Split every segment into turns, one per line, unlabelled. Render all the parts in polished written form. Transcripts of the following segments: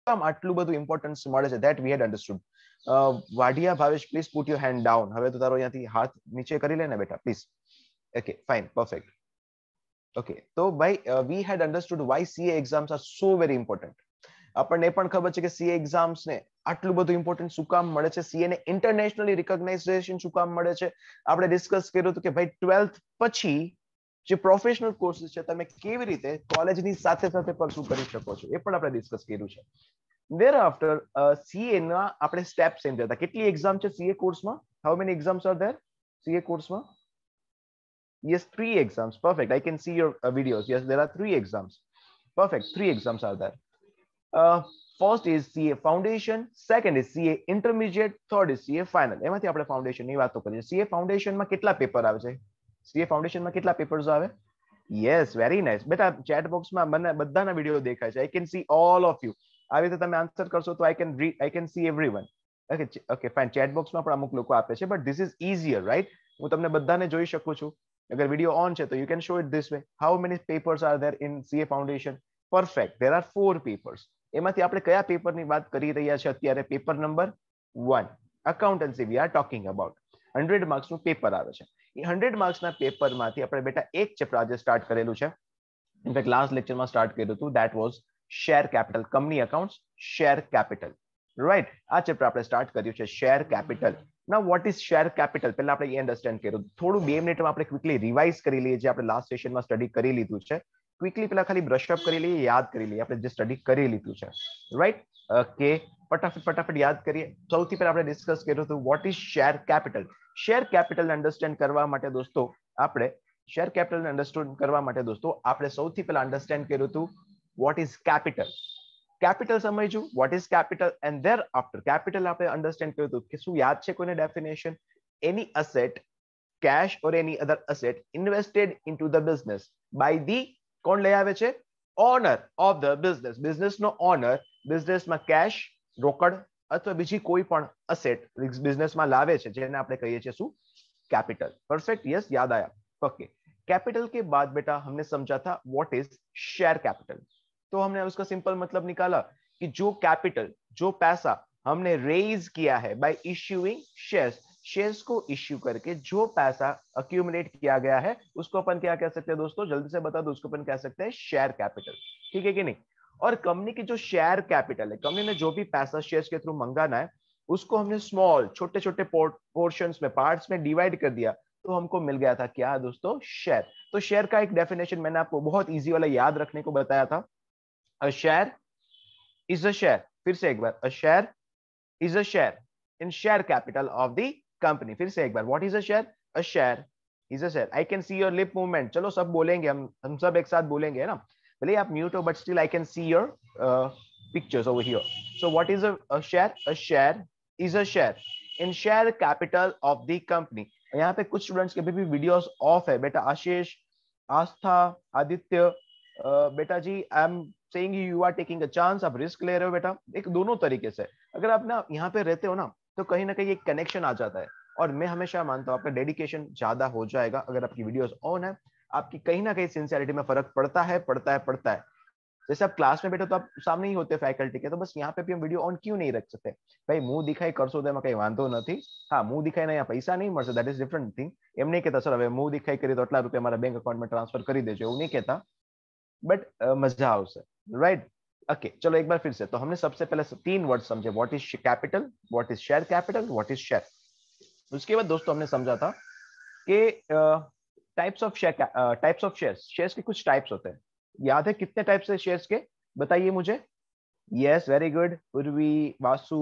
કામ આટલું બધું ઇમ્પોર્ટન્સ મળે છે, that we had understood. Vadiya Bhavesh, please put your hand down. હવે તો તારો અહીંયાથી હાથ નીચે કરી લે ને બેટા, please. Okay, fine, perfect. Okay, તો ભાઈ we had understood why CA exams are so very important. આપણને પણ ખબર છે કે CA એક્ઝામ્સ ને આટલું બધું ઇમ્પોર્ટન્ટ શું કામ મળે છે, CA ને ઇન્ટરનેશનલી રિકોગ્નાઇઝેશન શું કામ મળે છે. આપણે ડિસ્કસ કર્યું હતું કે ભાઈ 12th પછી જે પ્રોફેશનલ કોર્सेस છે તમે કેવી રીતે કોલેજની સાથે સાથે પરસ્યુ કરી શકો છો, એ પણ આપણે ડિસ્કસ કર્યું છે. ધેર આફ્ટર CA ના આપણે સ્ટેપ્સ સમજ્યા હતા. કેટલી એક્ઝામ છે CA કોર્સમાં? How many exams are there CA કોર્સમાં? Yes, 3 exams. Perfect. I can see your videos. Yes, there are 3 exams. Perfect. 3 exams are there. First is CA Foundation, second is CA Intermediate, third is CA Final. એમાંથી આપણે foundation ની વાતો કરીએ. CA foundation માં કેટલા paper આવે છે? CA foundation માં કેટલા પેપર્સ આવે? Yes, very nice. બેટા ચેટ બોક્સમાં મને બધાના વિડિયો દેખાય છે. I can see all of you. આવી રીતે તમે આન્સર કરશો તો I can see everyone. Okay fine. Chat બોક્સમાં પણ અમુક લોકો આપે છે, but this is easier, right? હું તમને બધાને જોઈ શકું છું. અગર વિડિયો ઓન છે તો you can show it this way. How many papers are there in CA foundation? Perfect. There are 4 papers. એમાંથી આપણે કયા પેપરની વાત કરી રહ્યા છે અત્યારે? Paper number 1, accountancy we are talking about. 100 માર્ક્સનું પેપર આવે છે. એ 100 માર્ક્સના પેપરમાંથી આપણે બેટા એક ચેપ્ટર આજે સ્ટાર્ટ કરેલું છે. ઇનફેક્ટ લાસ્ટ લેક્ચરમાં સ્ટાર્ટ કર્યું હતું. That was share capital, company accounts, share capital, right? આ ચેપ્ટર આપણે સ્ટાર્ટ કર્યું છે, share capital. Now what is share capital? પહેલા આપણે એ અન્ડરસ્ટેન્ડ કર્યું. થોડું 2 મિનિટમાં આપણે ક્વિકલી રિવાઇઝ કરી લઈએ જે આપણે લાસ્ટ સેશનમાં સ્ટડી કરી લીધું છે. ક્વિકલી પેલા ખાલી બ્રશઅપ કરી લઈએ, યાદ કરી લઈએ આપણે જે સ્ટડી કરી લીધું છે, રાઈટ? ઓકે, ફટાફટ યાદ કરીએ. સૌથી પહેલા આપણે ડિસ્કસ કર્યું હતું what is share capital. Share capital understand કરવા માટે દોસ્તો આપણે સૌથી પહેલા અન્ડરસ્ટેન્ડ કર્યું હતું વોટ ઇઝ કેપિટલ. કેપિટલ સમજ્યું, what is capital, and there after capital આપણે અન્ડરસ્ટેન્ડ કર્યું હતું કે શું યાદ છે કોઈને definition? Any asset, cash or any other asset invested into the business by the, કોણ લઈ આવે છે? Owner of the business. બિઝનેસનો ઓનર બિઝનેસમાં કેશ, રોકડ અથવા બીજી કોઈ પણ અસેટ બિઝનેસમાં લાવે છે, જેને આપણે કહીએ છીએ શું? कैपिटल. परफेक्ट, यस, याद आया. ओके, कैपिटल के बाद बेटा हमने समझा था व्हाट इज शेयर कैपिटल. तो हमने उसका सिंपल मतलब निकाला कि जो कैपिटल, जो पैसा हमने रेज किया है बाय इश्यूइंग शेयर्स, शेयर्स को इश्यू करके जो पैसा अक्यूमुलेट किया गया है उसको अपन क्या कह सकते हैं दोस्तों? जल्दी से बता दो. उसको अपन कह सकते हैं शेयर कैपिटल. ठीक है कि नहीं? और कंपनी की जो शेयर कैपिटल है, कंपनी ने जो भी पैसा शेयर्स के थ्रू मंगाना है उसको हमने स्मॉल, छोटे छोटे पोर्शंस में, पार्ट्स में डिवाइड कर दिया, तो हमको मिल गया था क्या दोस्तों? शेयर. तो शेयर का एक डेफिनेशन मैंने आपको बहुत इजी वाला याद रखने को बताया था. A share is a share. फिर से एक बार, a share is a share in share capital of the company. फिर से एक बार, what is a share? A share is a share. I can see your lip movement. चलो सब बोलेंगे, हम सब एक साथ बोलेंगे, है ना? भले आप म्यूट हो but still I can see your pictures over here. So what is a share? A share is a share in share capital of the company. यहाँ पे कुछ स्टूडेंट्स के भी वीडियोस ऑफ है बेटा. आशीष, आस्था, आदित्य, बेटा जी I am saying you are taking a chance. आप रिस्क ले रहे हो बेटा, एक दोनों तरीके से. अगर आप ना यहाँ पे रहते हो ना तो कहीं ना कहीं एक कनेक्शन आ जाता है. और मैं हमेशा मानता हूँ आपका डेडिकेशन ज्यादा हो जाएगा अगर आपकी वीडियोस ऑन है. आपकी कहीं ना कहीं सिंसियरिटी में फर्क पड़ता है. जैसे आप क्लास में बैठे तो आप सामने ही होते फैकल्टी के, तो बस यहाँ पे भी हम वीडियो ऑन क्यों नहीं रख सकते? भाई मुंह दिखाई करशो तो एमां कई वांधो नहीं. हाँ, मुंह दिखाई ने पैसा नहीं મળશે, दैट इज डिफरेंट थिंग. एम नहीं कहता सर હવે मुंह दिखाई કરી તો આટલા રૂપિયા મારા બેંક અકાઉન્ટ में ट्रांसफर કરી દેજો, એવું नहीं कहता. बट मजा આવશે, राइट? ओके, चलो एक बार फिर से. तो हमने सबसे पहले 3 वर्ड समझे. What is capital, what is share capital, what is share. उसके बाद दोस्तों हमने समझा था कि टाइप्स ऑफ शेयर्स. शेयर्स के कुछ टाइप्स होते हैं. याद है कितने टाइप्स है शेयर्स के? बताइए मुझे. Yes, very good. Urvi, Vasu,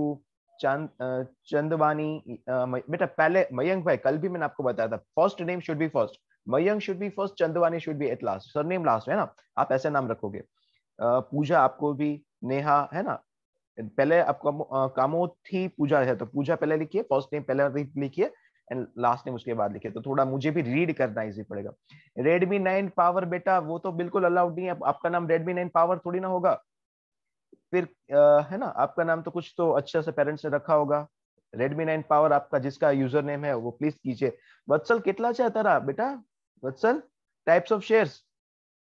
Chandwani. बेटा पहले मयंक भाई, कल भी मैंने आपको बताया था first name should be first. Mayank should be first, Chandwani should be at last. Surname last है ना, आप ऐसे नाम रखोगे. पूजा आपको भी, नेहा है ना, पहले आपको कामोथी पूजा है तो पूजा पहले लिखिए, फर्स्ट नेम पहले लिखिए एंड लास्ट नेम उसके बाद लिखिए. तो थोड़ा मुझे भी रीड करना इजी पड़ेगा. रेडमी 9 पावर बेटा वो तो बिल्कुल अलाउड नहीं है. आपका नाम रेडमी 9 पावर थोड़ी ना होगा. फिर है ना, आपका नाम तो कुछ तो अच्छे से पेरेंट्स ने रखा होगा. रेडमी 9 पावर आपका जिसका यूजर नेम है वो प्लीज कीजिए. वत्सल કેટલા છે તારા બેટા? વત્સલ, टाइप्स ऑफ शेयर्स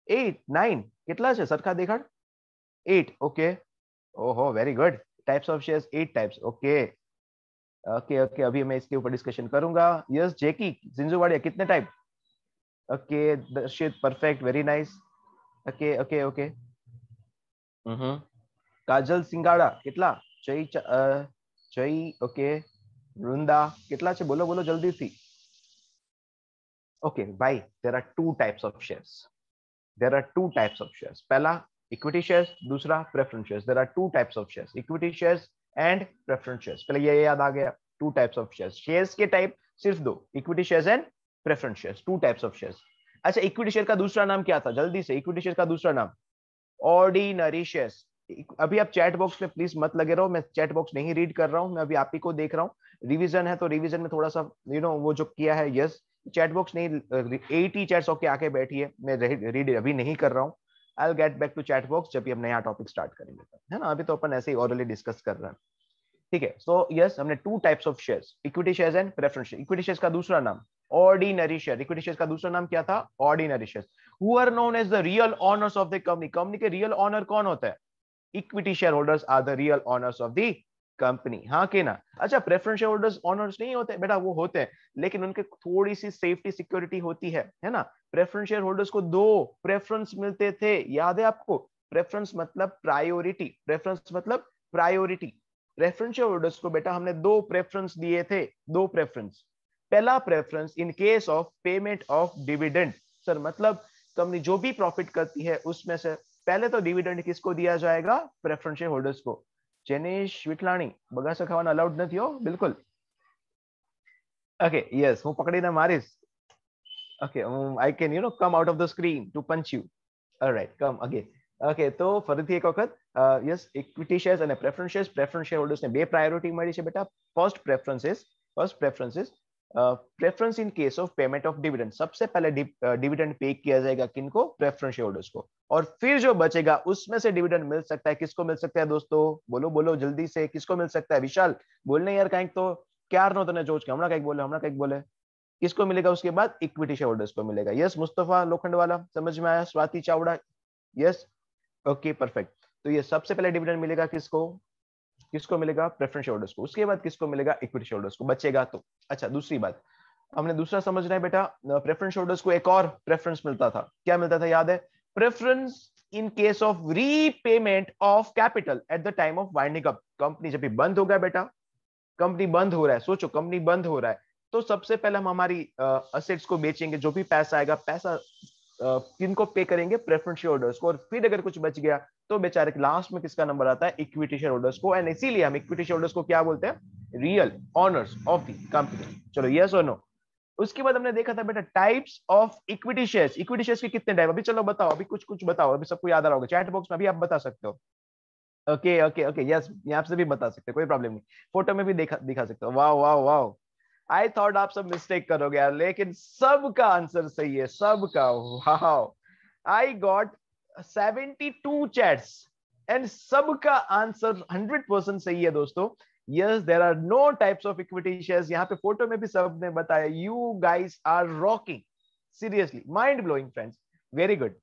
8 9 કેટલા છે સરખા દેખાડ? 8. ओके ओहो very good. Types of shares 8 types. Okay okay okay, अभी मैं इसके ऊपर डिस्कशन करूंगा. यस जेकी जिंजुवाड़िया कितने type? Okay Darshit perfect very nice. Okay okay okay. Kajal સિંગાડા કેટલા? જય જય ઓકે વૃંદા કેટલા છે? બોલો બોલો જલ્દીથી. ઓકે ભાઈ, there are two types of shares. There are two types of shares. पहला इक्विटी शेयर्स, दूसरा preference shares. There are two types of shares, equity shares and preference shares. पहले ये याद आ गया. Two types of shares. Shares के type सिर्फ दो, equity shares and preference shares. Two types of shares. अच्छा, इक्विटी शेयर का दूसरा नाम क्या था? जल्दी से, इक्विटी शेयर का दूसरा नाम ऑर्डिनरी शेयर्स. अभी आप चैट बॉक्स में प्लीज मत लगे रहो, मैं चैट बॉक्स नहीं रीड कर रहा हूं, मैं अभी आप ही को देख रहा हूँ. रिवीजन है तो रिवीजन में थोड़ा सा वो जो किया है. यस चैट बॉक्स नहीं, 80 चैट्स होके आके बैठी है, मैं रीड अभी नहीं कर रहा हूँ. I will get back to chat box जब भी हम नया टॉपिक स्टार्ट करेंगे, है ना. अभी तो अपन ऐसे ही ऑलरेडी डिस्कस कर रहे हैं. ठीक है. सो यस, हमने two types of shares, equity shares and preference share. Equity shares का दूसरा नाम ऑर्डिनरी शेयर. इक्विटी शेयर्स का दूसरा नाम क्या था? Ordinary shares. Who are known as the real owners of the company. Company के रियल ऑनर कौन होता है? Equity share holders are the real owners of the company. हाँ के ना. अच्छा, प्रेफरेंस शेयर होल्डर्स ऑनर्स नहीं होते बेटा, वो होते हैं लेकिन उनके थोड़ी सी सेफ्टी सिक्योरिटी होती है ना. प्रेफरेंस शेयर होल्डर्स को दो प्रेफरेंस मिलते थे, याद है आपको? प्रेफरेंस मतलब प्रायोरिटी. प्रेफरेंस मतलब प्रायोरिटी. प्रेफरेंस शेयर होल्डर्स को बेटा हमने दो प्रेफरेंस दिए थे. दो प्रेफरेंस. पहला preference in case of payment of dividend. Sir मतलब कंपनी जो भी प्रॉफिट करती है उसमें से पहले तो डिविडेंड किसको दिया जाएगा? प्रेफरेंस शेयर होल्डर्स को. જેનેશ વિઠલાણી બગાસા ખાવાના અલાઉડ નથી હો, બિલકુલ. ઓકે યસ, હું પકડીને મારીશ. Okay, I can come out of the screen to punch you. Alright, come again. Okay, તો ફરીથી એક વખત. યસ, ઇક્વિટી શેર્સ અને preference shares. Preference share holders ને બે પ્રાયોરિટી મળી છે બેટા. First preference is preference in case of payment of dividend. सबसे पहले डिविडेंड पे किया जाएगा किनको? प्रेफरेंस शेयर होल्डर्स को. और फिर जो बचेगा उसमें से डिविडेंड मिल सकता है. किसको मिल सकता है दोस्तों? बोलो बोलो जल्दी से, किसको मिल सकता है? विशाल बोलने यार कहीं तो क्यार नो तने जोज के हमारा कहीं बोले. किसको मिलेगा उसके बाद? इक्विटी शेयर होल्डर्स को मिलेगा. यस मुस्तफा लोखंड वाला, समझ में आया? Swati Chavda, yes okay perfect. तो ये सबसे पहले डिविडेंड मिलेगा किसको? किसको मिलेगा? प्रेफरेंस शेयर होल्डर्स को. उसके बाद किसको मिलेगा? इक्विटी शेयर होल्डर्स को. बचेगा तो. अच्छा, दूसरी बात हमने दूसरा समझना है बेटा. प्रेफरेंस होल्डर्स को एक और प्रेफरेंस मिलता था. क्या मिलता था? याद है? Preference in case of repayment of capital eight the time of winding up. Company जब भी बंद हो गया बेटा, कंपनी बंद हो रहा है, सोचो कंपनी बंद हो रहा है, तो सबसे पहले हम हमारी असेट्स को बेचेंगे. जो भी पैसा आएगा, पैसा किनको पे करेंगे? प्रेफरेंस शेयर होल्डर्स को. और फिर अगर कुछ बच गया तो बेचारे लास्ट में किसका नंबर आता है? इक्विटी शेयर होल्डर्स को. एंड इसीलिए हम इक्विटी शेयर होल्डर्स को क्या बोलते हैं? Real owners of the company. चलो यस और नो. उसके बाद हमने देखा था बेटा types of equity shares. Equity shares के कितने टाइप? अभी चलो बताओ, अभी कुछ कुछ बताओ. अभी सबको याद आ रहा होगा. चैट बॉक्स में अभी आप बता सकते हो. ओके ओके ओके यस, यहाँ से भी बता सकते हो, कोई प्रॉब्लम नहीं. फोटो में भी दिखा सकते हो. वाह वाह वाह. आई थॉट आप सब मिस्टेक करोगे यार, लेकिन सबका आंसर सही है, सबका. वाह, आई गॉट 72 चैट्स एंड सबका आंसर 100% सही है दोस्तों. Yes, there are no types of equity shares. यहाँ पे फोटो में भी सबने बताया. You guys are rocking, seriously mind blowing friends, very good.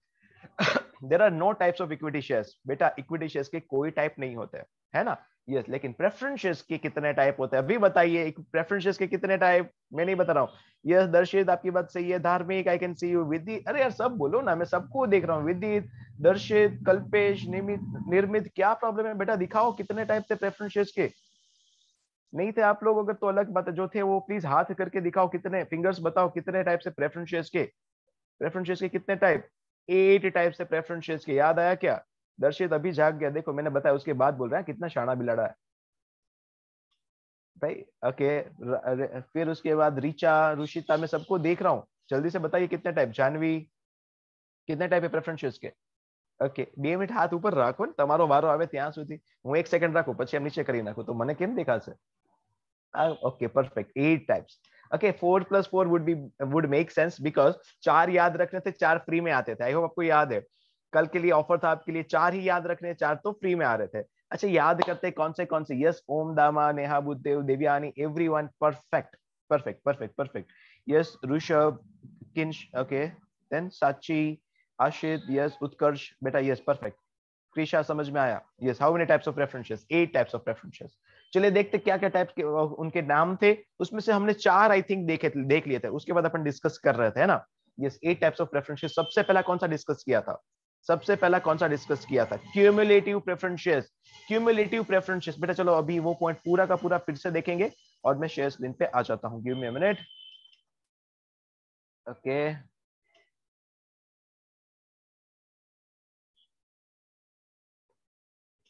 There are no types of equity shares. बेटा इक्विटी शेयर्स के कोई टाइप नहीं होते है ना. यस, लेकिन प्रेफरेंस शेयर्स के कितने टाइप होते हैं? अभी बताइए, प्रेफरेंस शेयर्स के कितने टाइप? मैं नहीं बता रहा हूँ. यस दर्शित, आपकी बात सही है. धार्मिक, आई कैन सी यू. विदित, अरे यार सब बोलो ना, मैं सबको देख रहा हूँ. विदित, दर्शित, कल्पेश, निर्मित, क्या प्रॉब्लम है बेटा? दिखाओ कितने टाइप थे प्रेफरेंस शेयर्स के. नहीं थे आप लोग अगर तो अलग बात है, जो थे वो प्लीज हाथ करके दिखाओ. कितने फिंगर्स बताओ कितने टाइप से प्रेफरेंस शेयर्स के? प्रेफरेंस शेयर्स के कितने टाइप? 8 टाइप से प्रेफरेंस शेयर्स के. याद आया क्या? दर्शित अभी जाग गया, देखो मैंने बताया उसके बाद बोल रहा है. कितना शाना बिलाड़ा है भाई. ओके, फिर उसके बाद रीचा, रुशिता, मैं सबको देख रहा हूँ. जल्दी से बताइए कितने टाइप. जानवी, कितने टाइप है प्रेफरेंस शेयर्स के? ઓકે, 2 મિનિટ હાથ ઉપર રાખો ને, તમારો વારો આવે ત્યાં સુધી. હું 1 સેકન્ડ રાખું પછી એમ નીચે કરી નાખું તો મને કેમ દેખાશે? Okay perfect, 8 types. Okay, 4 + 4 would make sense because 4 याद रखने थे, 4 फ्री में आते थे. आई होप आपको याद है. कल के लिए ऑफर था आपके लिए, 4 ही याद रखने, 4 तो फ्री में आ रहे थे. अच्छा, याद करते कौन से? Yes, Om, Dama, Neha, Buddhadev, Devyani, everyone. Perfect perfect perfect perfect. Yes, Rishabh, Kinsh, okay, then Sachi, Ashit, yes, उत्कर्ष बेटा, यस परफेक्ट. क्रिशा समझ में आया? Yes, how many types of preferences? 8 types of preferences. चलिए देखते क्या क्या टाइप के उनके नाम थे। उसमें से हमने 4 आई थिंक देख लिए थे, उसके बाद अपन डिस्कस कर रहे थे, है ना? Yes, 8 types of preferences. सबसे पहला कौन सा डिस्कस किया था? सबसे पहला कौन सा डिस्कस किया था? Cumulative preferences. क्यूमुलेटिव प्रेफरेंसेस बेटा, चलो अभी वो पॉइंट पूरा का पूरा फिर से देखेंगे और मैं शेयर स्क्रीन पे आ जाता हूं। Give me a minute. Okay,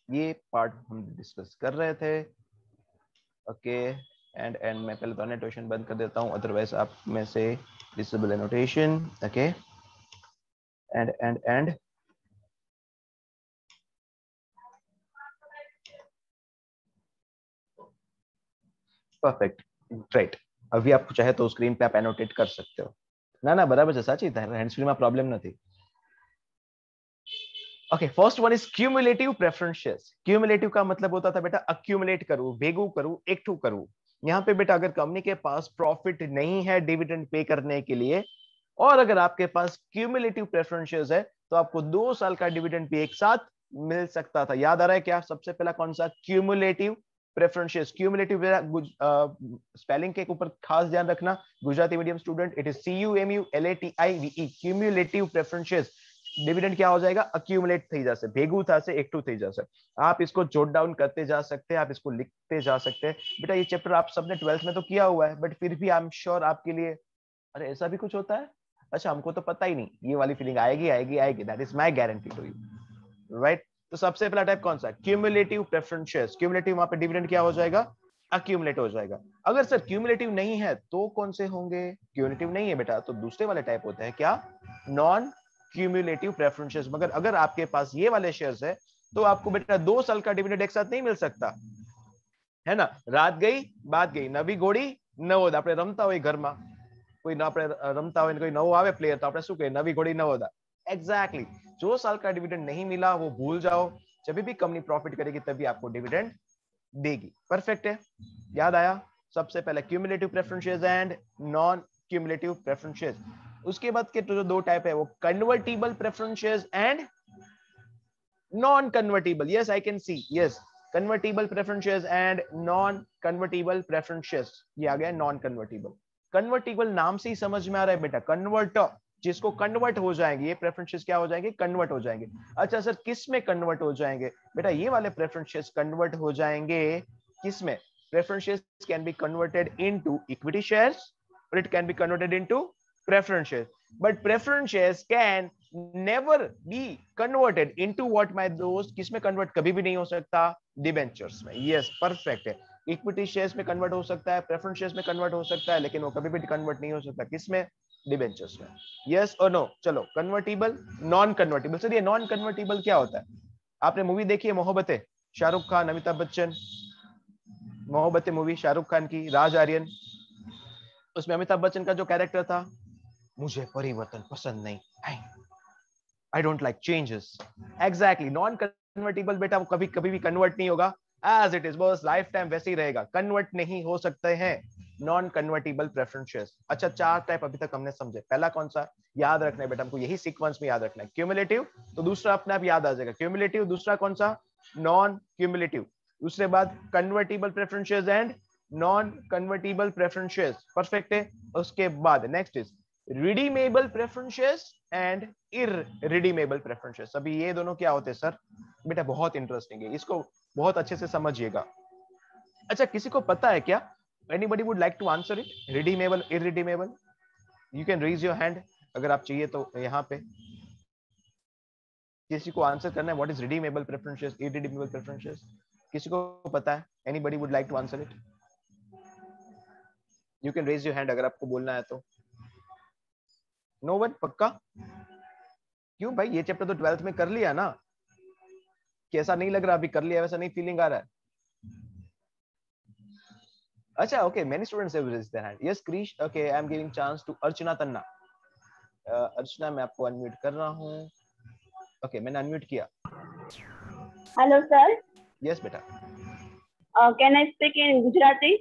ये पार्ट हम डिस्कस कर रहे थे। ओके, एंड मैं पहले तो एनोटेशन बंद कर देता हूं, अदरवाइज आप में से disable annotation. Okay, and perfect, great. अभी आप चाहे तो स्क्रीन पे आप एनोटेट कर सकते हो। ना बराबर છે, સાચી હેન્ડસ્ક્રીન માં પ્રોબ્લેમ નથી। Okay, first one is cumulative preferences. Cumulative का मतलब होता था बेटा अक्यूमुलेट करूं, भेगू करूं, एकठू करूं। यहाँ पे बेटा अगर कंपनी के पास प्रॉफिट नहीं है डिविडेंड पे करने के लिए, और अगर आपके पास क्यूमुलेटिव प्रेफरेंसेस है, तो आपको 2 साल का डिविडेंड भी एक साथ मिल सकता था। याद आ रहा है क्या? सबसे पहला कौन सा? Cumulative preferences. क्यूमुलेटिव स्पेलिंग के ऊपर खास ध्यान रखना, Gujarati medium student, it is CUMULATIVE। Cumulative preferences. Dividend क्या हो जाएगा? अक्यूमुलेट થઈ જશે, ભેગું થશે, એકઠું થઈ જશે। आप इसको जोट डाउन करते जा सकते हैं, आप इसको लिखते जा सकते हैं। बेटा ये चैप्टर आप सबने 12th में तो किया हुआ है, बट फिर भी आई एम श्योर आपके लिए, अरे ऐसा भी कुछ होता है, अच्छा हमको तो पता ही नहीं, ये वाली फीलिंग आएगी आएगी आएगी, that is my guarantee to you, right? तो सबसे पहला टाइप कौन सा? Cumulative preferences. क्यूमुलेटिव, वहां पे डिविडेंड क्या हो जाएगा? अक्यूमुलेट हो जाएगा। अगर सर क्यूमुलेटिव नहीं है तो कौन से होंगे? क्यूमुलेटिव नहीं है बेटा, तो दूसरे वाले टाइप होते हैं क्या? Non cumulative preferences. मगर अगर आपके पास ये वाले शेयर्स है, तो आपको बेटा 2 साल का डिविडेंड एक साथ नहीं मिल सकता, है ना? रात गई बात गई, नवी घोड़ी नवोदा। આપણે રમતા હોય ઘરમાં, કોઈ આપણે રમતા હોય, કોઈ નવો આવે પ્લેયર, તો આપણે શું કહીએ? નવી ઘોડી નવોदा। एग्जैक्टली, जो साल का डिविडेंड नहीं मिला वो भूल जाओ, जब भी कंपनी प्रॉफिट करेगी तभी आपको डिविडेंड देगी। परफेक्ट है, याद आया? सबसे पहले cumulative preferences and non cumulative preferences. उसके बाद के जो 2 टाइप है वो convertible preferences and non convertible. Yes, I can C, yes, convertible preferences and non convertible preferences. ये आ गया नॉन कन्वर्टिबल। कन्वर्टिबल नाम से ही समझ में आ रहा है बेटा, कन्वर्ट, जिसको कन्वर्ट हो जाएंगे, ये प्रेफरेंसेस क्या हो जाएंगे? कन्वर्ट हो जाएंगे। अच्छा सर, किस में कन्वर्ट हो जाएंगे? बेटा ये वाले प्रेफरेंसेस कन्वर्ट हो जाएंगे किस में? Preferences can be converted into equity shares, और it can be converted into preference shares, but preference shares can never be converted into what my दोस्त, किसमें कन्वर्ट कभी भी नहीं हो सकता? डिबेंचर्स में। यस, परफेक्ट है। इक्विटी शेयर्स में कन्वर्ट हो सकता है, प्रेफरेंस शेयर्स में कन्वर्ट हो सकता है, लेकिन वो कभी भी कन्वर्ट नहीं हो सकता किसमें? डिबेंचर्स में। यस और नो? चलो, कन्वर्टिबल, नॉन कन्वर्टिबल। सर ये नॉन कन्वर्टिबल क्या होता है? आपने मूवी देखी है मोहब्बतें, शाहरुख खान, अमिताभ बच्चन, मोहब्बतें मूवी शाहरुख खान की, राज आर्यन, उसमें अमिताभ बच्चन का जो कैरेक्टर था, मुझे परिवर्तन पसंद नहीं, I don't like changes. Exactly, non convertible बेटा वो कभी कभी भी कन्वर्ट नहीं होगा, एज इट इज, बस लाइफ टाइम वैसे ही रहेगा, कन्वर्ट नहीं हो सकते हैं नॉन कन्वर्टिबल प्रेफरेंसेस। अच्छा, 4 टाइप अभी तक हमने समझे। पहला कौन सा? याद रखना है बेटा, हमको यही सीक्वेंस में याद रखना है। क्यूमुलेटिव, तो दूसरा अपने आप याद आ जाएगा, क्यूमुलेटिव। दूसरा कौन सा? Non cumulative. दूसरे बाद convertible preferences and non convertible preferences. Perfect है। उसके बाद next is redeemable preferences and irredeemable preferences. अभी ये दोनों क्या होते हैं सर? बेटा बहुत इंटरेस्टिंग है, इसको बहुत अच्छे से समझिएगा। अच्छा, किसी को पता है क्या? Anybody would like to answer it? Redeemable, irredeemable, you can raise your hand अगर आप चाहिए तो। यहाँ पे किसी को आंसर करना है, what is redeemable preferences, irredeemable preferences? किसी को पता है? Anybody would like to answer it? You can raise your hand अगर आपको बोलना है तो। No one? पक्का? क्यों भाई, ये चैप्टर तो 12th में कर लिया ना? कैसा नहीं लग रहा अभी? कर लिया वैसा नहीं फीलिंग आ रहा है? अच्छा, okay, many students have raised their hand. Yes Krish, okay, I am giving chance to Archana Tanna. Archana, मैं आपको अनम्यूट कर रहा हूं। ओके, मैंने अनम्यूट किया।
Hello sir.
यस बेटा।
Can I speak in Gujarati?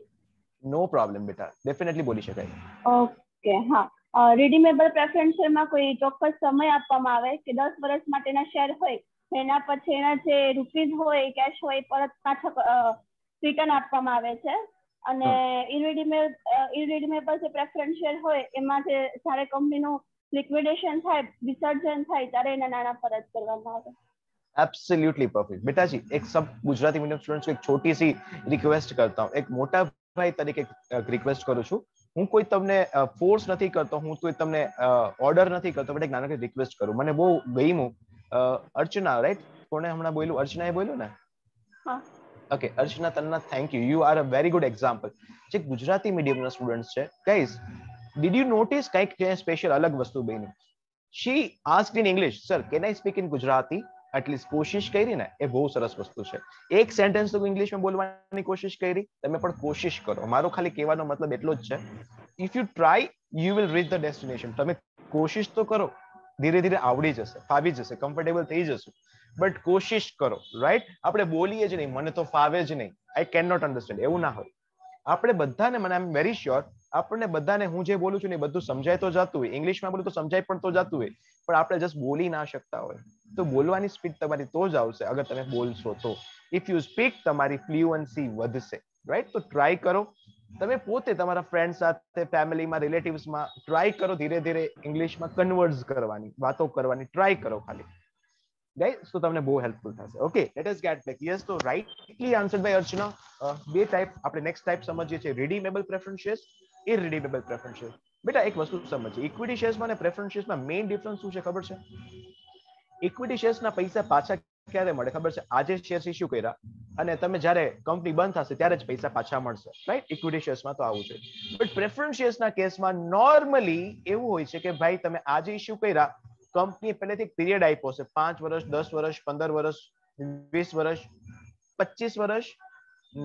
No problem बेटा, डेफिनेटली बोली शकाय।
ઓકે, હા। रिडीमेबल प्रेफरेंसेसમાં કોઈ ચોક્કસ સમય આપવામાં આવે કે 10 વર્ષ માટેના શેર હોય એના પછી એના જે રૂપીઝ હોય કેશ હોય પરત પાછા રિટર્ન આપવામાં આવે છે અને ઇરરિડીમેબલ જે પ્રેફરન્શિયલ હોય એમાં જે જ્યારે કંપનીનું લિક્વિડેશન થાય વિસર્જન થાય ત્યારે એના નાણાં પરત કરવામાં આવે.
एब्सोल्युटली परफेक्ट बेटा जी. एक सब गुजराती मीडियम स्टूडेंट्स को एक छोटी सी रिक्वेस्ट करता हूँ, एक मोटा भाई तरीके रिक्वेस्ट करूँ છું. હું કોઈ તમને ફોર્સ નથી કરતો, હું કોઈ તમને ઓર્ડર નથી કરતો, બટ એક નાનકડી રિક્વેસ્ટ કરું. મને બહુ ગમ્યું અર્ચના, રાઈટ? કોણે હમણાં બોલ્યું? અર્ચનાએ બોલ્યું ને?
હા.
Okay Archana, Tanna thank you. You are a very good example. જે ગુજરાતી મીડિયમના સ્ટુડન્ટ્સ છે, ગાઈઝ, ડીડ યુ નોટિસ કંઈક જે સ્પેશિયલ અલગ વસ્તુ બની? She asked in English, sir can I speak in Gujarati? At least કોશિશ કરી ને, એ બહુ સરસ વસ્તુ છે. એક સેન્ટેન્સ તો ઇંગ્લિશમાં બોલવાની કોશિશ કરી, તમે પણ કોશિશ કરો. મારો ખાલી કહેવાનો મતલબ એટલો જ છે, if you try you will reach the destination. તમે કોશિશ તો કરો, ધીરે ધીરે આવડી જશે, ફાવી જશે, કમ્ફર્ટેબલ થઈ જશે, બટ કોશિશ કરો, રાઈટ? આપણે બોલીએ જ નહીં મને તો ફાવે જ નહીં, આઈ કેન નોટ અન્ડરસ્ટેન્ડ, એવું ના હોય. આપણે બધાને, મને આઈ એમ વેરી શ્યોર, આપણને બધાને હું જે બોલું છું ને એ બધું સમજાય તો જતું હોય, ઇંગ્લિશમાં બોલું તો સમજાય પણ તો જતું હોય, પણ આપણે જસ્ટ બોલી ના શકતા હોય. તો બોલવાની સ્પીડ તમારી તો જ આવશે અગર તમે બોલશો તો. ઇફ યુ સ્પીક, તમારી ફ્લુઅન્સી વધશે, રાઈટ? તો ટ્રાય કરો. તમે પોતે તમારા ફ્રેન્ડ સાથે, ફેમિલીમાં, રિલેટિવ્સમાં ટ્રાય કરો ધીરે ધીરે ઇંગ્લિશમાં કન્વર્ટ કરવાની, વાતો કરવાની ટ્રાય કરો ખાલી, ગાઈસ. તો તમને બહુ હેલ્પફુલ થશે. Okay, let us get back. Yes, તો રાઇટલી આન્સર્ડ બાય અર્ચના. બે ટાઈપ, આપણે નેક્સ્ટ ટાઈપ સમજીએ છીએ, રિડીમેબલ પ્રેફરન્સ, ઇરરિડીમેબલ પ્રેફરન્સ. બેટા એક વસ્તુ સમજીએ, ઇક્વિટી શેર્સમાં અને પ્રેફરન્સ શેર્સમાં મેઇન ડિફરન્સ શું છે ખબર છે? ઇક્વિટી શેર્સના પૈસા પાછા ક્યારે મળે ખબર છે? આજે શેર્સ ઇશ્યુ કર્યા અને તમે જ્યારે કંપની બંધ થશે ત્યારે જ પૈસા પાછા મળશે, રાઈટ? ઇક્વિટી શેર્સમાં તો આવું છે. બટ પ્રેફરન્સ શેર્સના કેસમાં નોર્મલી એવું હોય છે કે ભાઈ તમે આજે ઇશ્યુ કર્યા, કંપની પહેલેથી એક પીરિયડ આપ્યો છે, 5 વર્ષ, 10 વર્ષ, 15 વર્ષ, 20 વર્ષ, 25 વર્ષ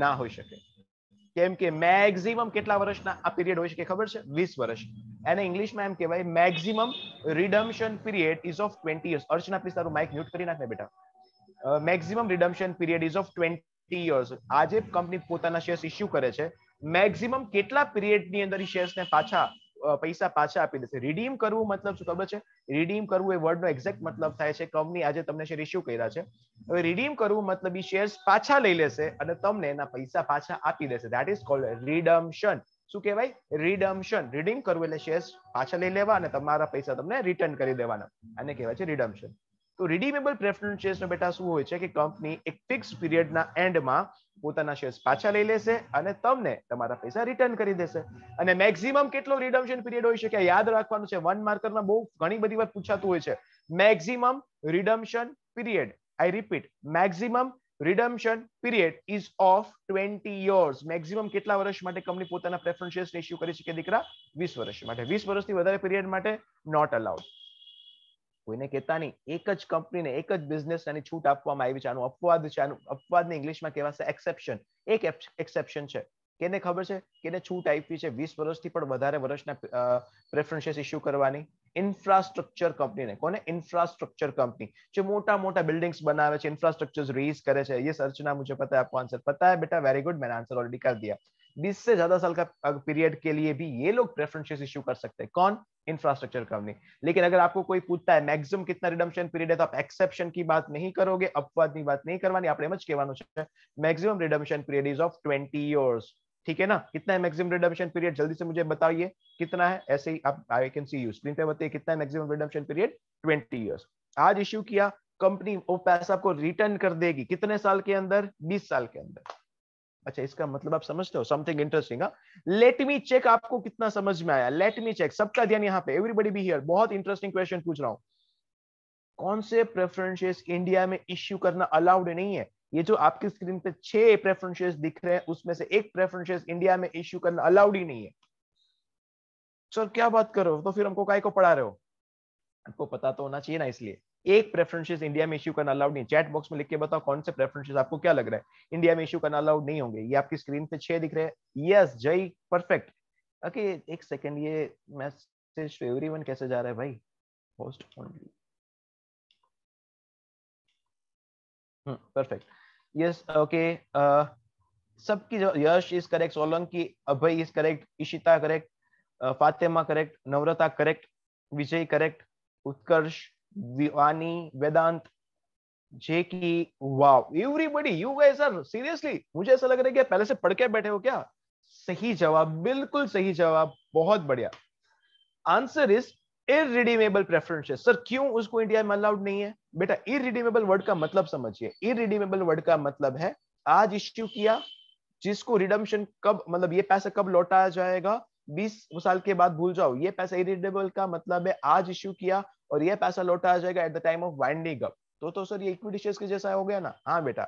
ના હોઈ શકે. કેમ કે મેક્સિમમ કેટલા વર્ષના આ પીરિયડ હોય છે ખબર છે? 20 વર્ષ. એને ઇંગ્લિશમાં એમ કહેવાય maximum redemption period is of 20 years. Archana please તારું માઇક મ્યુટ કરી નાખ ને બેટા. Maximum redemption period is of 20 years. આજે કંપની પોતાના શેર્સ ઇશ્યુ કરે છે, મેક્સિમમ કેટલા પીરિયડની અંદર શેર્સને પાછા પૈસા પાછા આપી દેશે. રિડીમ કરવું મતલબ શું ખબર છે? રિડીમ કરવું એ વર્ડનો એક્ઝેક્ટ મતલબ થાય છે, કંપની આજે તમને શેર ઇશ્યુ કર્યા છે, હવે રિડીમ કરવું મતલબ એ શેર્સ પાછા લઈ લેશે અને તમને એના પૈસા પાછા આપી દેશે. That is called redemption. શું કહેવાય? રિડમ્પશન. રિડીમ કરવું એટલે શેર્સ પાછા લઈ લેવા અને તમારા પૈસા તમને રિટર્ન કરી દેવાના, આને કહેવાય છે રિડમ્પશન. તો રિડીમેબલ પ્રેફરન્સ શેર્સનો બેટા શું હોય છે કે કંપની એક ફિક્સ પીરિયડના એન્ડમાં પોતાના શેર્સ પાછા લઈ લેશે અને તમને તમારા પૈસા રિટર્ન કરી દેશે. અને મેક્સિમમ કેટલો રિડમ્પશન પીરિયડ હોય છે કે યાદ રાખવાનું છે, 1 માર્કરમાં બહુ ઘણી બધી વાર પૂછાતું હોય છે. Maximum redemption period, I repeat, maximum redemption period is of 20 years. Maximum કેટલા વર્ષ માટે કંપની પોતાના પ્રેફરન્સ શેર્સ ઇશ્યુ કરી શકે દીકરા? 20 વર્ષ માટે. 20 વર્ષથી વધારે પીરિયડ માટે નોટ અલાઉડ. કોઈને કહેતા નહીં, એક જ કંપનીને એક જ બિઝનેસ આની છૂટ આપવામાં આવી છે. આનું અપવાદ છે, આનું અપવાદને ઇંગ્લિશમાં કહેવાશે એક્સેપ્શન. એક એક્સેપ્શન છે. કેને ખબર છે કેને છૂટ આપી છે 20 વર્ષથી પણ વધારે વર્ષના પ્રેફરન્સ શેર્સ ઇશ્યુ કરવાની? ઇન્ફ્રાસ્ટ્રક્ચર કંપનીને. કોને? ઇન્ફ્રાસ્ટ્રક્ચર કંપની જે મોટા મોટા બિલ્ડિંગ્સ બનાવે છે, ઇન્फ्रास्ट्रक्चर रेज करे છે. ये सर्चना मुझे पता है, आपको आंसर पता है बेटा, वेरी गुड, मैंने आंसर ऑलरेडी कर दिया. 20 से ज्यादा साल का पीरियड के लिए भी ये लोग प्रेफरेंस शेयर्स इश्यू कर सकते हैं. कौन? Infrastructure company. लेकिन अगर आपको कोई पूछता है मैक्सिमम कितना रिडम्पशन पीरियड है, तो आप एक्सेप्शन की बात नहीं करोगे, अपवाद की बात नहीं करवानी, આપણે એમ જ કહેવાનું છે maximum redemption period is of 20 years. ठीक है ना? कितना है मैक्सिमम रिडम्पशन पीरियड? जल्दी से मुझे बताइए कितना है. ऐसे ही आप आई कैन सी यू स्क्रीन पे बताइए कितना है मैक्सिमम रिडम्पशन पीरियड? 20 years. आज इश्यू किया, कंपनी वो पैसा आपको रिटर्न कर देगी कितने साल के अंदर? 20 साल के अंदर. अच्छा, इसका मतलब आप समझते हो? Something interesting. Let me check आपको कितना समझ में आया. Let me check. सबका ध्यान यहाँ पे, एवरीबॉडी बी हियर. बहुत इंटरेस्टिंग क्वेश्चन पूछ रहा हूं. कौन से प्रेफरेंस शेयर्स इंडिया में इश्यू करना अलाउड नहीं है? ये जो आपकी स्क्रीन पे 6 प्रेफरेंस शेयर्स दिख रहे हैं, उसमें से एक प्रेफरेंस शेयर्स इंडिया में इश्यू करना अलाउड ही नहीं है. सर क्या बात कर रहे हो? तो फिर हमको काय को पढ़ा रहे हो? आपको पता तो होना चाहिए ना, इसलिए एक प्रेफरेंसेस इंडिया में इश्यू करना अलाउड नहीं. चैट बॉक्स में लिख के बताओ कौन से प्रेफरेंसेस आपको क्या लग रहा है इंडिया में इश्यू करना अलाउड नहीं होंगे. ये आपकी स्क्रीन पे 6 दिख रहे हैं. Yes Jay, perfect. ओके, एक सेकंड, ये मैसेज टू एवरीवन कैसे जा रहा है भाई? Host only. Perfect. Yes, okay. सबकी Yash is correct, Solanki, Abhay is correct, Ishita correct, Fatima correct, Namrata correct, Vijay correct, Utkarsh, Vivani, Vedant, Jackie, wow, everybody, you guys are seriously, मुझे ऐसा लग रहा है कि पहले से पढ़ के बैठे हो क्या? सही जवाब, बिल्कुल सही जवाब, बहुत बढ़िया। Answer is irredeemable preferences. Sir क्यों उसको इंडिया में अलाउड नहीं है? बेटा इररिडीमेबल वर्ड का मतलब समझिए। इररिडीमेबल वर्ड का मतलब है आज इश्यू किया, जिसको रिडम्पशन कब, मतलब ये पैसा कब लौटाया जाएगा, 20 साल के बाद भूल जाओ। ये पैसा इररिडीमेबल का मतलब है आज इश्यू किया और ये पैसा लौटाया जाएगा eight the time of winding up. तो सर ये इक्विटी शेयर्स के जैसा हो गया ना? हाँ बेटा।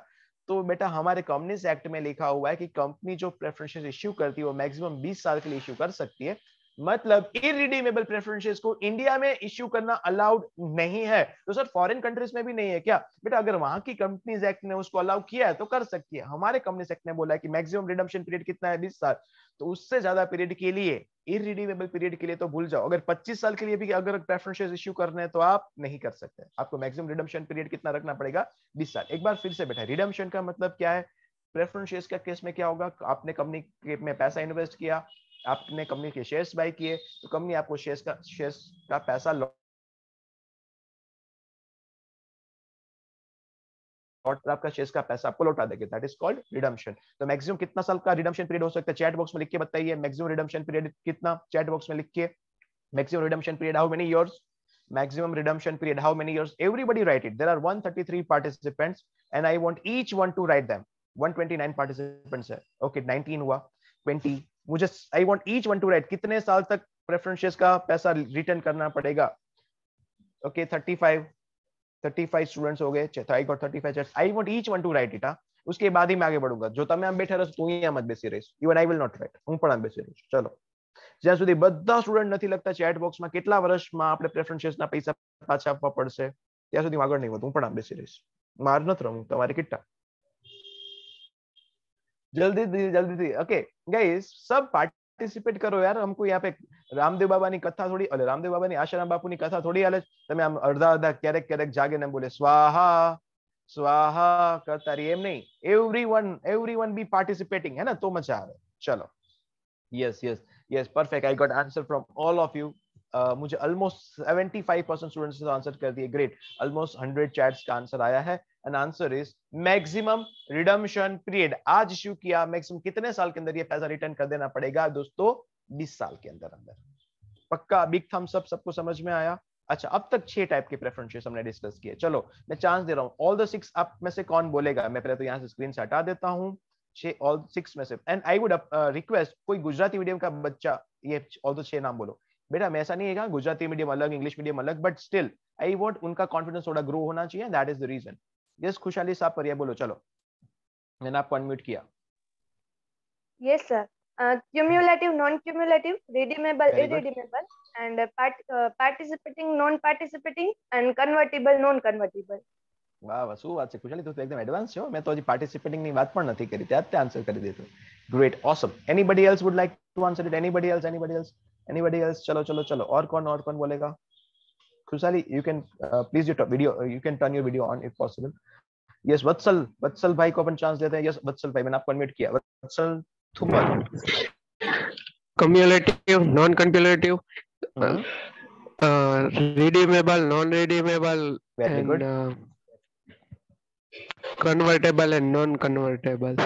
तो बेटा हमारे कंपनीज एक्ट में लिखा हुआ है कि कंपनी जो प्रेफरेंसेस इश्यू करती है वो मैक्सिमम 20 साल के लिए इश्यू कर सकती है। मतलब इररिडीमेबल प्रेफरेंसेस को इंडिया में इश्यू करना अलाउड नहीं है। तो सर फॉरेन कंट्रीज में भी नहीं है क्या? बेटा अगर वहां की कंपनीज एक्ट ने उसको अलाउ किया है तो कर सकती है। हमारे कंपनीज एक्ट ने बोला है कि मैक्सिमम रिडम्पशन पीरियड कितना है? 20 साल। तो उससे ज्यादा पीरियड के लिए, इररिडीमेबल पीरियड के लिए तो भूल जाओ। अगर 25 साल के लिए भी अगर प्रेफरेंसेस इश्यू करने हैं तो आप नहीं कर सकते। आपको मैक्सिमम रिडम्पशन पीरियड कितना रखना पड़ेगा? 20 साल। एक बार फिर से बेटा, रिडम्पशन का मतलब क्या है? प्रेफरेंस शेयर्स का केस में क्या होगा? आपने कंपनी में पैसा इन्वेस्ट किया, आपने कंपनी के शेयर्स बाय किए, तो कंपनी आपको शेयर्स का पैसा और आपका शेयर्स का पैसा आपको लौटा देंगे। That is called redemption. तो मैक्सिमम कितना साल का रिडम्पशन पीरियड हो सकता है? चैट बॉक्स में लिख के बताइए, मैक्सिमम रिडम्पशन पीरियड कितना? चैट बॉक्स में लिख के, maximum redemption period how many years? Maximum redemption period how many years? Everybody write it. There are 133 participants and I want each one to write them. 129 participants है, okay 19 हुआ, 20, मुझे I want each one to write कितने साल तक preferences का पैसा return करना पड़ेगा? okay 35 स्टूडेंट्स हो गए, I got 35 chats. I want each one to write it. उसके बाद ही मैं आगे बढ़ूंगा। जो તમે આમ બેઠા રહેશો તું અહીંયા મત બેસી રહીશ, even I will not write, હું પણ આમ બેસી રહીશ। ચલો, જ્યાં સુધી બધા સ્ટુડન્ટ નથી લખતા ચેટ બોક્સમાં કેટલા વર્ષમાં આપણે પ્રેફરન્સીસના પૈસા પાછા આપવા પડશે, ત્યાં સુધી હું આગળ નહીં વધું, હું પણ આમ બેસી રહીશ। માર નથી રમવું, તમારી કિટ્ટા। जल्दी ओके गाइस, सब पार्टिसिपेट करो यार। हमको यहाँ पे रामदेव बाबा ની કથા થોડી, એટલે રામદેવ બાબા ની આશારામ બાપુ ની કથા થોડી હાલે। તમે આમ અડધા ક્યારેક ક્યારેક જાગે ને બોલે સ્વાહા સ્વાહા કરતા રહી, એમ નહીં। एवरीवन बी पार्टिसिपेटिंग, है ना, तो मजा आवे। चलो, yes perfect, I got answer from all of you। मुझे almost 75% स्टूडेंट्स ने आंसर कर दिए। ग्रेट, almost 100 चैट्स का आंसर आया है। And answer is maximum redemption period. आज इश्यू किया, मैक्सिमम कितने साल के अंदर ये पैसा रिटर्न कर देना पड़ेगा दोस्तों? 20 साल के अंदर अंदर। पक्का? बिग थम्स अप, सबको समझ में आया? अच्छा, अब तक 6 टाइप के प्रेफरेंसेस हमने डिस्कस किए। चलो मैं चांस दे रहा हूँ, ऑल द 6 आप में से कौन बोलेगा? मैं पहले तो यहाँ से स्क्रीन से हटा देता हूँ। ऑल 6 में से, एंड आई वुड रिक्वेस्ट कोई गुजराती मीडियम का बच्चा ये ऑल द 6 नाम बोलो। बेटा मैं ऐसा नहीं है, गुजराती मीडियम अलग, इंग्लिश मीडियम अलग, बट स्टिल आई वांट उनका कॉन्फिडेंस थोड़ा ग्रो होना चाहिए। That is the reason. Yes खुशहाली साहब पर बोलो। चलो, मैंने आपको अनम्यूट किया।
Yes sir, cumulative, non-cumulative, redeemable,
Very good.
irredeemable, and participating, non-participating, and convertible, non-convertible.
વાહ વાહ, શું વાત છે ખુશાલી, તું તો એકદમ એડવાન્સ છો। મેં તો હજી પાર્ટિસિપેટિંગ ની વાત પણ નથી કરી, ત્યાં જ આન્સર કરી દીધું। Great, awesome. Anybody else would like to answer it? Anybody else? ચલો, और कौन बोलेगा? खुशाली, you can please your video, you can turn your video on if possible। Yes Vatsal भाई को अपन चांस देते हैं। यस वत्सल भाई, मैंने आपको अनम्यूट किया। वत्सल थुम्बर।
cumulative, non-cumulative, redeemable, non-redeemable,
Very
and
good.
convertible and non-convertible।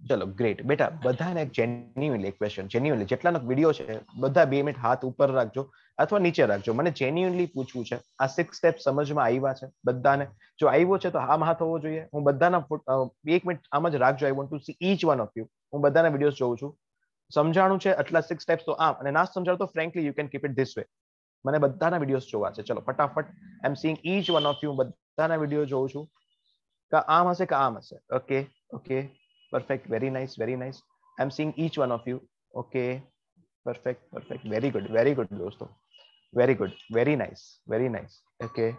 ચલો ગ્રેટ। બેટા બધાને એક જેન્યુઅનલી ક્વેશ્ચન, જેન્યુઅનલી જેટલાનો વિડિયો છે બધા 2 મિનિટ હાથ ઉપર રાખજો અથવા નીચે રાખજો। મને જેન્યુઅનલી પૂછવું છે, આ 6 સ્ટેપ સમજમાં આવ્યા છે બધાને? જો આવ્યો છે તો આમ હાથ હોવો જોઈએ। હું બધાના 1 મિનિટ આમ જ રાખજો। I want to see each one of you. હું બધાના વિડિયોઝ જોઉં છું। સમજાણું છે આટલા 6 સ્ટેપ્સ તો આમ, અને ના સમજાણું તો frankly you can keep it this way. મને બધાના વિડિયોઝ જોવા છે। ચલો ફટાફટ, I am seeing each one of you. બધાના વિડિયો જોઉં છું। का आम हसे का आम हसे। Okay perfect, very nice। I'm seeing each one of you। okay perfect, very good दोस्तों, very good, very nice। okay,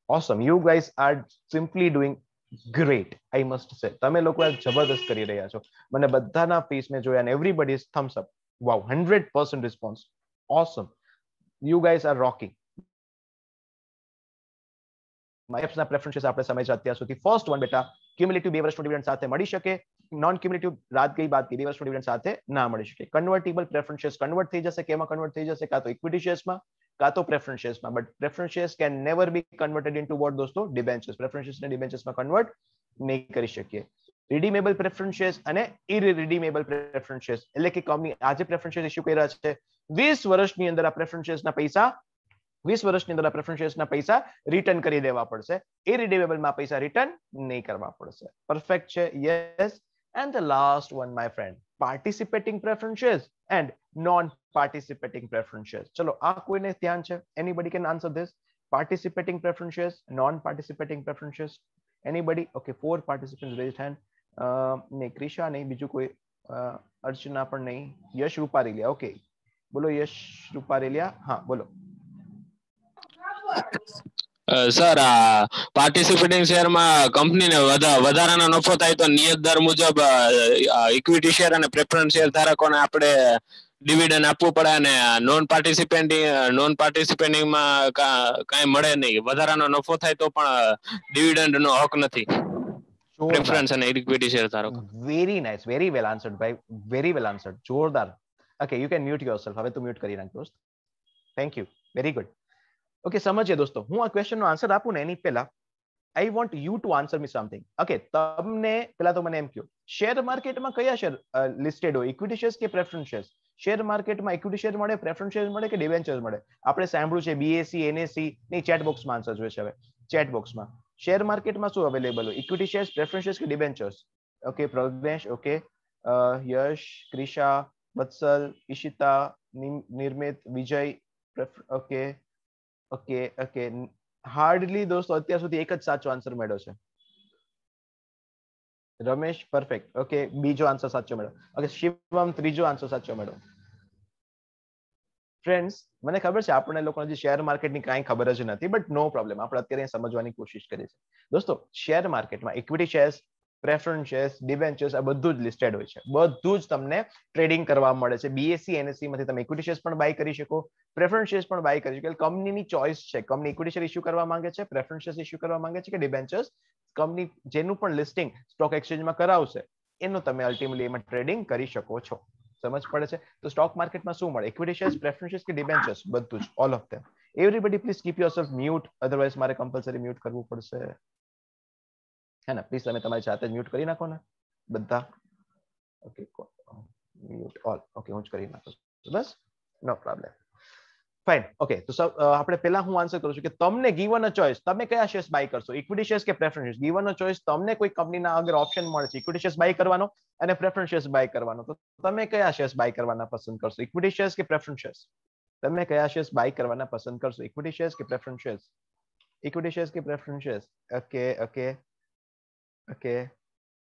awesome, you guys are simply doing great, I must say। તમે લોકો આ જબરદસ્ત કરી રહ્યા છો। મને બધાના ફેસ મે જોયા અને everybody is thumbs up। wow, 100% response, awesome, you guys are rocking। એપ્સના પ્રેફરન્સીસ આપણે સમજ્યા અત્યાર સુધી। ફર્સ્ટ વન બેટા, ક્યુમ્યુલેટિવ 2 વર્ષનો ડિવિડન્ડ સાથે મળી શકે, નોન ક્યુમ્યુલેટિવ રાત ગઈ બાદ ગઈ 2 વર્ષનો ડિવિડન્ડ સાથે ના મળી શકે। કન્વર્ટિબલ પ્રેફરન્સીસ કન્વર્ટ થઈ જશે, કેમાં કન્વર્ટ થઈ જશે? કાં તો ઇક્વિટી શેર્સમાં, કાં તો પ્રેફરન્સ શેર્સમાં, but preference shares can never be converted into what દોસ્તો? ડિબેન્ચર્સ. પ્રેફરન્સ શેર્સને ડિબેન્ચર્સમાં કન્વર્ટ નહીં કરી શકીએ. રિડીમેબલ પ્રેફરન્સ શેર્સ અને ઇરરિડીમેબલ પ્રેફરન્સ શેર્સ, એટલે કે કંપની આજે પ્રેફરન્સ શેર્સ ઇશ્યુ કર્યા છે 20 વર્ષની અંદર આ પ્રેફરન્સ શેર્સના પૈસા 20 વર્ષની અંદર આ પ્રેફરન્સ શેર્સના પૈસા રિટર્ન કરી દેવા પડશે. ઇરરિડીમેબલમાં પૈસા રિટર્ન નહીં કરવા પડશે. પરફેક્ટ છે? Yes. And the last one, my friend, participating preference shares and non-participating preference shares. ચલો આ કોઈને ધ્યાન છે? Anybody can answer this? Participating preference shares, non-participating preference shares. Anybody? Okay, 4 participants raised hand. નહીં, ક્રિશા નહીં, બીજું કોઈ, અર્ચના પણ નહીં, યશ રૂપારેલિયા. ઓકે, બોલો યશ રૂપારેલિયા. હા બોલો.
સર, પાર્ટિસિપેટિંગ શેરમાં કંપનીને વધારાનો નફો થાય તો નિયત દર મુજબ ઇક્વિટી શેર અને પ્રેફરન્સ શેર ધારકોને આપણે ડિવિડન્ડ આપવું પડે, અને નોન પાર્ટિસિપેટિંગમાં કાંઈ મળે નહીં. વધારાનો નફો થાય તો પણ ડિવિડન્ડનો હક નથી પ્રેફરન્સ અને ઇક્વિટી શેર ધારકો.
Very nice, very well answered ભાઈ, વેરી વેલ આન્સર્ડ. જોરદાર. Okay, you can mute yourself. હવે તું મ્યુટ કરી નાખ દોસ્ત. Thank you, very good. Okay, સમજીએ દોસ્તો. હું આ ક્વેશ્ચનનો આન્સર આપું ને એની પહેલા I want you to answer me something. Okay, તમને પહેલા તો મને એમ કહો, શેર માર્કેટમાં કયા શેર લિસ્ટેડ હોય, ઇક્વિટી શેર્સ કે પ્રેફરન્સ શેર્સ? શેર માર્કેટમાં ઇક્વિટી શેર મળે, પ્રેફરન્સ શેર મળે કે ડિબેન્ચર્સ મળે? આપણે સાંભળ્યું છે બીએસસી, એનએસસી ની ચેટ બોક્સમાં આન્સર જોઈએ છે. હવે ચેટ બોક્સમાં શેર માર્કેટમાં શું અવેલેબલ હોય, ઇક્વિટી શેર્સ, પ્રેફરન્સ શેર્સ કે ડિબેન્ચર્સ? ઓકે, પ્રજ્ઞેશ, ઓકે, યશ, ક્રિશા, વત્સલ, ઈશિતા, નિર્મિત, વિજય. ઓકે ઓકે ઓકે, હાર્ડલી દોસ્તો અત્યાર સુધી એક જ સાચો આન્સર મળ્યો છે. રમેશ, પરફેક્ટ. ઓકે, બીજો આન્સર સાચો મળ્યો. ઓકે, શિવમ, ત્રીજો આન્સર સાચો મળ્યો. ફ્રેન્ડ્સ, મને ખબર છે આપણે લોકોને જે શેર માર્કેટની કાંઈ ખબર જ નથી, બટ નો પ્રોબ્લેમ, આપણે અત્યારે સમજવાની કોશિશ કરીએ છીએ. દોસ્તો, શેર માર્કેટમાં equity shares, preference shares, debentures આ બધું જ લિસ્ટેડ હોય છે. બધું જ તમને ટ્રેડિંગ કરવા મળે છે. બીએસસી, એનએસસી માંથી તમે ઇક્વિટી શેર્સ પણ બાય કરી શકો, પ્રેફરન્સ શેર્સ પણ બાય કરી શકો. કંપનીની ચોઇસ છે, કંપની ઇક્વિટી શેર ઇશ્યુ કરવા માંગે છે, પ્રેફરન્સ શેર્સ ઇશ્યુ કરવા માંગે છે કે ડિબેન્ચર્સ. કંપની જેનું પણ લિસ્ટિંગ સ્ટોક એક્સચેન્જમાં કરાવશે એનું તમે અલ્ટિમેટલી એમાં ટ્રેડિંગ કરી શકો છો. સમજ પડે છે? તો સ્ટોક માર્કેટમાં શું મળે, ઇક્વિટી શેર્સ, પ્રેફરન્સ શેર્સ કે ડિબેન્ચર્સ? બધું જ, all of them. Everybody please keep yourself mute, otherwise મારે કમ્પલસરી મ્યુટ કરવું પડશે. હે ને? પ્લીઝ તમે તમારી જાતે મ્યુટ કરી નાખો ને બધા. Okay, mute all. ઓકે, હું જ કરી નાખું બસ, નો પ્રોબ્લેમ. ફાઇન. ઓકે, તો આપણે પહેલા હું આન્સર કરું છું કે તમને ગીવન અ ચોઇસ, તમે કયા શેર્સ બાય કરશો, ઇક્વિટી શેર્સ કે preference shares? Given a choice, તમને કોઈ કંપનીના અગર ઓપ્શન મળે છે ઇક્વિટી શેર્સ બાય કરવાનો અને પ્રેફરન્સ શેર્સ બાય કરવાનો, તો તમે કયા શેર્સ બાય કરવાના પસંદ કરશો, ઇક્વિટી શેર્સ કે પ્રેફરન્સ શેર્સ? તમે કયા શેર્સ બાય કરવાના પસંદ કરશો, ઇક્વિટી શેર્સ કે પ્રેફરન્સ શેર્સ? ઇક્વિટી શેર્સ કે preference shares? Okay okay okay,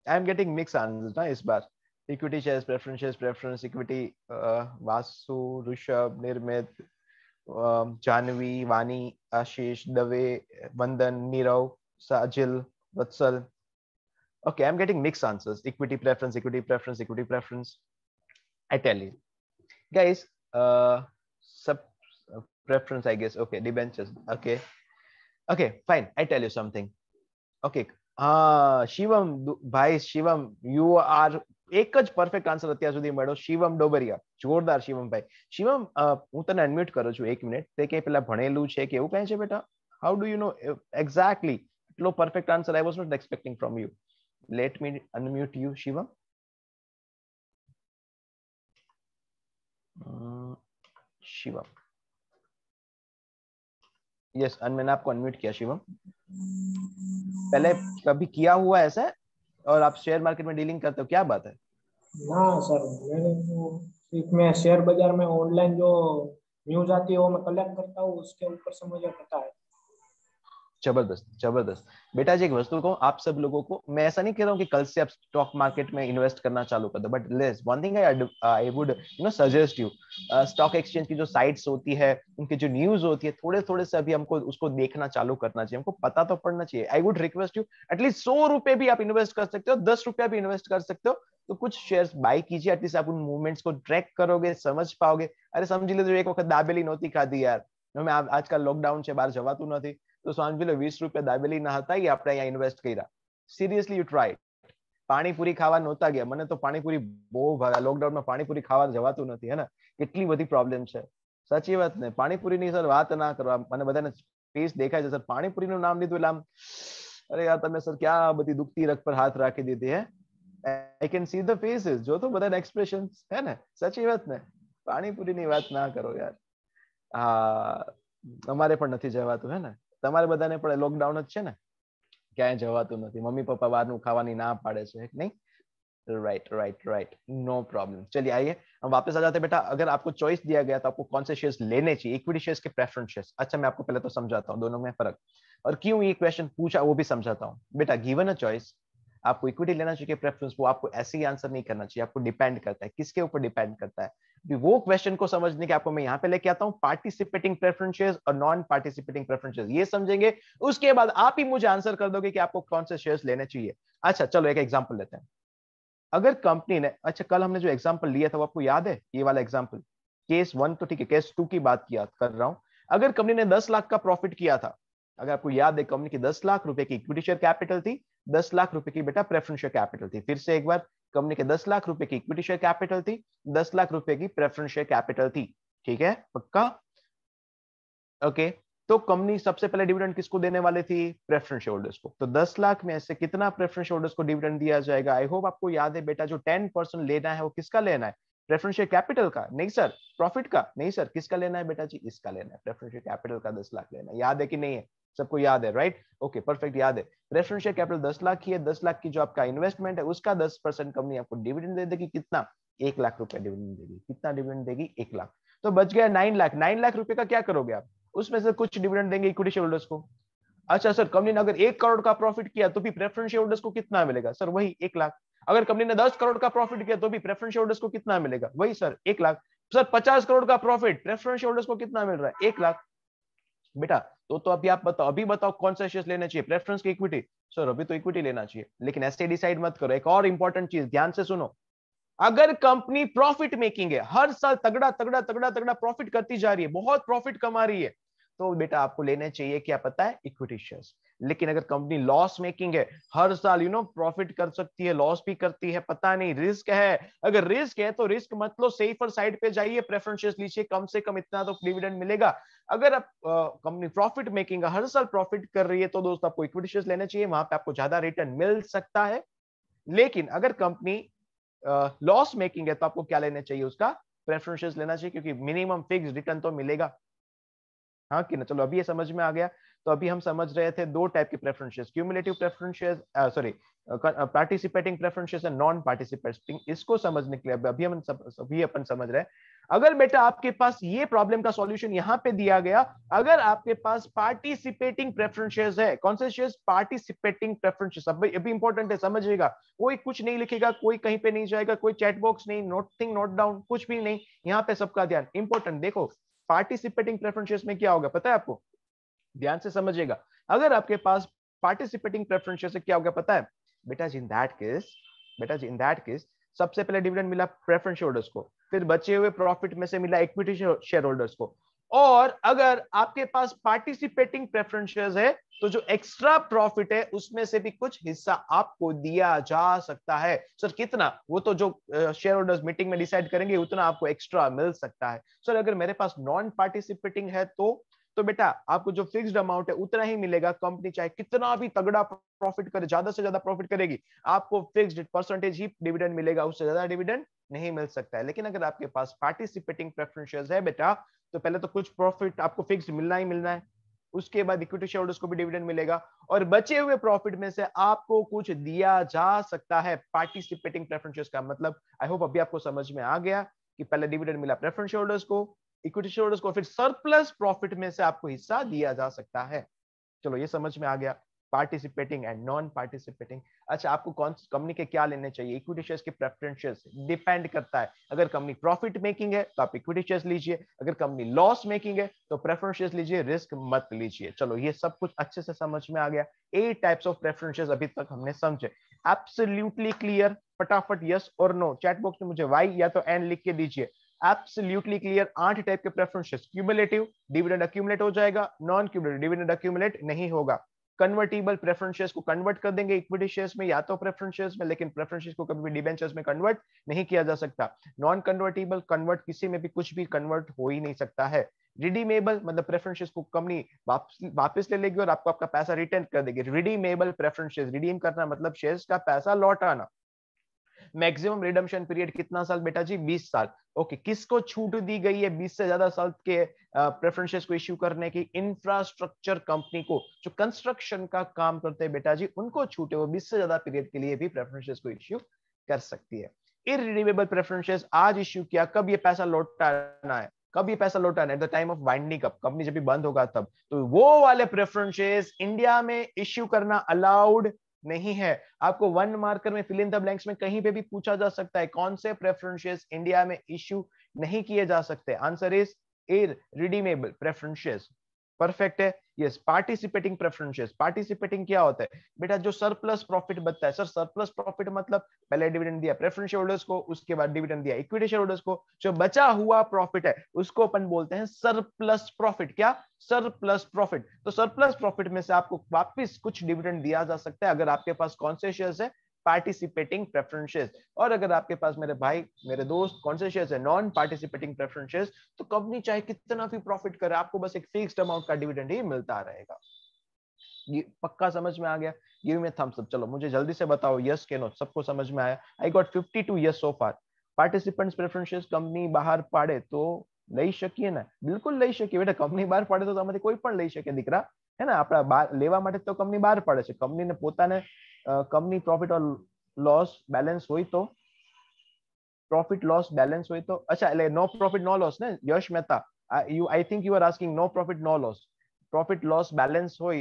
I am getting mixed answers na is baar. Equity shares, preference shares, preference equity. Vasu, Rishabh, Nirmit, Janvi, Vani, Ashish, Dave, Vandan, Nirav, Sajil, Vatsal. Okay, I'm getting mixed answers. Equity preference, equity preference, equity preference. I tell you, guys. Sub preference, I guess. Okay, debentures. Okay, okay, fine. I tell you something. Okay. Shivam ભાઈ, Shivam you are, એક જ perfect answer અત્યાર સુધી મળ્યો. શિવમ ડોબરિયા, જોરદાર શિવમ ભાઈ. શિવમ, હું તને અનમ્યુટ કરું છું 1 મિનિટ. તે કઈ પેલા ભણેલું છે કે એવું કઈ છે બેટા? How do you know exactly એટલો perfect answer? I was not expecting from you. Let me unmute you Shivam. Shivam, yes, मैंने आपको अनम्यूट किया शिवम. पहले कभी किया हुआ ऐसा और आप शेयर मार्केट में डीलिंग करते हो, क्या बात है?
ना सर, मैंने सिर्फ मैं शेयर बाजार में ऑनलाइन जो न्यूज आती है वो मैं कलेक्ट करता हूँ, उसके ऊपर से मुझे पता है.
जबरदस्त जबरदस्त बेटा जी, एक वस्तु कहूं आप सब लोगों को, मैं ऐसा नहीं कह रहा हूं कि कल से आप स्टॉक मार्केट में इन्वेस्ट करना चालू कर दो, but less one thing I would suggest you, stock exchange की जो साइट्स होती है, उनकी जो न्यूज होती है, थोड़े थोड़े से अभी हमको उसको देखना चालू करना चाहिए, हमको पता तो पड़ना चाहिए. I would request you, at least 100 रुपए भी आप इन्वेस्ट कर सकते हो, 10 रुपया भी इन्वेस्ट कर सकते हो, तो कुछ शेयर्स बाय कीजिए. एटलीस्ट आप उन मूवमेंट्स को ट्रैक करोगे, समझ पाओगे. अरे समझी लो, एक वक्त दाबेली नहोती खाधी यार, આજકાલ લોકડાઉન છે, બહાર જવાતું નથી, તો સમજી લો 20 રૂપિયા દાબેલી ના હતા, એ આપણે અહીંયા ઇન્વેસ્ટ કર્યા. Seriously you try. પાણીપુરી ખાવા નહોતા ગયા, મને તો પાણીપુરી બહુ ભાવે, લોકડાઉનમાં પાણીપુરી ખાવા જવાતું નથી, હે ને, કેટલી બધી પ્રોબ્લેમ છે. સાચી વાત ને, પાણીપુરીની સર વાત ના કરો. મને બધાને ફેસ દેખાય છે સર, પાણીપુરીનું નામ લીધું એટલે આમ અરે યાર તમે સર ક્યાં બધી દુખતી રગ પર હાથ રાખી દીધી હે. I can see the faces, જો તો બધાના એક્સપ્રેશન્સ હે ને. સાચી વાત ને, પાણીપુરીની વાત ના કરો યાર. હા અમારે પણ નથી જવાતું હે ને, તમારે બધાને પણ લોકડાઉન જ છે ને, ક્યાંય જવાતું નથી. મમ્મી પપ્પા બહારનું ખાવાની ના પાડે છે નહીં. Right right right, no problem. चलिए आइए हम वापस आ जाते हैं बेटा. अगर आपको चॉइस दिया गया तो आपको कौन से शेयर्स लेने चाहिए, इक्विटी शेयर्स के प्रेफरेंस शेयर्स. अच्छा मैं आपको पहले तो समझाता हूँ दोनों में फर्क और क्यों ये क्वेश्चन पूछा वो भी समझाता हूँ. बेटा गिवन अ चॉइस, आपको इक्विटी लेना चाहिए प्रेफरेंस, वो आपको ऐसे ही आंसर नहीं करना चाहिए. आपको डिपेंड करता है, किसके ऊपर डिपेंड करता है. वो क्वेश्चन को समझने के आपको मैं यहाँ पे लेके आता हूँ पार्टिसिपेटिंग प्रेफरेंस शेयर्स और नॉन पार्टिसिपेटिंग प्रेफरेंस शेयर्स. ये समझेंगे, उसके बाद आप ही मुझे आंसर कर दोगे कि आपको कौन से शेयर्स लेने चाहिए. अच्छा चलो एक एग्जाम्पल लेते हैं. अगर कंपनी ने, अच्छा कल हमने जो एग्जांपल लिया था वो आपको याद है, ये वाला एग्जांपल केस 1 तो ठीक है, केस 2 की बात किया कर रहा हूं. अगर कंपनी ने 10 लाख का प्रॉफिट किया था, अगर आपको याद है कंपनी की 10 लाख रुपए की इक्विटी शेयर कैपिटल थी, 10 लाख रुपए की बेटा प्रेफरेंस शेयर कैपिटल थी. फिर से एक बार, कंपनी के 10 लाख रुपए की इक्विटी शेयर कैपिटल थी, 10 लाख रुपए की प्रेफरेंस शेयर कैपिटल थी. ठीक है पक्का? ओके. तो कंपनी सबसे पहले डिविडेंड किसको देने वाली थी? प्रेफरेंस शेयर होल्डर्स को. तो 10 लाख में से कितना प्रेफरेंस शेयर होल्डर्स को डिविडेंड दिया जाएगा? आई होप आपको याद है बेटा, जो 10% लेना है वो किसका लेना है? प्रेफरेंस शेयर कैपिटल का? नहीं सर. प्रॉफिट का? नहीं सर. किसका लेना है बेटा जी? इसका लेना है, प्रेफरेंस शेयर कैपिटल का 10 लाख लेना है. याद है कि नहीं है? सबको याद है राइट? ओके परफेक्ट, याद है. प्रेफरेंस शेयर कैपिटल 10 लाख की है, 10 लाख की जो आपका इन्वेस्टमेंट है उसका 10% कंपनी आपको डिविडेंड दे देगी. कितना? 1 लाख रुपए डिविडेंड देगी. कितना डिविडेंड देगी? 1 लाख. तो बच गया 9 लाख. 9 लाख रुपए का क्या करोगे आप? उसमें से कुछ डिविडेंड देंगे इक्विटी शेयर होल्डर्स को. अच्छा सर, कंपनी ने अगर 1 करोड़ का प्रॉफिट किया तो भी प्रेफरेंस शेयर होल्डर्स को कितना मिलेगा? सर वही 1 लाख. अगर कंपनी ने 10 करोड़ का प्रॉफिट किया तो भी प्रेफरेंस शेयर होल्डर्स को कितना मिलेगा? वही सर 1 लाख. सर 50 करोड़ का प्रॉफिट, प्रेफरेंस शेयर होल्डर्स को कितना मिल रहा है? 1 लाख. बेटा तो अभी आप बताओ, अभी बताओ कौन सा शेयर लेना चाहिए, प्रेफरेंस की इक्विटी? सर अभी तो इक्विटी लेना चाहिए, लेकिन ऐसे डिसाइड मत करो. एक और इंपॉर्टेंट चीज ध्यान से सुनो. अगर कंपनी प्रॉफिट मेकिंग है, हर साल तगड़ा तगड़ा तगड़ा तगड़ा प्रॉफिट करती जा रही है, बहुत प्रॉफिट कमा रही है, तो बेटा आपको लेने चाहिए क्या पता है? Equity shares. लेकिन अगर कंपनी लॉस मेकिंग है, हर साल प्रॉफिट कर सकती है, लॉस भी करती है, पता नहीं, रिस्क है. अगर रिस्क है तो रिस्क मत लो, सेफर साइड पे जाइए, प्रेफरेंस शेयर्स लीजिए, कम से कम इतना तो डिविडेंड मिलेगा. अगर आप कंपनी प्रॉफिट मेकिंग है, हर साल प्रॉफिट कर रही है, तो दोस्तों आपको इक्विटी शेयर्स लेने चाहिए, वहां पे आपको ज्यादा रिटर्न मिल सकता है. लेकिन अगर कंपनी लॉस मेकिंग है तो आपको क्या लेना चाहिए? उसका प्रेफरेंस शेयर्स लेना चाहिए, क्योंकि मिनिमम फिक्स रिटर्न तो मिलेगा. हाँ कि ना? चलो अभी ये समझ में आ गया. तो अभी हम समझ रहे थे दो टाइप के preference shares, cumulative preference shares, sorry participating preference shares and non participating. इसको समझने के लिए अभी हम सभी अपन समझ रहे हैं. अगर बेटा आपके पास ये प्रॉब्लम का सॉल्यूशन यहाँ पे दिया गया, अगर आपके पास पार्टिसिपेटिंग प्रेफरेंस शेयर्स है, कौन से शेयर्स? Participating preference shares. अभी इंपॉर्टेंट है, समझिएगा. कोई कुछ नहीं लिखेगा, कोई कहीं पे नहीं जाएगा, कोई चैट बॉक्स नहीं, नोटिंग नोट डाउन कुछ भी नहीं. यहाँ पे सबका ध्यान इंपॉर्टेंट. देखो पार्टिसिपेटिंग प्रेफरेंस शेयर्स में क्या होगा पता है आपको? ध्यान से समझिएगा. अगर आपके पास पार्टिसिपेटिंग प्रेफरेंस शेयर्स से क्या होगा पता है? बेटा जी इन दैट केस सबसे पहले डिविडेंड मिला प्रेफरेंस शेयर होल्डर्स को, फिर बचे हुए प्रॉफिट में से मिला इक्विटी शेयर होल्डर्स को. और अगर आपके पास पार्टिसिपेटिंग प्रेफरेंस शेयर्स है तो जो एक्स्ट्रा प्रॉफिट है उसमें से भी कुछ हिस्सा आपको दिया जा सकता है. सर कितना? वो तो जो शेयर होल्डर्स मीटिंग में डिसाइड करेंगे उतना आपको एक्स्ट्रा मिल सकता है. सर अगर मेरे पास नॉन पार्टिसिपेटिंग है तो बेटा आपको जो फिक्स्ड अमाउंट है उतना ही मिलेगा. कंपनी चाहे कितना भी तगड़ा प्रॉफिट करे, ज्यादा से ज्यादा प्रॉफिट करेगी, आपको फिक्स्ड परसेंटेज ही डिविडेंड मिलेगा, उससे ज्यादा डिविडेंड नहीं मिल सकता है. लेकिन अगर आपके पास पार्टिसिपेटिंग प्रेफरेंस शेयर्स है बेटा, तो पहले तो कुछ प्रॉफिट आपको फिक्स्ड मिलना ही मिलना है, उसके बाद इक्विटी शेयर होल्डर्स को भी डिविडेंड मिलेगा, और बचे हुए प्रॉफिट में से आपको कुछ दिया जा सकता है. पार्टिसिपेटिंग प्रेफरेंस शेयर्स का मतलब आई होप अभी आपको समझ में आ गया कि पहले डिविडेंड मिला प्रेफरेंस शेयर होल्डर्स को, इक्विटी शेयर होल्डर्स को, फिर सरप्लस प्रॉफिट में से आपको हिस्सा दिया जा सकता है. चलो ये समझ में आ गया, पार्टिसिपेटिंग एंड नॉन पार्टिसिपेटिंग. अच्छा आपको कौन कंपनी के क्या लेने चाहिए? इक्विटी शेयर्स के प्रेफरेंस शेयर्स. डिपेंड करता है, अगर कंपनी प्रॉफिट मेकिंग है तो आप इक्विटी शेयर्स लीजिए, अगर कंपनी लॉस मेकिंग है तो प्रेफरेंस शेयर्स लीजिए, रिस्क मत लीजिए. चलो ये सब कुछ अच्छे से समझ में आ गया. 8 टाइप्स ऑफ प्रेफरेंस शेयर्स अभी तक हमने समझे. Absolutely clear? फटाफट यस और नो चैट बॉक्स में मुझे वाई या तो एन लिख के दीजिए. Absolutely clear. 8 टाइप के preference shares. Cumulative, dividend accumulate हो जाएगा, नॉन क्यूमुलेटिव, डिविडेंड अक्यूमुलेट नहीं होगा. कन्वर्टिबल प्रेफरेंस शेयर्स को कन्वर्ट कर देंगे इक्विटी शेयर्स में या तो प्रेफरेंस शेयर्स में, लेकिन प्रेफरेंस शेयर्स को कभी भी डिबेंचर्स में कन्वर्ट नहीं किया जा सकता। नॉन कन्वर्टिबल कन्वर्ट किसी में भी कुछ भी कन्वर्ट हो ही नहीं सकता है। रिडीमेबल मतलब प्रेफरेंस शेयर्स को कंपनी वापस ले लेगी और आपको आपका पैसा रिटर्न कर देगी। रिडीमेबल प्रेफरेंस शेयर्स, रिडीम करना मतलब शेयर्स का पैसा लौट आना। मैक्सिमम रिडम्पशन पीरियड कितना साल बेटा जी? 20 साल। ओके, किसको छूट दी गई है 20 से ज्यादा साल के प्रेफरेंसेस को इश्यू करने की? इंफ्रास्ट्रक्चर कंपनी को, जो कंस्ट्रक्शन का काम करते हैं बेटा जी, उनको छूट है, वो 20 से ज्यादा पीरियड के लिए भी प्रेफरेंसेस को इश्यू कर सकती है। इररिडीमेबल प्रेफरेंसेस आज इश्यू किया, कब ये पैसा लौटाना है? कब ये पैसा लौटाना है? Eight the time of winding up, company जब भी बंद होगा तब। तो वो वाले प्रेफरेंसेस इंडिया में इश्यू करना अलाउड नहीं है। आपको वन मार्कर में फिल इन द ब्लैंक्स में कहीं पे भी पूछा जा सकता है कौन से प्रेफरेंसेस इंडिया में इश्यू नहीं किए जा सकते। Answer is irredeemable preferences. Perfect है। Yes, participating preferences. पार्टिसिपेटिंग क्या होता है बेटा? जो सरप्लस प्रॉफिट बचता है। सर सरप्लस प्रॉफिट मतलब पहले डिविडेंड दिया प्रेफरेंस शेयर होल्डर्स को, उसके बाद डिविडेंड दिया इक्विटी शेयर होल्डर्स को, जो बचा हुआ प्रॉफिट है उसको अपन बोलते हैं सरप्लस प्रॉफिट। क्या? Surplus profit. तो सरप्लस प्रॉफिट में से आपको वापस कुछ डिविडेंड दिया जा सकता है अगर आपके पास कौन से शेयर्स है? Participating preferences. और अगर आपके पास मेरे भाई मेरे दोस्त कौन से शेयर्स है? Non participating preferences. तो कंपनी चाहे कितना भी प्रॉफिट करे, आपको बस एक फिक्स्ड अमाउंट का डिविडेंड ही मिलता रहेगा। ये पक्का समझ में आ गया? Give me thumbs up. चलो मुझे जल्दी से बताओ, यस के नो, सबको समझ में आया? I got 52 yes so far. Participants preferences company बाहर पाड़े तो લઈ શકીએ ને? બિલકુલ લઈ શકીએ બેટા। કંપની બહાર પાડે તો તમારે કોઈ પણ લઈ શકે દીકરા, હે ને? આપણા લેવા માટે તો કંપની બહાર પાડે છે। કંપનીને પોતાને કંપની પ્રોફિટ ઓર લોસ બેલેન્સ હોય તો, પ્રોફિટ લોસ બેલેન્સ હોય તો, અચ્છા એટલે નો પ્રોફિટ નો લોસ ને Yash Mehta? I think you are asking no profit no loss. Profit loss balance हो,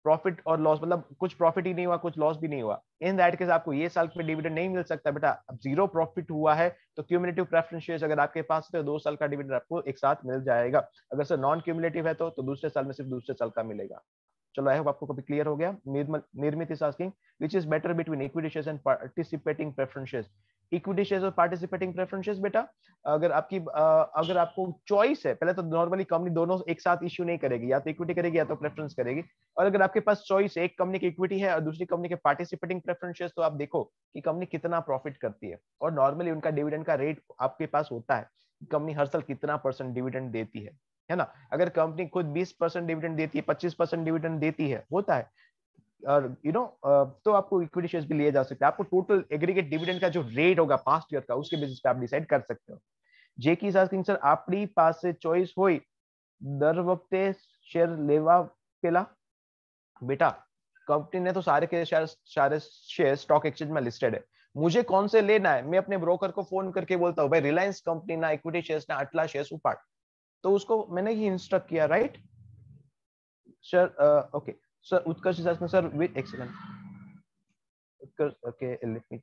प्रॉफिट और लॉस मतलब कुछ प्रॉफिट ही नहीं हुआ कुछ लॉस भी नहीं हुआ, इन दैट केस आपको ये साल में डिविडेंड नहीं मिल सकता बेटा। अब जीरो प्रॉफिट हुआ है तो क्यूमुलेटिव प्रेफरेंस शेयर्स अगर आपके पास है तो 2 साल का डिविडेंड आपको एक साथ मिल जाएगा। अगर सर नॉन क्यूमुलेटिव है तो दूसरे साल में सिर्फ दूसरे साल का मिलेगा। चलो आई होप आपको कभी क्लियर हो गया। निर्मित is asking which is better between equity shares and participating preference shares. Equity shares और पार्टिसिपेटिंग प्रेफरेंस बेटा, अगर आपको चॉइस है, पहले तो नॉर्मली कंपनी दोनों एक साथ इश्यू नहीं करेगी, या तो इक्विटी करेगी या तो प्रेफरेंस करेगी। और अगर आपके पास चॉइस है, एक कंपनी की इक्विटी है और दूसरी कंपनी के पार्टिसिपेटिंग प्रेफरेंस शेयर्स, तो आप देखो कि कंपनी कितना प्रॉफिट करती है और नॉर्मली उनका डिविडेंड का रेट आपके पास होता है, कंपनी हर साल कितना % डिविडेंड देती है ना? अगर कंपनी खुद 20% डिविडेंड देती है, 25% डिविडेंड देती है, होता है, और तो आपको इक्विटी शेयर्स भी लिए जा सकते हैं। आपको टोटल एग्रीगेट डिविडेंड का जो रेट होगा पास्ट ईयर का, उसके बेसिस पे आप डिसाइड कर सकते हो। जेकी इज आस्किंग सर आपनी પાસે ચોઈસ હોય દર વખતે શેર લેવા પેલા? बेटा कंपनी ने तो सारे के शेयर स्टॉक एक्सचेंज में लिस्टेड है, मुझे कौन से लेना है? मैं अपने ब्रोकर को फोन करके बोलता हूँ भाई रिलायंस कंपनी ना इक्विटी शेयर्स ना आटला शेयर्स उपाड़, तो उसको मैंने ही इंस्ट्रक्ट किया, right sir? Okay sir, Utkarsh is asking sir with excellent Utkarsh, okay let me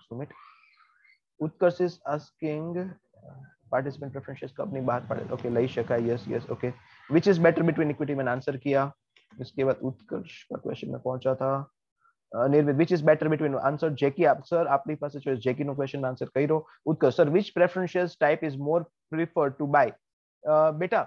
submit। Utkarsh is asking participant preferences company बाहर पड़े, ओके लई शकाय, yes yes okay. Which is better between equity, मैंने आंसर किया। इसके बाद उत्कर्ष का क्वेश्चन में पहुंचा था। Nirmit which is better between, answer Jackie. आप सर आपनी પાસે ચોઈસ જેકી નો ક્વેશ્ચન આન્સર કર્યો। Utkarsh sir which preferences type is more preferred to buy? बेटा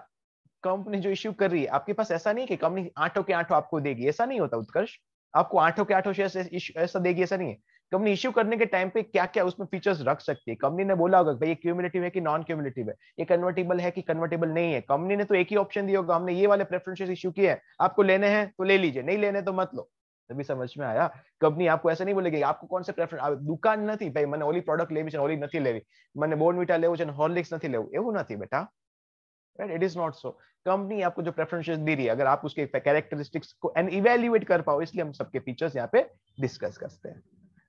कंपनी जो इश्यू कर रही है, आपके पास ऐसा नहीं कि कंपनी आठों के आठों आपको देगी, ऐसा नहीं होता उत्कर्ष। आपको आठों के आठों शेयर्स ऐसा देगी, ऐसा नहीं है। कंपनी इश्यू करने के टाइम पे क्या क्या उसमें फीचर्स रख सकती है। कंपनी ने बोला होगा भाई ये क्यूमुलेटिव है कि नॉन क्यूमुलेटिव है, ये कन्वर्टेबल है कि कन्वर्टेबल नहीं है। कंपनी ने तो एक ही ऑप्शन दिया होगा, हमने ये वाले प्रेफरेंसेस इश्यू किए हैं, आपको लेने हैं तो ले लीजिए, नहीं लेने तो मत लो। तभी समझ में आया। कंपनी आपको ऐसा नहीं बोलेगी आपको कौन से प्रेफरेंस, दुकान નથી ભાઈ મને ઓલી પ્રોડક્ટ લેવી છે ઓલી નથી લેવી, મને બોર્નવિટા લેવું છે હોર્લિક્સ નથી લેવું, એવું નથી बेटा, right? It is not so. Company आपको जो प्रेफरेंसेस दे रही है, अगर आप उसके कैरेक्टरिस्टिक्स को एंड इवैल्यूएट कर पाओ, इसलिए हम सबके फीचर्स यहाँ पे डिस्कस करते हैं।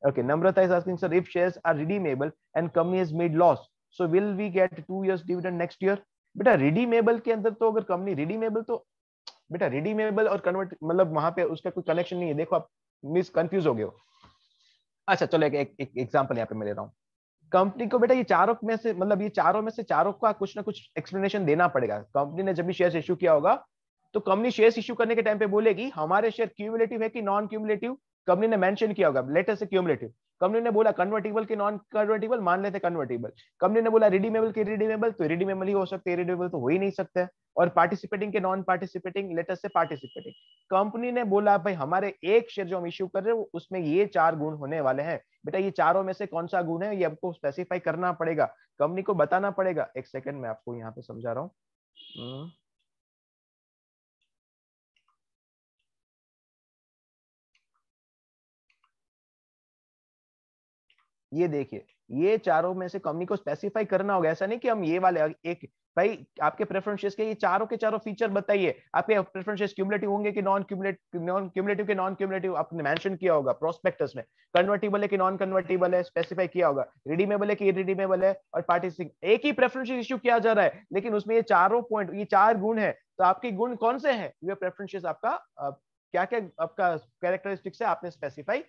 Okay, Namrata is asking sir if shares are redeemable and company has made loss, so will we get 2 years dividend next year? बेटा redeemable के अंदर तो अगर कंपनी redeemable, तो बेटा redeemable और convert मतलब वहां पे उसका कोई कनेक्शन नहीं है। देखो आप मिस कंफ्यूज हो गए हो। अच्छा चलो एक एग्जांपल यहाँ पे मैं ले रहा हूँ। कंपनी को बेटा ये चारों में से मतलब ये चारों में से चारों का कुछ ना कुछ एक्सप्लेनेशन देना पड़ेगा। कंपनी ने जब भी शेयर्स इश्यू किया होगा तो कंपनी शेयर्स इश्यू करने के टाइम पे बोलेगी हमारे शेयर क्यूमुलेटिव है कि नॉन क्यूमुलेटिव। कंपनी ने मेंशन किया होगा लेटर से क्यूमुलेटिव। कंपनी ने बोला कन्वर्टेबल की नॉन कन्वर्टेबल, मान लेते कन्वर्टेबल। कंपनी ने बोला रिडीमेबल की रिडीमेबल, तो रिडीमेबल ही हो सकते हैं, रिडीमेबल तो हो ही नहीं सकते। और पार्टिसिपेटिंग के नॉन पार्टिसिपेटिंग, लेटर से पार्टिसिपेटिंग। कंपनी ने बोला भाई हमारे एक शेयर जो हम इश्यू कर रहे हैं उसमें ये 4 गुण होने वाले हैं। बेटा ये चारों में से कौन सा गुण है ये आपको स्पेसिफाई करना पड़ेगा, कंपनी को बताना पड़ेगा। एक सेकंड मैं आपको यहाँ पे समझा रहा हूँ। ये देखिए ये चारों में से कंपनी को स्पेसिफाई करना होगा, ऐसा नहीं कि हम ये वाले एक भाई आपके प्रेफरेंसेस के ये चारों के चारों फीचर बताइए, आपके प्रेफरेंसेस क्यूमुलेटिव होंगे कि नॉन क्यूमुलेटिव के नॉन क्यूमुलेटिव आपने मेंशन किया होगा प्रोस्पेक्टस में, कन्वर्टिबल है कि नॉन कन्वर्टिबल है स्पेसिफाई किया होगा, रिडीमेबल है कि इरिडीमेबल है, और पार्टिसिपेटिंग एक ही प्रेफरेंस इश्यू किया जा रहा है लेकिन उसमें ये चारों पॉइंट ये 4 गुण है। तो आपके गुण कौन से हैं, ये प्रेफरेंसेस आपका क्या क्या आपका कैरेक्टरिस्टिक्स है आपने स्पेसिफाई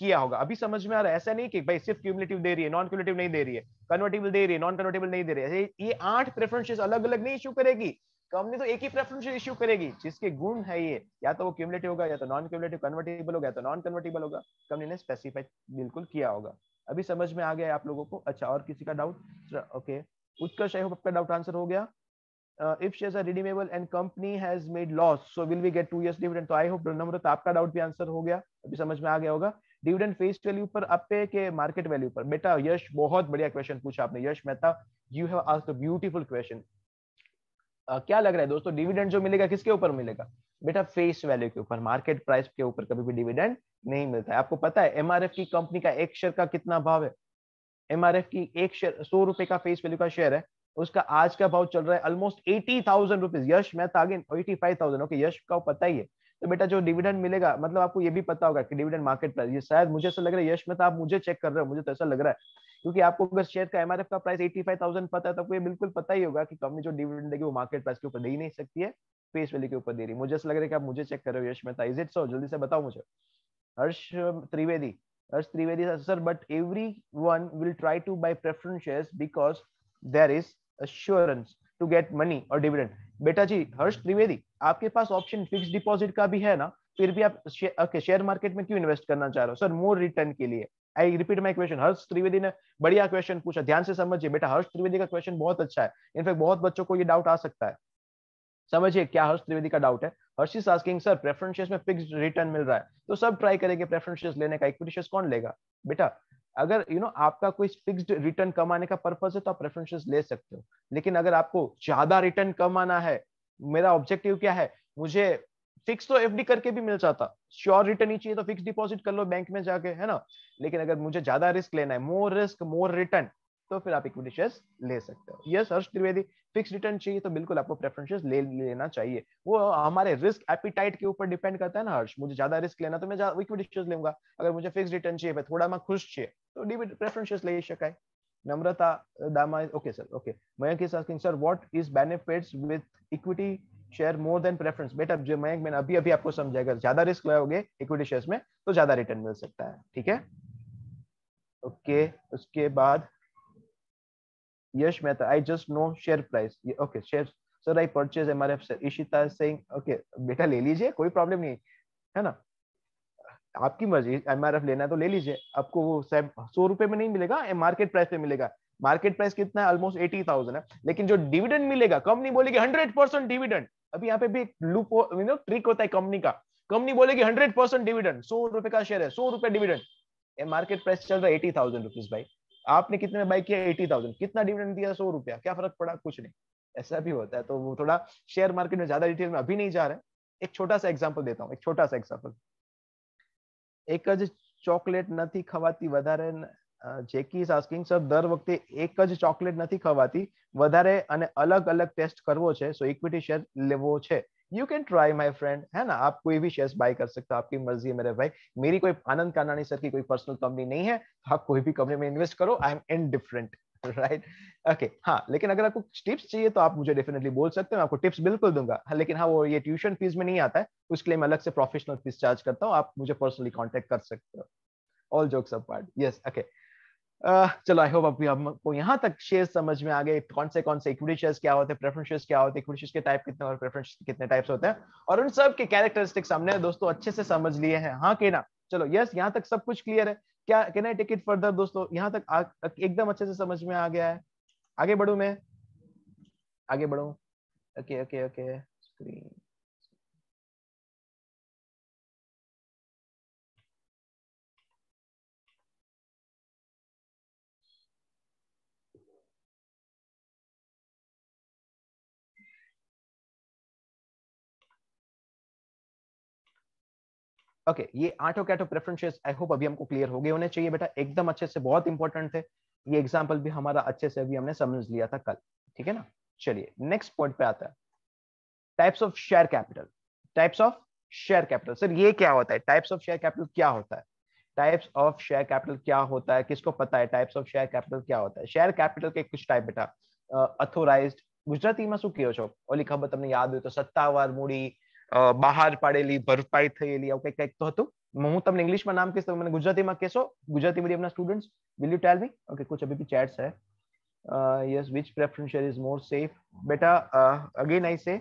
किया होगा। अभी समझ में आ रहा है, ऐसा नहीं कि भाई सिर्फ क्यूमुलेटिव दे रही है नॉन क्यूमुलेटिव नहीं दे रही है, कन्वर्टिबल दे रही है नॉन कन्वर्टिबल नहीं दे रही है, ये 8 प्रेफरेंसेस अलग अलग नहीं इश्यू करेगी कंपनी, तो एक ही प्रेफरेंस इश्यू करेगी जिसके गुण है ये, या तो वो क्यूमुलेटिव होगा या तो नॉन क्यूमुलेटिव, कन्वर्टिबल होगा या तो नॉन कन्वर्टिबल होगा, कंपनी ने स्पेसिफाई बिल्कुल किया होगा। अभी समझ में आ गया आप लोगों को? अच्छा और किसी का doubt? Okay Utkarsh I hope आपका डाउट आंसर हो गया। if shares are redeemable and company has made loss so will we get 2 years dividend? तो आई होप नम्रता आपका डाउट भी आंसर हो गया, अभी समझ में आ गया होगा। डिविडेंड फेस वैल्यू पर आप पे के मार्केट वैल्यू पर? बेटा यश बहुत बढ़िया क्वेश्चन पूछा आपने, Yash Mehta you have asked a beautiful question. क्या लग रहा है दोस्तों डिविडेंड जो मिलेगा किसके ऊपर मिलेगा? बेटा फेस वैल्यू के ऊपर, मार्केट प्राइस के ऊपर कभी भी डिविडेंड नहीं मिलता है। आपको पता है एमआरएफ की कंपनी का एक शेयर का कितना भाव है? एमआरएफ की एक शेयर 100 रुपए का फेस वैल्यू का शेयर है, उसका आज का भाव चल रहा है ऑलमोस्ट 80,000 रुपीज। यश मेहता अगेन 85,000। ओके यश का पता ही है। तो बेटा जो डिविडेंड मिलेगा मतलब आपको ये भी पता होगा कि डिविडेंड मार्केट प्राइस, ये शायद मुझे ऐसा लग रहा है यश मेहता आप मुझे चेक कर रहे हो, मुझे तो ऐसा लग रहा है क्योंकि आपको अगर शेयर का एमआरएफ का प्राइस 85,000 पता है तो आपको ये बिल्कुल पता ही होगा कि कंपनी जो डिविडेंड देगी वो मार्केट प्राइस के ऊपर दे ही नहीं सकती है, फेस वैल्यू के ऊपर दे रही है। मुझे ऐसा लग रहा है कि आप मुझे चेक कर रहे हो यश मेहता, इज इट सो? जल्दी से बताओ मुझे। हर्ष Trivedi sir, but everyone will try to buy preference shares because there is assurance to get money or dividend। बेटा जी हर्ष त्रिवेदी आपके पास ऑप्शन फिक्स डिपॉजिट का भी है ना, फिर भी आप शेयर मार्केट में क्यों इन्वेस्ट करना चाह रहे हो? सर मोर रिटर्न के लिए। I repeat my question. Harsh Trivedi ने बढ़िया क्वेश्चन पूछा, ध्यान से समझिए बेटा, हर्ष त्रिवेदी का क्वेश्चन बहुत अच्छा है, इनफैक्ट बहुत बच्चों को ये डाउट आ सकता है। समझिए क्या हर्ष त्रिवेदी का डाउट है। Harsh is asking sir preference shares में फिक्स्ड रिटर्न मिल रहा है तो सब ट्राई करेंगे प्रेफरेंस शेयर्स लेने का, इक्विटी शेयर्स कौन लेगा? बेटा अगर आपका कोई फिक्स्ड रिटर्न कमाने का पर्पस है तो आप प्रेफरेंस शेयर्स ले सकते हो, लेकिन अगर आपको ज्यादा रिटर्न कमाना है, मेरा ऑब्जेक्टिव क्या है, मुझे फिक्स तो एफडी करके भी मिल जाता, श्योर रिटर्न ही चाहिए तो फिक्स डिपॉजिट कर लो बैंक में जाके, है ना। लेकिन अगर मुझे ज्यादा रिस्क लेना है, मोर रिस्क मोर रिटर्न, तो फिर आप इक्विटी शेयर्स ले सकते हो। यस हर्ष त्रिवेदी फिक्स रिटर्न चाहिए तो बिल्कुल आपको प्रेफरेंसेस ले लेना चाहिए, वो हमारे रिस्क एपिटाइट के ऊपर डिपेंड करता है ना हर्ष। मुझे ज्यादा रिस्क लेना तो मैं इक्विटी शेयर्स लूंगा, अगर मुझे फिक्स रिटर्न चाहिए थोड़ा मैं खुश चाहिए तो डिविडेंड प्रेफरेंसेस ले शकाय। नम्रता दामा okay sir okay. Mayank is asking sir what is benefits with equity share more than preference? बेटा जो मयंक मैंने अभी अभी आपको समझाया, अगर ज्यादा रिस्क लोगे इक्विटी शेयर्स में तो ज्यादा रिटर्न मिल सकता है, ठीक है ओके। उसके बाद Yash Mehta I just know share price, okay share sir I purchase MRF sir. Ishita saying okay बेटा ले लीजिए कोई प्रॉब्लम नहीं है ना, आपकी मर्जी, एमआरएफ लेना है तो ले लीजिए, आपको वो 100 रुपए में नहीं मिलेगा, मार्केट प्राइस पे मिलेगा। मार्केट प्राइस कितना है? ऑलमोस्ट 80,000 है, लेकिन जो डिविडेंड मिलेगा कंपनी बोलेगी 100% डिविडेंड। अभी यहाँ पे भी लूप ट्रिक होता है कंपनी का, कंपनी बोलेगी 100% डिविडेंड, 100 रुपए का शेयर है 100 रुपए डिविडेंड। मार्केट प्राइस चल रहा है 80,000 रुपीज, भाई आपने कितने में बाई किया? 80,000, कितना डिविडेंड दिया? 100 रुपया, क्या फर्क पड़ा? कुछ नहीं, ऐसा भी होता है। तो वो थोड़ा शेयर मार्केट में ज्यादा डिटेल में अभी नहीं जा रहे हैं, एक छोटा सा एग्जांपल देता हूँ, एक छोटा सा एग्जांपल। एक ज ચોકલેટ નથી ખવાતી વધારે, જેકી ઇઝ આસ્કિંગ સર દર વખતે એક જ ચોકલેટ નથી ખવાતી, વધારે અને अलग अलग टेस्ट करवो छे, सो इक्विटी शेयर लेवो छे। You can try my friend, है ना, आप कोई भी शेयर्स बाय कर सकते हो, आपकी मर्जी है मेरे भाई। मेरी कोई आनंद कानानी सर की कोई पर्सनल कंपनी नहीं है, आप कोई भी कंपनी में इन्वेस्ट करो, I am indifferent, right okay. हाँ लेकिन अगर आपको टिप्स चाहिए तो आप मुझे डेफिनेटली बोल सकते हो, मैं आपको टिप्स बिल्कुल दूंगा। लेकिन हाँ वो ये ट्यूशन फीस में नहीं आता है, उसके लिए मैं अलग से प्रोफेशनल फीस चार्ज करता हूँ, आप मुझे पर्सनली कांटेक्ट कर सकते हो। All jokes apart, yes okay. चलो आई होप अभी आपको यहाँ तक शेयर समझ में आ गए, कौन से इक्विटी शेयर्स क्या होते हैं, प्रेफरेंस शेयर्स क्या होते हैं, इक्विटी शेयर्स के टाइप कितने और प्रेफरेंस कितने टाइप्स होते हैं, और उन सब के कैरेक्टरिस्टिक्स हमने दोस्तों अच्छे से समझ लिए हैं। हाँ के ना? चलो यस यहाँ तक सब कुछ क्लियर है क्या? Can I take it further दोस्तों? यहाँ तक एकदम अच्छे से समझ में आ गया है? आगे बढ़ू मैं? आगे बढ़ू? Okay okay okay screen okay ये आठों के आठों प्रेफरेंसेस आई होप अभी हमको क्लियर हो गए होने चाहिए बेटा, एकदम अच्छे से, बहुत इंपॉर्टेंट थे ये एग्जांपल भी हमारा अच्छे से अभी हमने समझ लिया था कल, ठीक है ना। चलिए नेक्स्ट पॉइंट पे आता है, types of share capital. Types of share capital, sir ये क्या होता है? टाइप्स ऑफ शेयर कैपिटल क्या होता है? टाइप्स ऑफ शेयर कैपिटल क्या होता है, किसको पता है टाइप्स ऑफ शेयर कैपिटल क्या होता है? शेयर कैपिटल के कुछ टाइप बेटा, ऑथोराइज्ड, ગુજરાતીમાં શું કહો છો? ઓલી ખબર તમને યાદ હોય તો સત્તાવાર મૂડી, બહાર પાડેલી, ભરપાઈ થયેલી, આવું કંઈક તો હતું. હું તમને ઇંગ્લિશમાં નામ કહીશ, તમે મને ગુજરાતીમાં કહેશો? ગુજરાતી મીડિયમના students, will you tell me? Okay, कुछ अभी भी चैट्स है. Yes, which preference share is more safe? बेटा अगेन आई से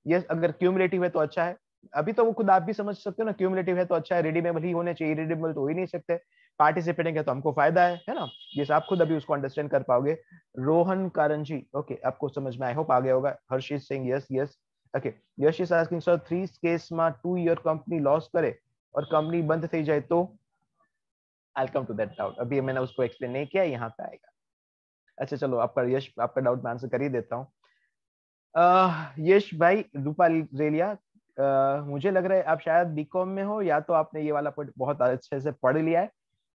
यस, अगर क्यूमुलेटिव है तो अच्छा है. अभी तो वो खुद आप भी समझ सकते हो ना, क्यूमुलेटिव है तो अच्छा है, रिडीमेबल ही होने चाहिए, रिडीमेबल तो हो ही नहीं सकते. पार्टिसिपेटिंग है तो हमको फायदा है ना. ये आप खुद अभी उसको अंडरस्टैंड कर पाओगे. रोहन कारंजी, ओके, आपको समझ में आई होप आ गया होगा. Harshit Singh, yes yes, okay. Yash is asking sir, 3 case में 2 ईयर कंपनी लॉस करे और कंपनी बंद થઈ જાય तो? आई कम टू दैट डाउट. अभी मैंने उसको एक्सप्लेन नहीं किया, यहाँ पे आएगा. अच्छा चलो, आपका यश, आपका डाउट मैं आंसर कर ही देता हूँ. यश भाई, रूपाली रेलिया, मुझे लग रहा है आप शायद बीकॉम में हो, या तो आपने ये वाला पॉइंट बहुत अच्छे से पढ़ लिया है.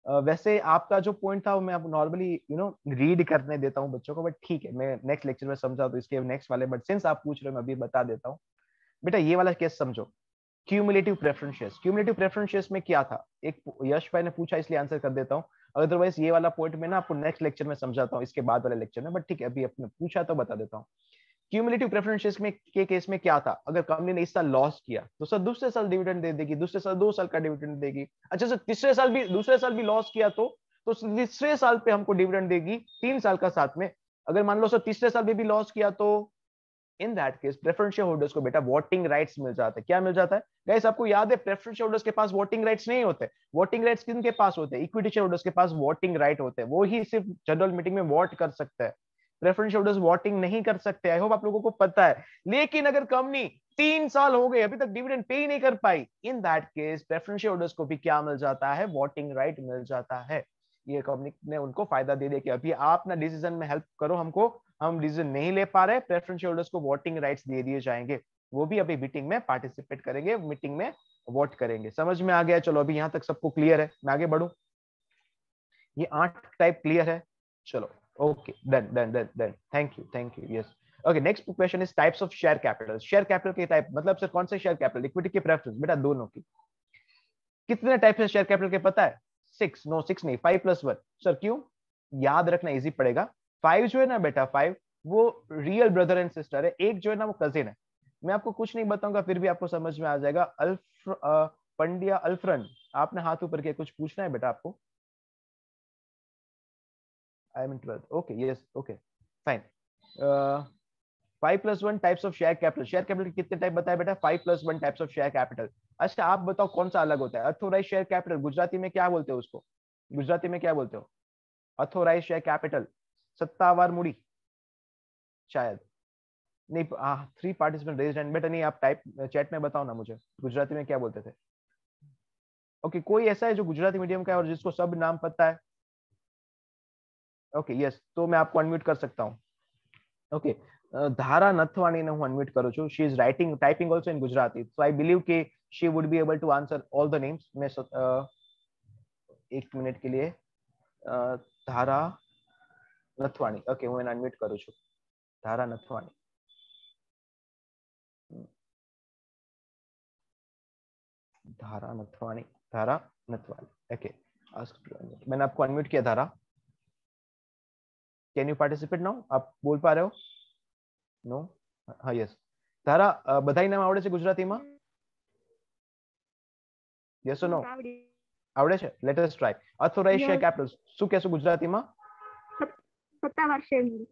वैसे आपका जो पॉइंट था वो मैं अब नॉर्मली रीड करने देता हूँ बच्चों को, बट ठीक है, मैं नेक्स्ट लेक्चर में समझा तो इसके नेक्स्ट वाले, बट सिंस आप पूछ रहे हो मैं अभी बता देता हूँ. बेटा ये वाला केस समझो, क्यूमुलेटिव प्रेफरेंसेस. क्यूमुलेटिव प्रेफरेंसेस में क्या था, एक यश भाई ने पूछा इसलिए आंसर कर देता हूँ, अदरवाइज ये वाला पॉइंट में ना आपको नेक्स्ट लेक्चर में समझाता हूँ, इसके बाद वाले लेक्चर में, बट ठीक है अभी आपने पूछा तो बता देता हूँ. क्यूमुलेटिव प्रेफरेंसेस में के केस में क्या था, अगर कंपनी ने इस साल लॉस किया तो सर दूसरे साल डिविडेंड दे देगी, दूसरे साल 2 साल का डिविडेंड देगी. अच्छा सर तीसरे साल भी, दूसरे साल भी लॉस किया तो तीसरे साल पे हमको डिविडेंड देगी 3 साल का साथ में. अगर मान लो सर तीसरे साल भी लॉस किया तो इन that case preference share holders को बेटा वोटिंग राइट्स मिल जाते हैं. क्या मिल जाता है गाइस, आपको याद है प्रेफरेंस शेयर होल्डर्स के पास वोटिंग राइट्स नहीं होते. वोटिंग राइट्स किनके पास होते हैं? इक्विटी शेयर होल्डर्स के पास वोटिंग राइट होते हैं, वो ही सिर्फ जनरल मीटिंग में वोट कर सकते हैं. प्रेफरेंस शेयर होल्डर्स वोटिंग नहीं कर सकते. आई होप आप लोगों को पता है. लेकिन अगर कंपनी 3 साल हो गए अभी तक डिविडेंड पे ही नहीं कर पाई, in that case preference share holders को भी क्या मिल जाता है? वोटिंग राइट मिल जाता है. ये कंपनी ने उनको फायदा दे दिया कि अभी आप ना डिसीजन में हेल्प करो हमको, हम डिसीजन नहीं ले पा रहे, प्रेफरेंस होल्डर्स को वोटिंग राइट्स दे दिए जाएंगे, वो भी अभी मीटिंग में पार्टिसिपेट करेंगे, मीटिंग में वोट करेंगे. समझ में आ गया? चलो अभी यहाँ तक सबको क्लियर है, मैं आगे बढ़ूं. ये 8 टाइप क्लियर है. चलो okay, done done done done, thank you. Yes, okay. Next question is types of share capital. Share capital के टाइप मतलब सर कौन से शेयर कैपिटल, इक्विटी की प्रेफरेंस? बेटा दोनों की. कितने टाइप है शेयर कैपिटल के पता है? 6, नो 6 नहीं, 5+1. सर क्यों? याद रखना इजी पड़ेगा. 5 जो है ना बेटा, 5 वो रियल ब्रदर एंड सिस्टर है, एक जो है ना वो कजिन है. मैं आपको कुछ नहीं बताऊंगा फिर भी आपको समझ में आ जाएगा. पंड्या अल्फ्रन, आपने हाथ ऊपर किया, कुछ पूछना है बेटा आपको? I am in 12th. Okay yes, okay fine. 5+1 types of share capital. Share capital के कितने टाइप बताए बेटा? 5+1 टाइप्स ऑफ शेयर कैपिटल. अच्छा आप बताओ कौन सा अलग होता है? अथोराइज शेयर कैपिटल, गुजराती में क्या बोलते हो उसको? गुजराती में क्या बोलते हो? अथोराइज शेयर कैपिटल, सत्तावार मूडी शायद नहीं. 3 पार्टिसिपेंट रेज्ड हैंड. बेटा नहीं, आप टाइप चैट में बताओ ना मुझे, गुजराती में क्या बोलते थे? ओके, कोई ऐसा है जो गुजराती मीडियम का है और जिसको सब नाम पता है? ओके यस, तो मैं आपको अनम्यूट कर सकता हूँ. ओके, धारा नथवाणी ने હું અનમ્યુટ કરું છું. She is writing typing also in Gujarati, so I believe कि she would be able to answer all the names. मैं 1 મિનિટ के लिए धारा नथवाणी, ओके હું એને અનમ્યુટ કરું છું. धारा नथवाणी, धारा नथवाणी, धारा नथवाणी, ओके. मैंने आपको अनम्यूट किया. धारा, कैन यू पार्टिसिपेट नाउ? आप बोल पा रहे हो? नो? हाँ यस. धारा, બધાય નામ આવડે છે ગુજરાતીમાં? યસ ઓર નો? આવડે છે? Let us try. Authorise share capital શું કહેશું ગુજરાતીમાં?
સત્તાવાર શેર મૂડી.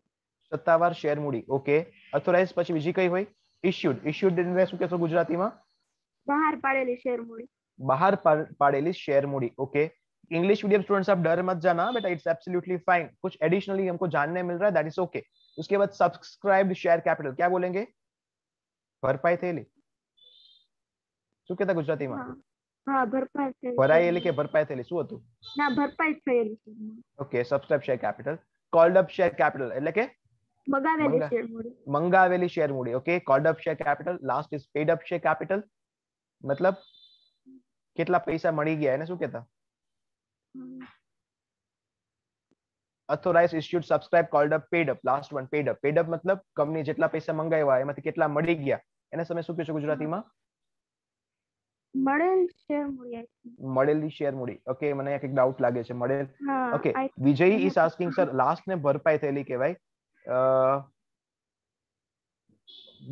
સત્તાવાર શેર મૂડી, ઓકે. ઓથોરાઇઝ પછી બીજી કઈ હોય? ઇશ્યુડ. ઇશ્યુડ એટલે શું કહેશો ગુજરાતીમાં?
બહાર પાડેલી શેર મૂડી.
बाहर पाड़ेली शेयर मूडी, ओके. इंग्लिश मीडियम स्टूडेंट्स आप डर मत जाना बेटा, इट्स एब्सोल्युटली फाइन. कुछ एडिशनली हमको जानने मिल रहा है, दैट इज ओके. उसके बाद सब्सक्राइब्ड शेयर कैपिटल क्या बोलेंगे? ભરપાઈ થયેલી શું કહેતા ગુજરાતીમાં?
હા ભરપાઈ થયેલી.
ભરાયેલી કે ભરપાઈ થયેલી શું હતું?
ના ભરપાઈ થયેલી.
Okay, subscribe share capital. Called up share capital એટલે કે
મગાવેલી શેર મૂડી.
મંગાવેલી શેર મૂડી. Okay, called up share capital. Last is paid up share capital, મતલબ કેટલા પૈસા મળી ગયા એને શું કહેતા? Authorized, issued, subscribed, called up, paid up. Last one, paid up. Paid up मतलब કંપની જેટલા પૈસા મંગાવ્યા એમાંથી કેટલા મળી ગયા એને તમે શું કહો છો ગુજરાતીમાં?
મળેલ શેર મૂડી.
મળેલી શેર મૂડી. ઓકે, મને એક ડાઉટ લાગે છે મળેલ.
હા.
Okay, Vijay is asking sir last ને ભરપાઈ થયેલી કહેવાય.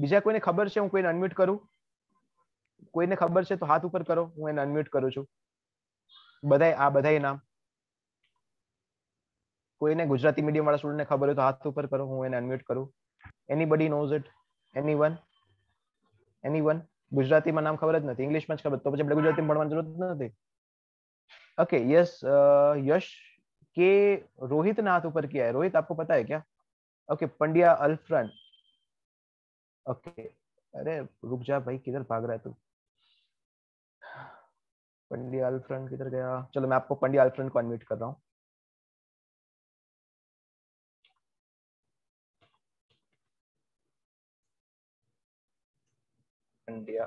બીજા કોઈને ખબર છે? હું કોઈને અનમ્યુટ કરું? કોઈને ખબર છે તો હાથ ઉપર કરો, હું એને અનમ્યુટ કરું છું. બધાય આ બધાય નામ કોઈને ગુજરાતી મીડિયમ વાળા સ્ટુડન્ટને ખબર હોય તો હાથ ઉપર કરો, હું એને અનમ્યુટ કરું. Anybody nose it? એનીવન? ગુજરાતીમાં નામ ખબર જ નથી, ઇંગ્લિશમાં જ ખબર, તો પછી આપણે ગુજરાતીમાં ભણવાની જરૂર નથી. ओके यस यश के रोहित ने हाथ ऊपर किया है. रोहित आपको पता है क्या? ओके पंड्या अल्फ्रन. ओके अरे रुक जा भाई, किधर भाग रहा है तू? पंड्या अल्फ्रन किधर गया? चलो मैं आपको पंड्या अल्फ्रन को अनम्यूट कर रहा हूँ. पंड्या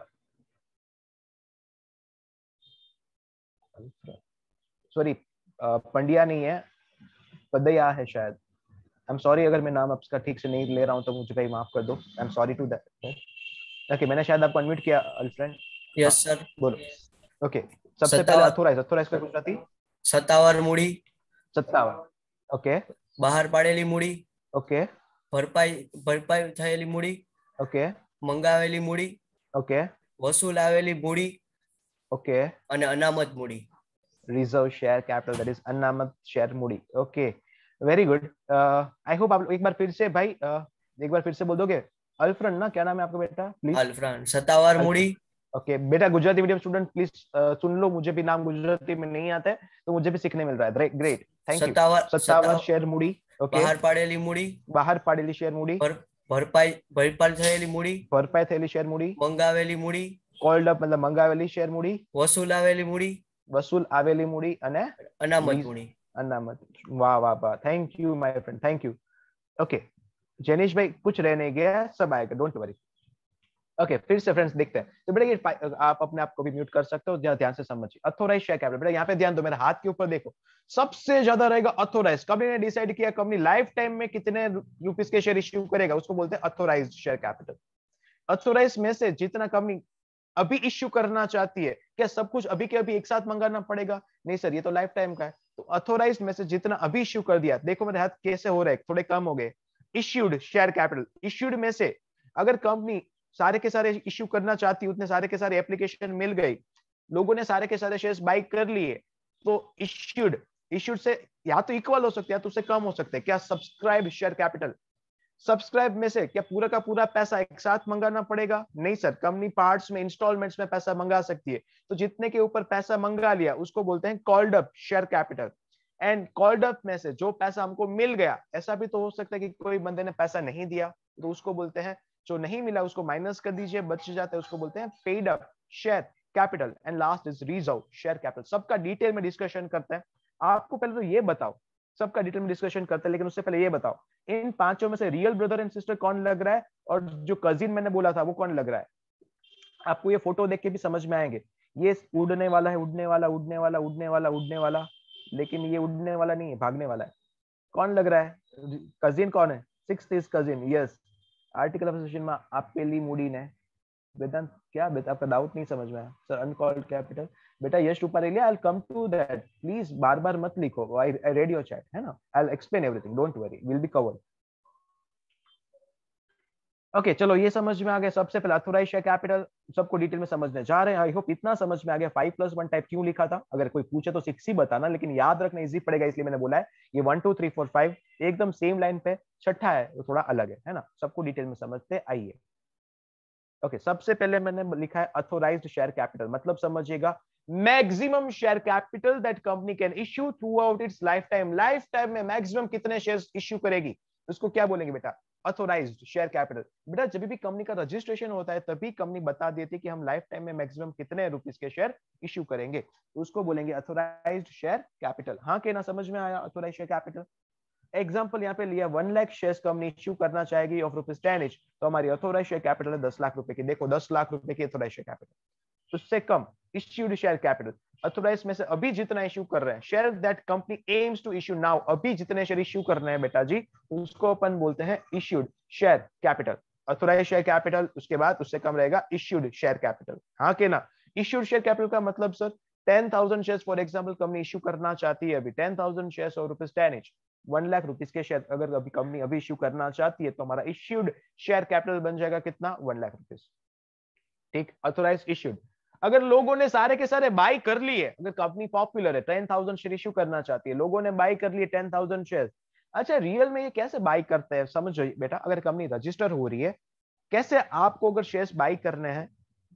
सॉरी पंड्या नहीं है, पदया है शायद. आई एम सॉरी अगर मैं नाम आपका ठीक से नहीं ले रहा हूं तो मुझे भाई माफ कर दो. I am sorry to that. Okay मैंने शायद आपको अनम्यूट किया अल्फ्रेंड.
यस सर
बोलो. ओके सबसे पहले अथोराइज का गुजराती
सत्तावर मूડી.
सत्तावर. ओके
બહાર પાડેલી મૂડી.
ओके
ભરપાઈ થયેલી મૂડી.
ओके
મંગાવેલી મૂડી.
ओके
વસૂલ આવેલી મૂડી.
ओके
અને અનામત મૂડી.
Reserve share capital that is अनामत शेयर मूडी. Okay very good. I hope आप एक बार फिर से भाई एक बार फिर से बोल दोगे. अल्फ्रन ना, क्या नाम है आपका बेटा प्लीज?
અલ્ફ્રાન. સત્તાવાર મૂડી.
ओके बेटा गुजराती मीडियम स्टूडेंट प्लीज सुन लो, मुझे भी नाम गुजराती में नहीं आता है तो मुझे भी सीखने मिल रहा है. Great thank you. सत्तावर शेयर मूडी. ओके
બહાર પાડેલી મૂડી.
બહાર પાડેલી શેર મૂડી.
ભરપાઈ થયેલી મૂડી.
ભરપાઈ થયેલી શેર મૂડી.
મંગાવેલી મૂડી.
કોલ્ડ અપ मतलब મંગાવેલી શેર મૂડી.
વસૂલ આવેલી મૂડી.
વસૂલ આવેલી મૂડી અને
અનામત મૂડી.
अनामत. वाह वाह वाह, thank you my friend, thank you. Okay Jenish भाई कुछ रह नहीं गया, सब आएगा, डोंट वरी. ओके फिर से फ्रेंड्स देखते हैं. तो बेटा ये आप अपने आप को भी म्यूट कर सकते हो, ध्यान से समझिए. अथोराइज शेयर कैपिटल, बेटा यहाँ पे ध्यान दो, मेरे हाथ के ऊपर देखो, सबसे ज्यादा रहेगा अथोराइज. कंपनी ने डिसाइड किया कंपनी लाइफ टाइम में कितने रुपीस के शेयर इश्यू करेगा, उसको बोलते हैं अथोराइज शेयर कैपिटल. अथोराइज में से जितना कंपनी अभी इश्यू करना चाहती है, क्या सब कुछ अभी के अभी एक साथ मंगाना पड़ेगा? नहीं सर, ये तो लाइफ टाइम का है. तो अथोराइज में से जितना अभी इश्यू कर दिया, देखो मेरे हाथ कैसे हो रहे हैं, थोड़े कम हो गए. इश्यूड शेयर कैपिटल, इश्यूड में से अगर कंपनी सारे के सारे इश्यू करना चाहती, उतने सारे के सारे एप्लीकेशन मिल गई, लोगों ने सारे के सारे शेयर्स बाय कर लिए, तो इश्यूड से या तो इक्वल हो सकते हैं या तो उससे कम हो सकते हैं. क्या सब्सक्राइब शेयर कैपिटल, सब्सक्राइब में से क्या पूरा का पूरा पैसा एक साथ मंगाना पड़ेगा? नहीं सर, कंपनी पार्ट्स में इंस्टॉलमेंट्स में पैसा मंगा सकती है. तो जितने के ऊपर पैसा मंगा लिया उसको बोलते हैं called up share capital. And called up में से जो पैसा हमको मिल गया, ऐसा भी तो हो सकता है कि कोई बंदे ने पैसा नहीं दिया, तो उसको बोलते हैं, जो नहीं मिला उसको माइनस कर दीजिए, बच जाता है, उसको बोलते हैं paid up share capital. And last is reserve share capital. सबका डिटेल में डिस्कशन करते हैं. आपको पहले तो ये बताओ, सबका डिटेल में डिस्कशन करते हैं, लेकिन उससे पहले ये बताओ, इन पांचों में से रियल ब्रदर एंड सिस्टर कौन लग रहा है, और जो कजिन मैंने बोला था वो कौन लग रहा है? आपको ये फोटो देख के भी समझ में आएंगे. ये उड़ने वाला है, उड़ने वाला, उड़ने वाला, उड़ने वाला, उड़ने वाला, लेकिन ये उड़ने वाला नहीं है, भागने वाला है. कौन लग रहा है? कजिन कौन है? 6th is cousin. Yes, article of association में આપેલી મૂડી ને वेदांत क्या बेटा आपका डाउट नहीं समझ में आया सर? अनकॉल्ड कैपिटल बेटा Yash Ruparelia, I will come to that, please बार बार मत लिखो, आई रेड योर चैट है ना, I will explain everything, don't worry, will be covered. Okay चलो ये समझ में आ गया. सबसे पहले अथोराइज शेयर कैपिटल सबको डिटेल में समझने जा रहे हैं. आई होप इतना समझ में आ गया. 5+1 टाइप क्यों लिखा था, अगर कोई पूछे तो 6 ही बताना, लेकिन याद रखना इजी पड़ेगा, इसलिए मैंने बोला है. ये 1 2 3 4 5 एकदम सेम लाइन पे, छठा है वो थोड़ा अलग है ना. सबको डिटेल में समझते आइए. ओके सबसे पहले मैंने लिखा है अथोराइज्ड शेयर कैपिटल, मतलब समझिएगा maximum share capital that company can issue throughout its lifetime. Life time में मैक्सिमम कितने शेयर्स इश्यू करेगी, उसको क्या बोलेंगे बेटा? Authorised share capital. बेटा जब भी कंपनी का रजिस्ट्रेशन होता है तभी कंपनी बता देती है कि हम लाइफ टाइम में मैक्सिमम कितने रुपीस के शेयर इश्यू करेंगे, तो उसको बोलेंगे ऑथोराइज्ड शेयर कैपिटल। हाँ के ना, समझ में आया ऑथोराइज्ड शेयर कैपिटल। एग्जांपल यहाँ पे लिया 1 लाख शेयर्स कंपनी इश्यू करना चाहेगी ऑफ ₹10 each, तो हमारी ऑथोराइज्ड शेयर कैपिटल है 10 लाख रुपए की। देखो 10 लाख रुपए की ऑथोराइज्ड शेयर कैपिटल। उससे कम इश्यूड शेयर कैपिटल, ऑथोराइज में से अभी जितना इश्यू कर रहे हैं, share that company aims to issue now, अभी जितने शेयर इश्यू कर रहे हैं बेटा जी, उसको अपन बोलते हैं issued share capital. Authorise share capital, उसके बाद उससे कम रहेगा इश्यूड शेयर कैपिटल। हाँ के ना, इश्यूड शेयर कैपिटल का मतलब sir 10,000 shares for example company issue करना चाहती है अभी, 10,000 शेयर्स और ₹10 each, 1 लाख रुपीस के शेयर अगर अभी कंपनी अभी इश्यू करना चाहती है तो हमारा इश्यूड शेयर कैपिटल बन जाएगा कितना, 1 लाख रुपीस। ठीक, ऑथोराइज इश्यूड। अगर लोगों ने सारे के सारे बाई कर लिए, अगर कंपनी पॉपुलर है 10,000 शेयर इश्यू करना चाहती है, लोगों ने बाई कर लिए 10,000 शेयर। अच्छा रियल में ये कैसे बाई करते हैं समझ बेटा, अगर कंपनी रजिस्टर हो रही है, कैसे आपको अगर शेयर्स बाई करने हैं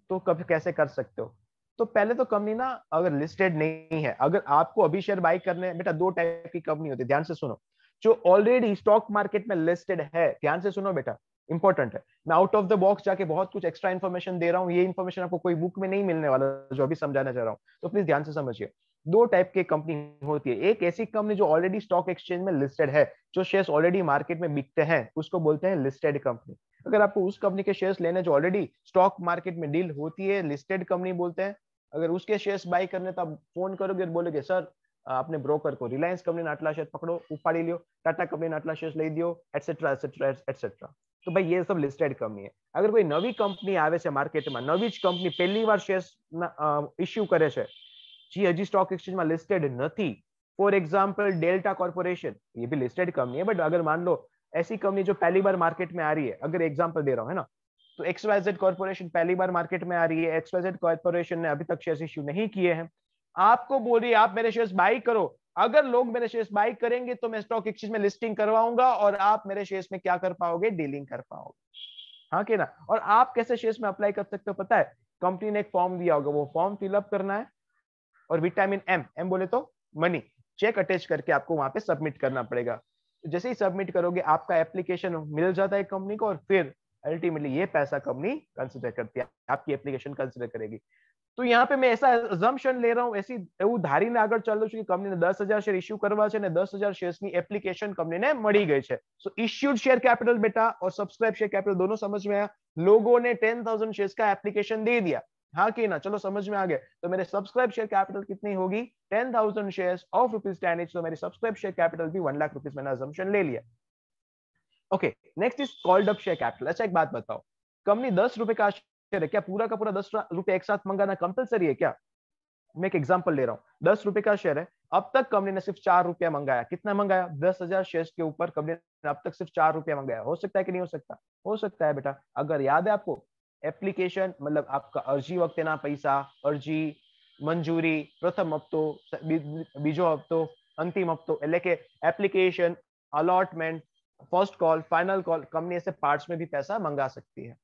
तो कभी कैसे कर सकते हो। तो पहले तो कंपनी ना अगर लिस्टेड नहीं है, अगर आपको अभी शेयर बाई करने हैं, बेटा 2 टाइप की कंपनी होती है, ध्यान से सुनो। जो ऑलरेडी स्टॉक मार्केट में लिस्टेड है, ध्यान से सुनो बेटा, इंपॉर्टेंट है, मैं आउट ऑफ द बॉक्स जाके बहुत कुछ एक्स्ट्रा इन्फॉर्मेशन दे रहा हूँ, ये इन्फॉर्मेशन आपको कोई बुक में नहीं मिलने वाला जो अभी समझाना चाह रहा हूँ, तो प्लीज ध्यान से समझिए। 2 टाइप की कंपनी होती है, एक ऐसी कंपनी जो ऑलरेडी स्टॉक एक्सचेंज में लिस्टेड है, जो शेयर्स ऑलरेडी मार्केट में बिकते हैं, उसको बोलते हैं लिस्टेड कंपनी। अगर आपको उस कंपनी के शेयर्स लेने जो ऑलरेडी स्टॉक मार्केट में डील होती है, लिस्टेड कंपनी बोलते हैं। अगर उसके शेयर्स बाय करने तो आप फोन करोगे और बोलोगे सर आपने ब्रोकर को रिलायंस कंपनी ने आटला शेयर पकड़ो, उपाड़ी लियो, टाटा कंपनी ने आटला शेयर्स ले दियो, एटसेट्रा एटसेट्रा एटसेट्रा। तो भाई ये सब लिस्टेड कंपनी है। अगर कोई नवी कंपनी आवे છે માર્કેટમાં, નવી જ કંપની પહેલી વાર શેર્સ ઇશ્યુ કરે છે, જે હજી સ્ટોક એક્સચેન્જમાં लिस्टेड નથી, फॉर एग्जांपल डेल्टा कॉर्पोरेशन, ये भी लिस्टेड कंपनी है, बट अगर मान लो ऐसी कंपनी जो पहली बार मार्केट में आ रही है, अगर एग्जांपल दे रहा हूं है ना, तो XYZ कॉर्पोरेशन पहली बार मार्केट में आ रही है, XYZ कॉर्पोरेशन ने अभी तक शेयर्स इश्यू नहीं किए हैं, आपको बोल रही है आप मेरे शेयर्स बाई करो, अगर लोग मेरे शेयर्स बाई करेंगे तो मैं स्टॉक एक्सचेंज में लिस्टिंग करवाऊंगा और आप मेरे शेयर्स में क्या कर पाओगे, डीलिंग कर पाओगे। हाँ कि ना। और आप कैसे शेयर्स में अप्लाई कर सकते हो पता है, कंपनी ने एक फॉर्म दिया होगा, वो फॉर्म फिलअप करना है और विटामिन एम बोले तो मनी, चेक अटैच करके आपको वहां पे सबमिट करना पड़ेगा। जैसे ही सबमिट करोगे आपका एप्लीकेशन मिल जाता है कंपनी को, और फिर अल्टीमेटली ये पैसा कंपनी कंसिडर करती है, आपकी एप्लीकेशन कंसिडर करेगी। तो यहाँ पे मैं ऐसा अजम्पशन ले रहा हूँ, ऐसी એવું ધારીને આગળ ચાલુ છું કે કંપનીને 10,000 શેર ઇશ્યુ કરવા છે અને 10,000 શેર્સની એપ્લિકેશન કંપનીને મળી ગઈ છે। સો ઇશ્યુડ शेयर कैपिटल बेटा और सब्सक्राइब शेयर कैपिटल दोनों समझ में आया। लोगों ने 10,000 शेयर्स का एप्लीकेशन दे दिया, हाँ कि ना, चलो समझ में आ गया। तो मेरे सब्सक्राइब शेयर कैपिटल कितनी होगी, 10,000 शेयर्स ऑफ ₹10 each, तो मेरी सब्सक्राइब शेयर कैपिटल भी 1 लाख रुपीस मैंने अजम्पशन ले लिया। Okay, next is called up share capital. अच्छा एक बात बताओ, कंपनी 10 रुपए का शेयर है, क्या पूरा का पूरा 10 रुपए एक साथ मंगाना कंपलसरी है क्या? मैं एक एग्जांपल ले रहा हूँ, 10 रुपए का शेयर है, अब तक कंपनी ने सिर्फ 4 रुपया मंगाया। कितना मंगाया? 10,000 शेयर्स के ऊपर कंपनी ने अब तक सिर्फ 4 रुपया मंगाया। हो सकता है कि नहीं हो सकता? हो सकता है बेटा। अगर याद है आपको, एप्लीकेशन मतलब आपका अरजी वक्त ना पैसा, अरजी मंजूरी, प्रथम हफ्तो, बीजो हफ्तो, अंतिम हफ्तो, એટલે કે application, allotment, first call, final call, company ऐसे पार्ट्स में भी पैसा मंगा सकती है।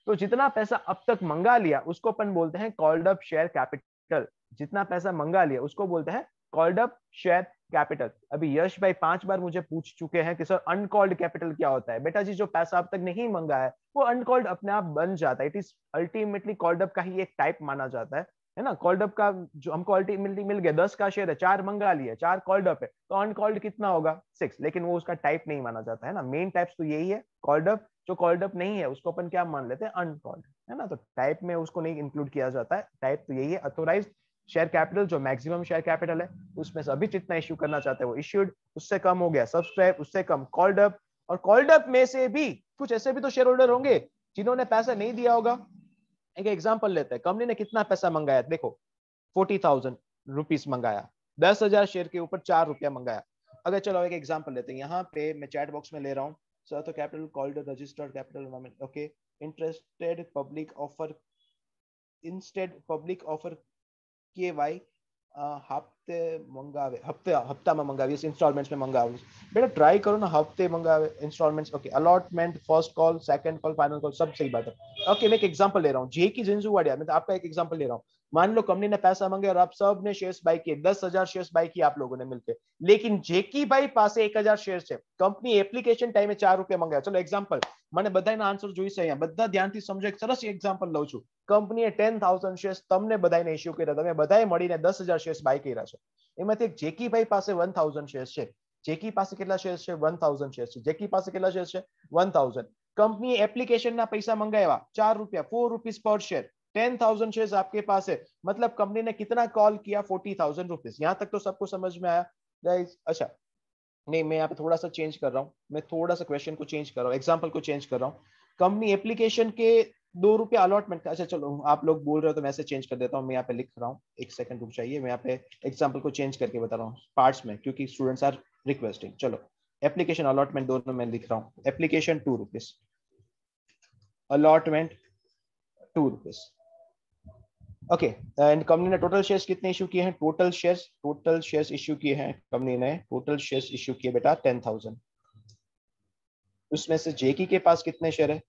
तो जितना पैसा अब तक मंगा लिया उसको अपन बोलते हैं कॉल्ड अप शेयर कैपिटल। जितना पैसा मंगा लिया उसको बोलते हैं कॉल्ड अप शेयर कैपिटल। अभी यश भाई 5 बार मुझे पूछ चुके हैं कि सर अनकॉल्ड कैपिटल क्या होता है। बेटा जी जो पैसा अब तक नहीं मंगा है वो अनकॉल्ड अपने आप बन जाता है। It is ultimately called up का ही एक टाइप माना जाता है ना। कॉल्ड अप का जो हमको अल्टीमेटली मिल गया 10 का शेयर है, 4 मंगा लिया, 4 कॉल्ड अप है, तो अनकॉल्ड कितना होगा 6, लेकिन वो उसका टाइप नहीं माना जाता है ना। मेन टाइप्स तो यही है कॉल्ड अप। जो कॉल्ड अप नहीं है उसको अपन क्या मान लेते हैं, अनकॉल्ड, है ना। तो टाइप में उसको नहीं इंक्लूड किया जाता है। टाइप तो यही है ऑथोराइज्ड शेयर कैपिटल, जो मैक्सिमम शेयर कैपिटल है उसमें से अभी जितना इश्यू करना चाहते हैं वो इश्यूड, उससे कम हो गया सब्सक्राइब, उससे कम कॉल्ड अप। और कॉल्ड अप में से भी कुछ ऐसे भी तो शेयर होल्डर होंगे जिन्होंने पैसा नहीं दिया होगा। एक एग्जांपल लेते हैं, कंपनी ने कितना पैसा मंगाया, देखो 40,000 रुपीस मंगाया, 10,000 शेयर के ऊपर 4 रुपया मंगाया। अगर चलो एक एग्जांपल लेते हैं, यहाँ पे मैं चैट बॉक्स में ले रहा हूँ, सर तो capital called registered capital, okay, interested public offer, instead public offer केवाय हफ्ते मंगावे, हफ्ताમાં મંગાવી, ઇન્સ્ટોલમેન્ટ્સ में મંગાવી। बेटा ट्राई करो ना, हफ्ते मंगावे, instalments, okay, allotment, first call, second call, final call, सब सही बात है। ओके, मैं एक एग्जांपल ले रहा हूँ, जे की जिंजूवाड़िया, मैं तो आपका एक एग्जांपल ले रहा हूँ। मान लो कंपनी ने पैसा मांगे और आप सब ने शेयर्स बाय किए, 10,000 शेयर्स बाय किए आप लोगों ने मिलकर, लेकिन जेकी भाई पास 1,000 शेयर है, कंपनी एप्लिकेशन टाइम ₹4 मंगाया। चलो एग्जांपल મને બધાના આન્સર જોઈશે અહીંયા, બધા ધ્યાનથી સમજો। એક સરસ એક્ઝામ્પલ લઉં છું। કંપનીએ 10,000 શેર્સ તમને બધાને ઇશ્યુ કર્યા, તમે બધાએ મળીને 10,000 શેર્સ બાય કર્યા છે। એમાંથી એક જેકી ભાઈ પાસે 1,000 શેર્સ છે। જેકી પાસે કેટલા શેર્સ છે? 1,000 શેર્સ છે। જેકી પાસે કેટલા શેર્સ છે? 1,000। કંપનીએ એપ્લિકેશનના પૈસા મંગાવ્યા ₹4, ₹4 पर शेयर। 10,000 शेयर्स आपके पास है, मतलब कंपनी ने कितना कॉल किया? ₹40,000। यहाँ तक तो सबको समझ में आया गाइस? अच्छा नहीं, मैं यहाँ पे थोड़ा सा चेंज कर रहा हूँ, मैं थोड़ा सा क्वेश्चन को चेंज कर रहा हूँ, एग्जाम्पल को चेंज कर रहा हूँ। कंपनी एप्लीकेशन के ₹2 अलॉटमेंट का, अच्छा चलो आप लोग बोल रहे हो तो मैं ऐसे चेंज कर देता हूँ, मैं यहाँ पे लिख रहा हूँ, एक सेकंड रुक जाइए, मैं यहाँ पे एग्जाम्पल को चेंज करके बता रहा हूँ पार्ट्स में, क्योंकि स्टूडेंट्स आर रिक्वेस्टिंग। चलो एप्लीकेशन अलॉटमेंट दोनों में लिख रहा हूँ। Application ₹2, allotment ₹2। Okay, and company ने टोटल शेयर्स कितने इश्यू किए हैं? टोटल शेयर्स इश्यू किए हैं कंपनी ने, टोटल शेयर्स इश्यू किए बेटा 10,000। उसमें से जेकी के पास कितने शेयर है?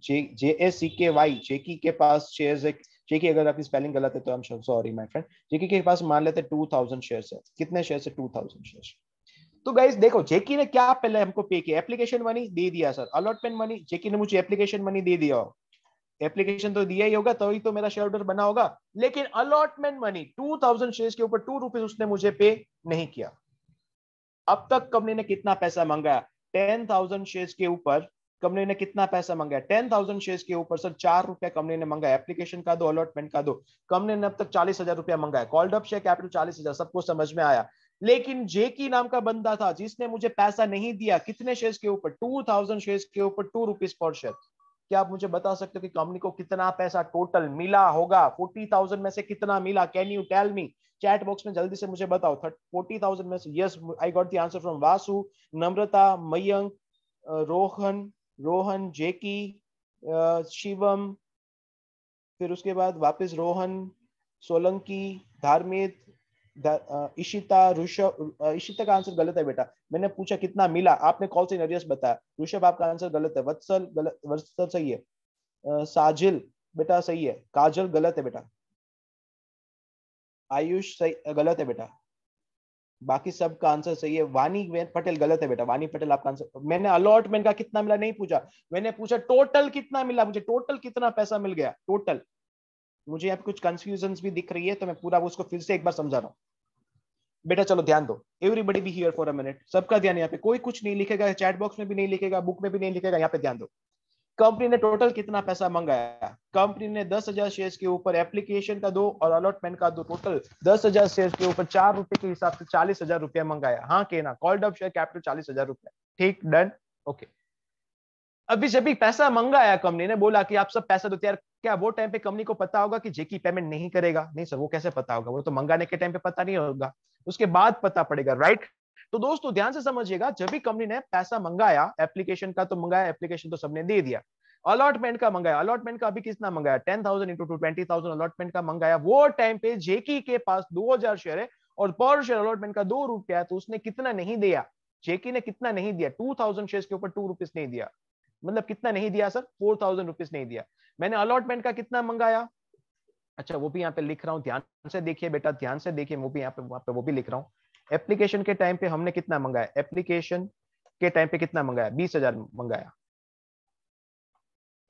JACKY, जेकी के पास शेयर्स है। जेकी अगर आपकी स्पेलिंग गलत है तो हम सॉरी माय फ्रेंड। जेकी के पास मान लेते 2,000 शेयर्स है। कितने शेयर्स है? 2,000 शेयर्स। तो गाइस देखो, जेकी ने क्या पहले हमको पे किया? एप्लीकेशन मनी दे दिया सर, अलॉटमेंट मनी, जेकी ने मुझे एप्लीकेशन मनी दे दिया, एप्लीकेशन तो दिया ही होगा तभी तो मेरा शेयर होल्डर बना होगा, लेकिन अलॉटमेंट मनी 2,000 शेयर्स के ऊपर ₹2 उसने मुझे पे नहीं किया। अब तक कंपनी ने कितना पैसा मांगा? 10,000 शेयर्स के ऊपर कंपनी ने कितना पैसा मांगा? 10,000 शेयर्स के ऊपर सर ₹4 कंपनी ने मांगा। एप्लीकेशन का दो, अलॉटमेंट का दो। कंपनी ने अब तक ₹40,000 मांगा। कॉल्ड अप शेयर कैपिटल 40,000, सबको समझ में आया। लेकिन जेकी नाम का बंदा था जिसने मुझे पैसा नहीं दिया। कितने शेयर्स के ऊपर? 2,000 शेयर्स के ऊपर ₹2 पर शेयर। क्या आप मुझे बता सकते हो कि कंपनी को कितना पैसा टोटल मिला होगा? 40,000 में से कितना मिला? Can you tell me? Chat box में जल्दी से मुझे बताओ। 40,000 में से, yes I got the answer from Vasu, Namrata, Mayank, Rohan, Jackie, Shivam, फिर उसके बाद वापस रोहन, सोलंकी, धार्मिक, इशिता, ऋषभ। इशिता का आंसर गलत है बेटा। मैंने पूछा कितना मिला, आपने कॉल से नरियस बताया। ऋषभ आपका आंसर गलत है। वत्सल गलत, वत्सल सही है। साजिल बेटा सही है। काजल गलत है बेटा। आयुष सही गलत है बेटा। बाकी सबका आंसर सही है। वानी पटेल गलत है बेटा। वानी पटेल आपका आंसर। मैंने अलॉटमेंट का कितना मिला नहीं पूछा, मैंने पूछा टोटल कितना मिला, मुझे टोटल कितना पैसा मिल गया टोटल। मुझे यहाँ पे कुछ कंफ्यूजन भी दिख रही है तो मैं पूरा उसको फिर से एक बार समझा रहा हूँ बेटा। चलो ध्यान दो, everybody be here for a minute. सबका ध्यान, यहाँ पे कोई कुछ नहीं लिखेगा, चैट बॉक्स में भी नहीं लिखेगा, बुक में भी नहीं लिखेगा, यहाँ पे ध्यान दो। कंपनी ने टोटल कितना पैसा मंगाया? कंपनी ने 10,000 शेयर्स के ऊपर एप्लीकेशन का दो और अलॉटमेंट का दो, टोटल 10,000 शेयर्स के ऊपर ₹4 के हिसाब से ₹40,000 मंगाया। हाँ कहना, कॉल्ड अप शेयर कैपिटल ₹40,000। ठीक, डन, ओके। अभी जब भी पैसा मंगाया कंपनी ने, बोला कि आप सब पैसा दो यार, क्या वो टाइम पे कंपनी को पता होगा कि जेकी पेमेंट नहीं करेगा? नहीं सर, वो कैसे पता होगा? वो तो मंगाने के टाइम पे पता नहीं होगा, उसके बाद पता पड़ेगा, राइट? तो दोस्तों ध्यान से समझिएगा, जब भी कंपनी ने पैसा मंगाया, एप्लीकेशन का तो मंगाया, एप्लीकेशन तो सबने दे दिया, अलॉटमेंट का मंगाया, अलॉटमेंट का अभी कितना मंगाया? 10,000 इंटू 20,000 अलॉटमेंट का मंगाया। वो टाइम पे जेकी के पास 2,000 शेयर है और पर शेयर अलॉटमेंट का ₹2 है, तो उसने कितना नहीं दिया? जेकी ने कितना नहीं दिया? 2,000 शेयर के ऊपर ₹2 नहीं दिया। मतलब कितना नहीं दिया सर? ₹4,000 नहीं दिया। मैंने अलॉटमेंट का कितना मंगाया? अच्छा वो भी यहाँ पे लिख रहा हूँ, ध्यान से देखिए बेटा, ध्यान से देखिए, वो भी यहाँ पे, वहां पे वो भी लिख रहा हूँ। एप्लीकेशन के टाइम पे हमने कितना मंगाया? एप्लीकेशन के टाइम पे कितना मंगाया? 20,000 मंगाया।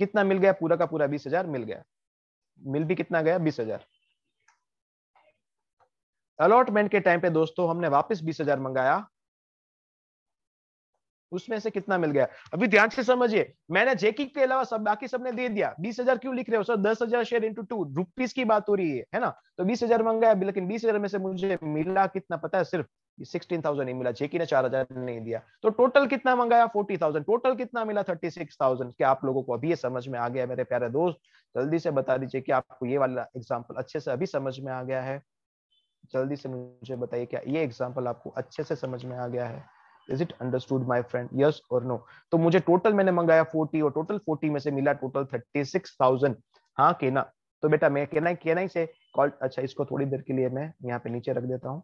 कितना मिल गया? पूरा का पूरा 20,000 मिल गया। मिल भी कितना गया? 20,000। अलॉटमेंट के टाइम पे दोस्तों हमने वापस 20,000 मंगाया, उसमें से कितना मिल गया? अभी ध्यान से समझिए, मैंने जेकी के अलावा सब बाकी सबने दे दिया। 20,000 क्यों लिख रहे हो सर? 10,000 शेयर इंटू 2 रुपीज की बात हो रही है ना? तो 20,000 मंगाया, लेकिन 20,000 में से मुझे मिला कितना पता है? सिर्फ 16,000 नहीं मिला। जेकी ने 4,000 नहीं दिया, तो टोटल कितना मंगाया? 40,000। टोटल कितना मिला? 36,000। क्या आप लोगों को अभी ये समझ में आ गया मेरे प्यारे दोस्त? जल्दी से बता दीजिए कि आपको ये वाला एग्जाम्पल अच्छे से अभी समझ में आ गया है। जल्दी से मुझे बताइए, क्या ये एग्जाम्पल आपको अच्छे से समझ में आ गया है? Is it understood my friend? Yes or no? तो मुझे टोटल मैंने मंगाया 40 और टोटल 40 में से मिला टोटल 36,000। हाँ कहना। तो बेटा मैं कहना ही से कॉल। अच्छा इसको थोड़ी देर के लिए मैं यहाँ पे नीचे रख देता हूँ।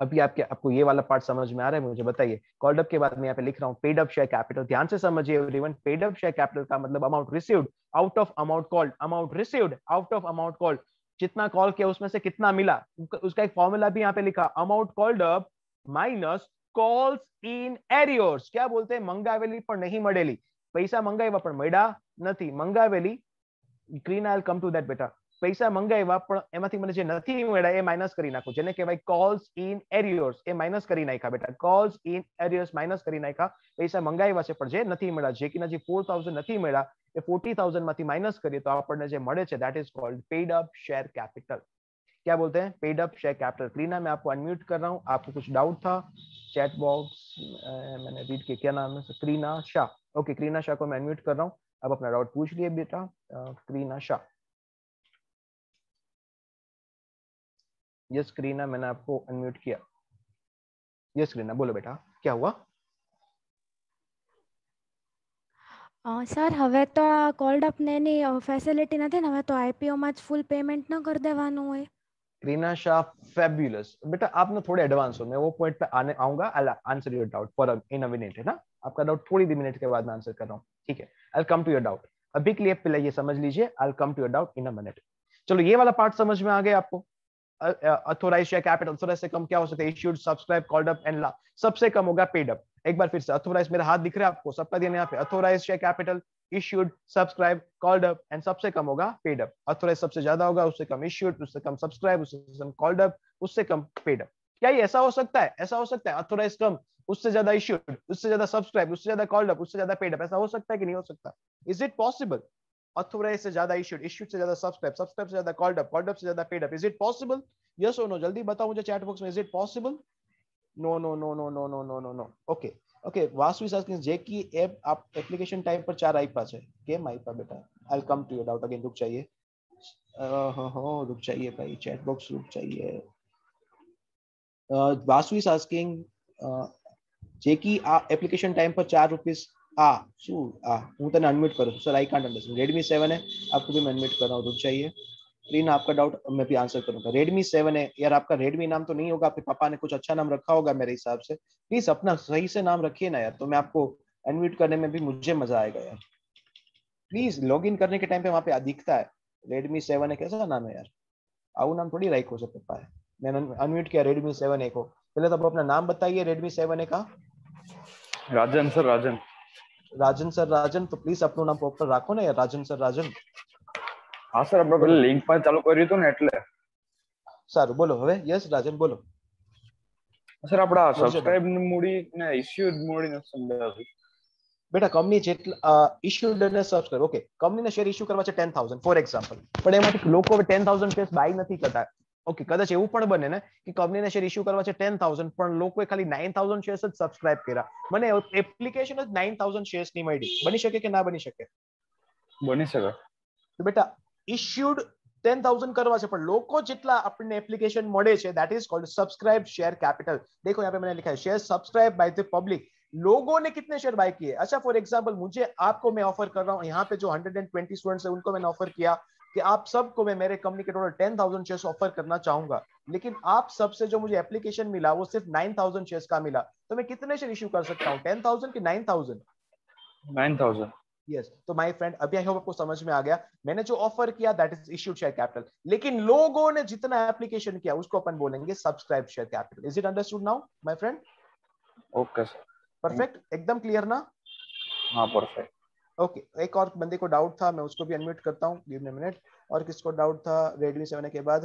अभी आपको ये वाला पार्ट समझ में आ रहा है? मुझे बताइए। कॉल्ड अप के बाद मैं यहाँ पे लिख रहा हूँ पेड अप शेयर कैपिटल। ध्यान से समझिए everyone, paid up share capital का मतलब amount received out of amount called, amount received out of amount called. जितना कॉल किया उसमें से कितना मिला, उसका एक फॉर्मूला भी यहाँ पे लिखा, amount called up minus calls in arrears. क्या बोलते हैं? मंगावेली पर नहीं मळेली, पैसा मंगाव्या पण મળ્યા નથી, મંગાવેલી ગ્રીન આઈલ કમ ટુ ધેટ બેટા, પૈસા મંગાવ્યા પણ એમાંથી મને જે નથી મળ્યા એ માઇનસ કરી નાખો, જેને કહેવાય કોલ્સ ઇન એરિયર્સ, એ માઇનસ કરી નાખ્યા બેટા, કોલ્સ ઇન એરિયર્સ માઇનસ કરી નાખ્યા, પૈસા મંગાવ્યા છે પણ જે નથી મળ્યા, જે કે જે 4000 નથી મળ્યા એ 40000 માંથી માઇનસ કરીએ તો આપણને જે મળે છે that is called paid up share capital. क्या बोलते हैं? Paid up share capital. Kreena मैं आपको अनम्यूट कर रहा हूँ, आपको कुछ डाउट था चैट बॉक्स मैंने रीड किया, क्या नाम है? क्रीना शाह. ओके, क्रीना शाह को मैं अनम्यूट कर रहा हूँ, अब अपना डाउट पूछ लिए बेटा. क्रीना शाह. यस क्रीना, मैंने आपको अनम्यूट किया. यस क्रीना, बोलो बेटा क्या हुआ?
સર હવે તો આ કોલ્ડ અપ ને એની ફેસિલિટી નથી ને, હવે તો આઈપીઓ માં જ ફૂલ પેમેન્ટ ન કરી દેવાનું હોય.
क्रीना शाह फेब्युलस. बेटा आप ना थोड़े एडवांस हो, मैं वो पॉइंट पे आने आऊंगा. I answer your doubt for in a minute, है ना? आपका डाउट थोड़ी दी मिनट के बाद मैं आंसर कर रहा हूँ, ठीक है? I come to your doubt. अभी के लिए पहले ये समझ लीजिए, I come to your doubt in a minute. चलो ये वाला पार्ट समझ में आ गया आपको. अथोराइज शेयर कैपिटल, अथोराइज से कम क्या हो सकता है? Issued, subscribe, called up and ला. सबसे कम होगा पेड अप. एक बार फिर से, अथोराइज मेरा हाथ दिख रहा है आपको, सबका ध्यान यहाँ पे. Authorise share capital, issued, subscribe, called up and सबसे कम होगा पेड अप. अथोराइज सबसे ज्यादा होगा, उससे कम इश्यूड, उससे कम सब्सक्राइब, उससे कम कॉल्ड अप, उससे कम पेड अप. क्या ये ऐसा हो सकता है? ऐसा हो सकता है अथोराइज कम, उससे ज्यादा इश्यूड, उससे ज्यादा सब्सक्राइब, उससे ज्यादा कॉल्ड अप, उससे ज्यादा पेड अप. ऐसा हो सकता है कि नहीं हो सकता? Is it possible? अथोराइज से ज्यादा इश्यूड, इश्यूड से ज्यादा सब्सक्राइब, सब्सक्राइब से ज्यादा कॉल्ड अप, कॉल्ड अप से ज्यादा paid up. Is it possible? Yes और नो? जल्दी बताओ मुझे चैट बॉक्स में, is it possible? No no no no no no no no no. Okay okay, Vasu is asking जे की ऐप आप एप्लीकेशन टाइप पर 4 आईपा है, केम आईपा बेटा? I will come to your doubt again. रुक चाहिए, रुक चाहिए भाई, चैट बॉक्स रुक चाहिए. वासु इज आस्किंग जे की आ एप्लीकेशन टाइम पर 4 रुपीस હું તને અનમ્યુટ કરું છું sir. I can't understand. Redmi 7 है, आपको भी मैं अनम्यूट कर रहा हूँ, रुक चाहिए. रीना आपका डाउट मैं भी आंसर करूंगा. Redmi 7 है यार, आपका Redmi नाम तो नहीं होगा, आपके पापा ने कुछ अच्छा नाम रखा होगा मेरे हिसाब से. प्लीज अपना सही से नाम रखिए ना यार, तो मैं आपको अनम्यूट करने में भी मुझे मजा आएगा यार. प्लीज लॉग इन करने के टाइम पे वहां पे दिखता है Redmi 7 है, कैसा नाम है यार? आऊ नाम थोड़ी राइको से पप्पा है. मैंने अनम्यूट किया Redmi 7 को. पहले तो आप अपना नाम बताइए Redmi 7 का.
राजन सर, राजन.
राजन सर, राजन. तो प्लीज अपना नाम प्रॉपर રાખો ને યાર, राजन सर, राजन.
હા સર, આપણે પેલા લિંક પર ચાલુ કર્યું હતું ને એટલે.
સારું બોલો હવે. યસ રાજન બોલો.
સર આપડા સબસ્ક્રાઇબ મૂડી ને ઇશ્યુડ મૂડી ને સંદર્ભ
બેટા કંપની જેટલા ઇશ્યુડ અને સબસ્ક્રાઇબ, ઓકે, કંપનીને શેર ઇશ્યુ કરવા છે 10000 ફોર એક્ઝામ્પલ, પણ એમાંથી લોકો 10000 શેર્સ બાય નથી કરતા. ઓકે, કદાચ એવું પણ બને ને કે કંપનીને શેર ઇશ્યુ કરવા છે 10000 પણ લોકોએ ખાલી 9000 શેર્સ જ સબસ્ક્રાઇબ કર્યા, મને એપ્લિકેશન જ 9000 શેર્સ ની મળી. બની શકે કે ના બની શકે?
બની શકે.
તો બેટા ઇશ્યુડ 10000 करवा છે પણ લોકો જેટલા આપણને એપ્લિકેશન મળે છે that is called subscribed share capital. देखो यहाँ पे मैंने लिखा है share subscribe by the public. लोगों ने कितने शेयर बाय किए? अच्छा फॉर एग्जांपल मुझे आपको मैं ऑफर कर रहा हूँ, यहाँ पे जो 120 स्टूडेंट्स है उनको मैंने ऑफर किया कि आप सबको मैं मेरे कंपनी के टोटल 10000 शेयर्स ऑफर करना चाहूंगा, लेकिन आप सबसे जो मुझे एप्लीकेशन मिला वो सिर्फ 9000 शेयर्स का मिला, तो मैं कितने शेयर इश्यू कर सकता हूँ? 10000 की 9000?
9000.
यस. तो माय फ्रेंड अभी आई होप आपको समझ में आ गया. मैंने जो ऑफर किया that is issued share capital, लेकिन लोगों ने जितना एप्लीकेशन किया उसको अपन बोलेंगे subscribe share capital. Is it understood now my friend?
Okay sir,
perfect, एकदम क्लियर ना?
हाँ परफेक्ट.
ओके, एक और बंदे को डाउट था, मैं उसको भी अनम्यूट करता हूँ, गिव मी अ मिनट. और किसको डाउट था Redmi 7 के बाद?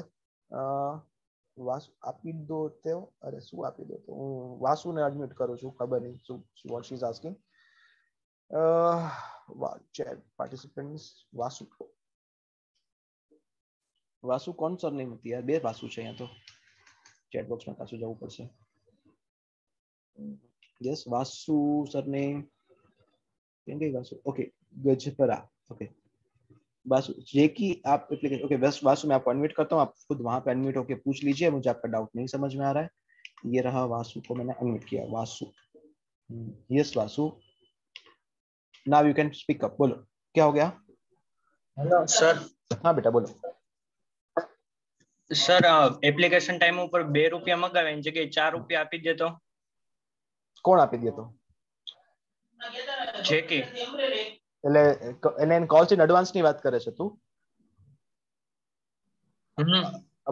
वासु આપી દો તો, અરે શું આપી દો તો હું વાસુને અનમ્યુટ કરું છું, ખબર નહીં શું what she is asking. Chat participants Vasu, Vasu कौन सर नहीं होती यार, बे वासु છે यहाँ तो चैट बॉक्स में पासु જવું પડશે. यस वासु सर ने केंगे वासु, ओके गजपरा, ओके वासु जे की आप एप्लीकेशन, ओके बस वासु मैं आपको अनम्यूट करता हूँ, आप खुद वहां पे अनम्यूट होके पूछ लीजिए, मुझे आपका डाउट नहीं समझ में आ रहा है. ये रहा वासु को मैंने अनम्यूट किया. Vasu, yes Vasu, now you can speak up. बोलो क्या हो गया?
Hello sir.
हाँ बेटा बोलो.
સર એપ્લિકેશન ટાઈમ ઉપર 2 રૂપિયા મગાવે એની જગ્યાએ 4 રૂપિયા આપી દે તો
કોણ આપી દે તો
જે કે
એટલે એને કોલ છે એડવાન્સ ની વાત કરે છે તું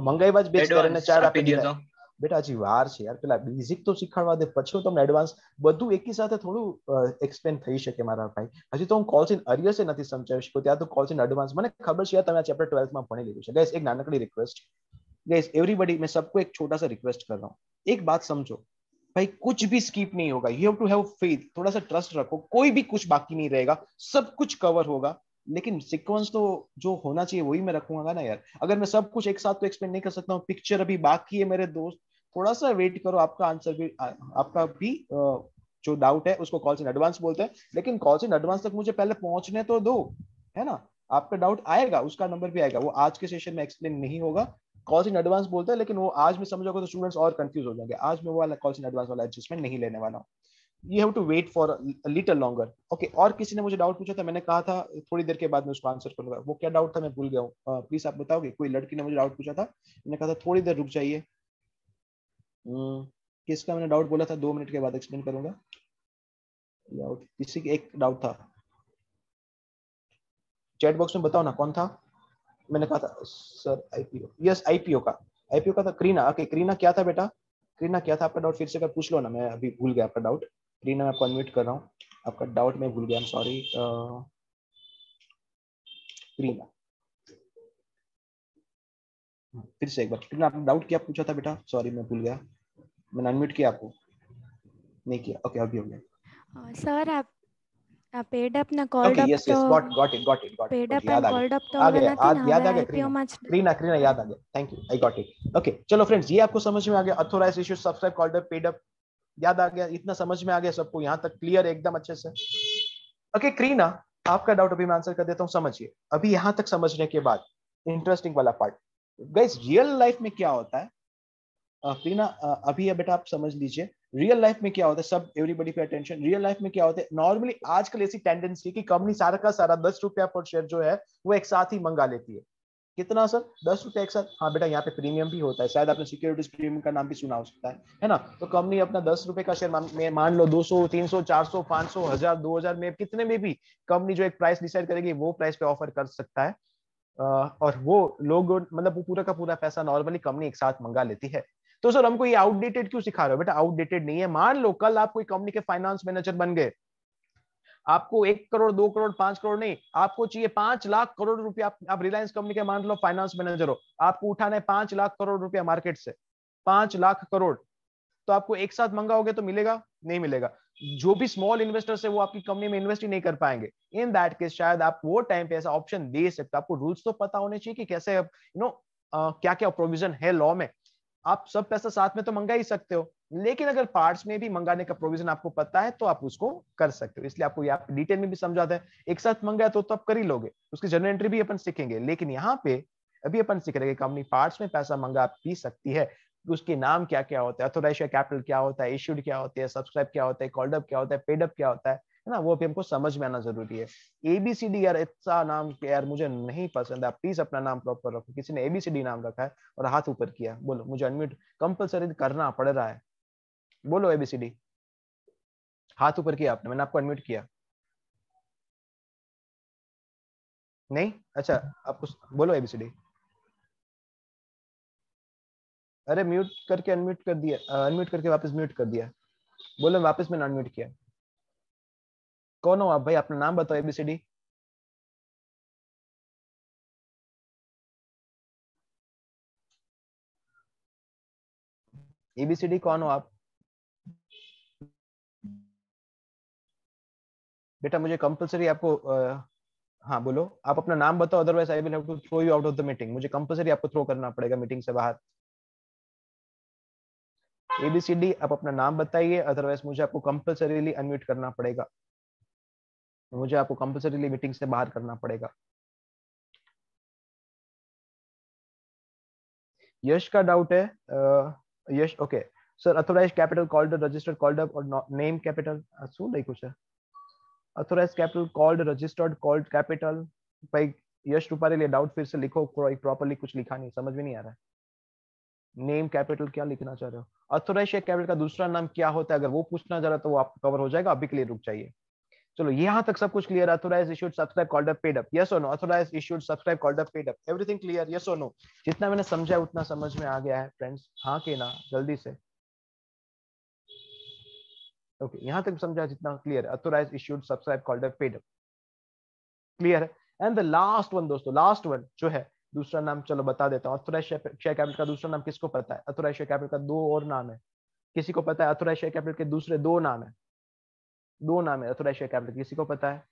મંગાવ્યા જ બેસ કરીને 4 આપી દીધા બેટા હજી વાર છે યાર પેલા બેઝિક તો શીખવાડવા દે પછી હું તમને એડવાન્સ બધું એકી સાથે થોડું એક્સપ્લેન થઈ શકે મારા ભાઈ હજી તો હું કોલ્સ ઇન અરિયર્સ નથી સમજાવી શકું ત્યાં તો કોલ્સ ઇન એડવાન્સ મને ખબર છે તમે ચैप्टर 12 में ભણી લીધું છે गाइस एक नानकड़ी रिक्वेस्ट गाइस एवरीबॉडी मैं सबको एक छोटा सा रिक्वेस्ट कर रहा हूँ एक बात समझो भाई कुछ भी स्किप नहीं होगा you have to have faith थोड़ा सा ट्रस्ट रखो कोई भी कुछ बाकी नहीं रहेगा सब कुछ कवर होगा लेकिन सीक्वेंस तो जो होना चाहिए वही मैं रखूंगा ना यार अगर मैं सब कुछ एक साथ तो एक्सप्लेन नहीं कर सकता हूँ पिक्चर अभी बाकी है मेरे दोस्त थोड़ा सा वेट करो आपका आंसर भी आपका भी जो डाउट है उसको कॉल्स इन एडवांस बोलते हैं लेकिन कॉल्स इन एडवांस तक मुझे पहले पहुंचने तो दो है ना आपका डाउट आएगा उसका नंबर भी आएगा वो आज के सेशन में एक्सप्लेन नहीं होगा कॉल्स इन एडवांस बोलते हैं लेकिन वो आज में समझोगे तो स्टूडेंट्स और कंफ्यूज हो जाएंगे आज में वो वाला कॉल्स इन एडवांस वाला एडजस्टमेंट नहीं लेने वाला हूँ you have to wait for a little longer okay और किसी ने मुझे डाउट पूछा था मैंने कहा था थोड़ी देर के बाद मैं उसको आंसर करूंगा वो क्या डाउट था मैं भूल गया हूँ प्लीज आप बताओगे कोई लड़की ने मुझे डाउट पूछा था मैंने कहा था थोड़ी देर रुक जाइए किसका मैंने डाउट बोला था 2 मिनट के बाद एक्सप्लेन करूंगा किसी एक डाउट था चैट बॉक्स में बताओ ना कौन था मैंने कहा था सर आईपीओ यस आईपीओ का था करीना ओके करीना क्या था बेटा करीना क्या था आपका डाउट फिर से अगर पूछ लो ना मैं अभी भूल गया आपका डाउट करीना मैं आपको अनम्यूट कर रहा हूँ आपका डाउट मैं भूल गया आई एम सॉरी करीना फिर से एक बार करीना आपने डाउट क्या पूछा था बेटा सॉरी मैं भूल गया मैंने अनम्यूट किया आपको नहीं किया ओके अभी हो गया
सर आप पेड अप ना कॉल्ड
ओके
अप
यस
तो
yes got it
paid up
याद
एंड
आ
कॉल्ड
गया
अप तो
आ
હવે
गया
નથી ને
याद आ
હવે
गया
આઈપીઓ માં જ
करीना याद आ गया thank you I got it okay चलो फ्रेंड्स ये आपको समझ में आ गया authorised issue subscribe called up paid up याद आ गया इतना समझ में आ गया सबको यहाँ तक क्लियर है एकदम अच्छे से ओके करीना आपका डाउट अभी मैं आंसर कर देता हूँ समझिए अभी यहाँ तक समझने के बाद इंटरेस्टिंग वाला पार्ट गाइस रियल लाइफ में क्या होता है करीना अभी बेटा आप समझ लीजिए रियल लाइफ में क्या होता है सब everybody pay attention real life में क्या होता है नॉर्मली आजकल ऐसी टेंडेंसी कि कंपनी सारा का सारा 10 रुपया पर शेयर जो है वो एक साथ ही मंगा लेती है कितना सर 10 रुपया एक साथ हाँ बेटा यहाँ पे प्रीमियम भी होता है शायद आपने सिक्योरिटीज प्रीमियम का नाम भी सुना हो सकता है ना तो कंपनी अपना 10 रुपए का शेयर मान लो 200 300 400 500 1000 2000 में कितने में भी कंपनी जो एक प्राइस डिसाइड करेगी वो प्राइस पे ऑफर कर सकता है और वो लोग मतलब वो पूरा का पूरा पैसा नॉर्मली कंपनी एक साथ मंगा लेती है तो सर हमको ये आउटडेटेड क्यों सिखा रहे हो बेटा आउटडेटेड नहीं है मान लो कल आप कोई कंपनी के फाइनेंस मैनेजर बन गए आपको 1 करोड़ 2 करोड़ 5 करोड़ नहीं आपको चाहिए 5 लाख करोड़ रुपया आप रिलायंस कंपनी के मान लो फाइनेंस मैनेजर हो आपको उठाना है 5 लाख करोड़ रुपया मार्केट से 5 लाख करोड़ तो आपको एक साथ मंगाओगे तो मिलेगा नहीं मिलेगा जो भी स्मॉल इन्वेस्टर्स है वो आपकी कंपनी में इन्वेस्ट ही नहीं कर पाएंगे इन दैट केस शायद आप वो टाइम पे ऐसा ऑप्शन दे सकते आपको रूल्स तो पता होने चाहिए कि कैसे यू नो क्या क्या प्रोविजन है लॉ में आप सब पैसा साथ में तो मंगा ही सकते हो लेकिन अगर पार्ट्स में भी मंगाने का प्रोविजन आपको पता है तो आप उसको कर सकते हो इसलिए आपको ये आप डिटेल में भी समझाते हैं एक साथ मंगाया तो आप कर ही लोगे उसकी जर्नल एंट्री भी अपन सीखेंगे लेकिन यहाँ पे अभी अपन सीख रहे हैं कंपनी पार्ट्स में पैसा मंगा भी सकती है उसके नाम क्या क्या होता है ऑथराइज्ड कैपिटल क्या होता है इश्यूड क्या होती है सब्सक्राइब क्या होता है कॉल्ड अप क्या होता है पेड अप क्या होता है ना वो भी हमको समझ में आना जरूरी है एबीसीडी यार ऐसा नाम यार मुझे नहीं पसंद है प्लीज अपना नाम प्रॉपर रखो किसी ने एबीसीडी नाम रखा है और हाथ ऊपर किया बोलो मुझे अनम्यूट कंपलसरी करना पड़ रहा है बोलो एबीसीडी हाथ ऊपर किया आपने मैंने आपको अनम्यूट किया नहीं अच्छा आपको बोलो एबीसीडी अरे म्यूट करके अनम्यूट कर दिया अनम्यूट करके वापस म्यूट कर दिया बोलो वापस मैंने अनम्यूट किया कौन हो आप भाई अपना नाम बताओ एबीसीडी एबीसीडी कौन हो आप बेटा मुझे कंपलसरी आपको हाँ बोलो आप अपना नाम बताओ otherwise I will have to throw you out of the meeting मुझे कंपलसरी आपको थ्रो करना पड़ेगा मीटिंग से बाहर एबीसीडी आप अपना नाम बताइए अदरवाइज मुझे आपको कंपलसरीली अनम्यूट करना पड़ेगा मुझे आपको कंपलसरीली मीटिंग से बाहर करना पड़ेगा यश का डाउट है Yash okay sir authorised capital called registered called up और नेम कैपिटल શું લખ્યું છે authorised capital called registered called capital भाई यश रूपारेली डाउट फिर से लिखो प्रॉपर्ली कुछ लिखा नहीं समझ में नहीं आ रहा है नेम कैपिटल क्या लिखना चाह रहे हो? ऑथोराइज शेयर कैपिटल का दूसरा नाम क्या होता है? अगर वो पूछना चाह रहा तो वो आपको कवर हो जाएगा, अभी के लिए रुक जाइए। चलो यहाँ तक सब कुछ clear. Authorise issued subscribe called up paid up, yes और no? Authorise issued subscribe called up paid up, everything clear, yes और नो? जितना मैंने समझा उतना समझ में आ गया है फ्रेंड्स? हाँ के ना, जल्दी से। ओके, यहाँ तक समझा जितना क्लियर है। Authorise issued subscribe called up paid up clear है। एंड द लास्ट वन दोस्तों, लास्ट वन जो है दूसरा नाम, चलो बता देता हूँ। ऑथोराइज शेयर कैपिटल का दूसरा नाम किसको पता है? ऑथोराइज शेयर कैपिटल का दो और नाम है, किसी को पता है? ऑथोराइज शेयर कैपिटल के दूसरे दो नाम है, दो नाम है ऑथोराइज शेयर कैपिटल, किसी को पता है?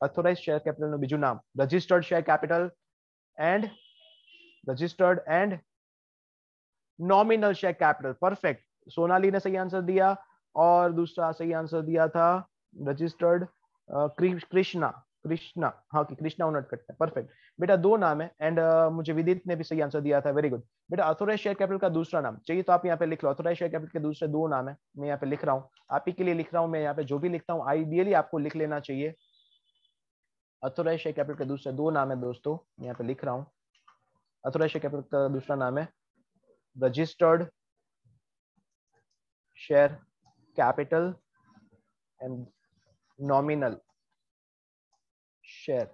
ऑथोराइज शेयर कैपिटल નું બીજું નામ registered share capital and registered and nominal share capital. Perfect, Sonali ने सही आंसर दिया और दूसरा सही आंसर दिया था रजिस्टर्ड कृष्णा, कृष्णा, हाँ कि कृष्णा उनट करते हैं। परफेक्ट बेटा, दो नाम है। एंड मुझे विदित ने भी सही आंसर दिया था, वेरी गुड बेटा। ऑथोराइज शेयर कैपिटल का दूसरा नाम चाहिए तो आप यहाँ पे लिख लो। ऑथोराइज शेयर कैपिटल के दूसरे दो नाम है, मैं यहाँ पे लिख रहा हूँ, आप ही के लिए लिख रहा हूँ। मैं यहाँ पे जो भी लिखता हूँ आइडियली आपको लिख लेना चाहिए। ऑथोराइज शेयर कैपिटल के दूसरे दो नाम है दोस्तों, मैं यहाँ पे लिख रहा हूँ। ऑथोराइज शेयर कैपिटल का दूसरा नाम है registered share capital and nominal share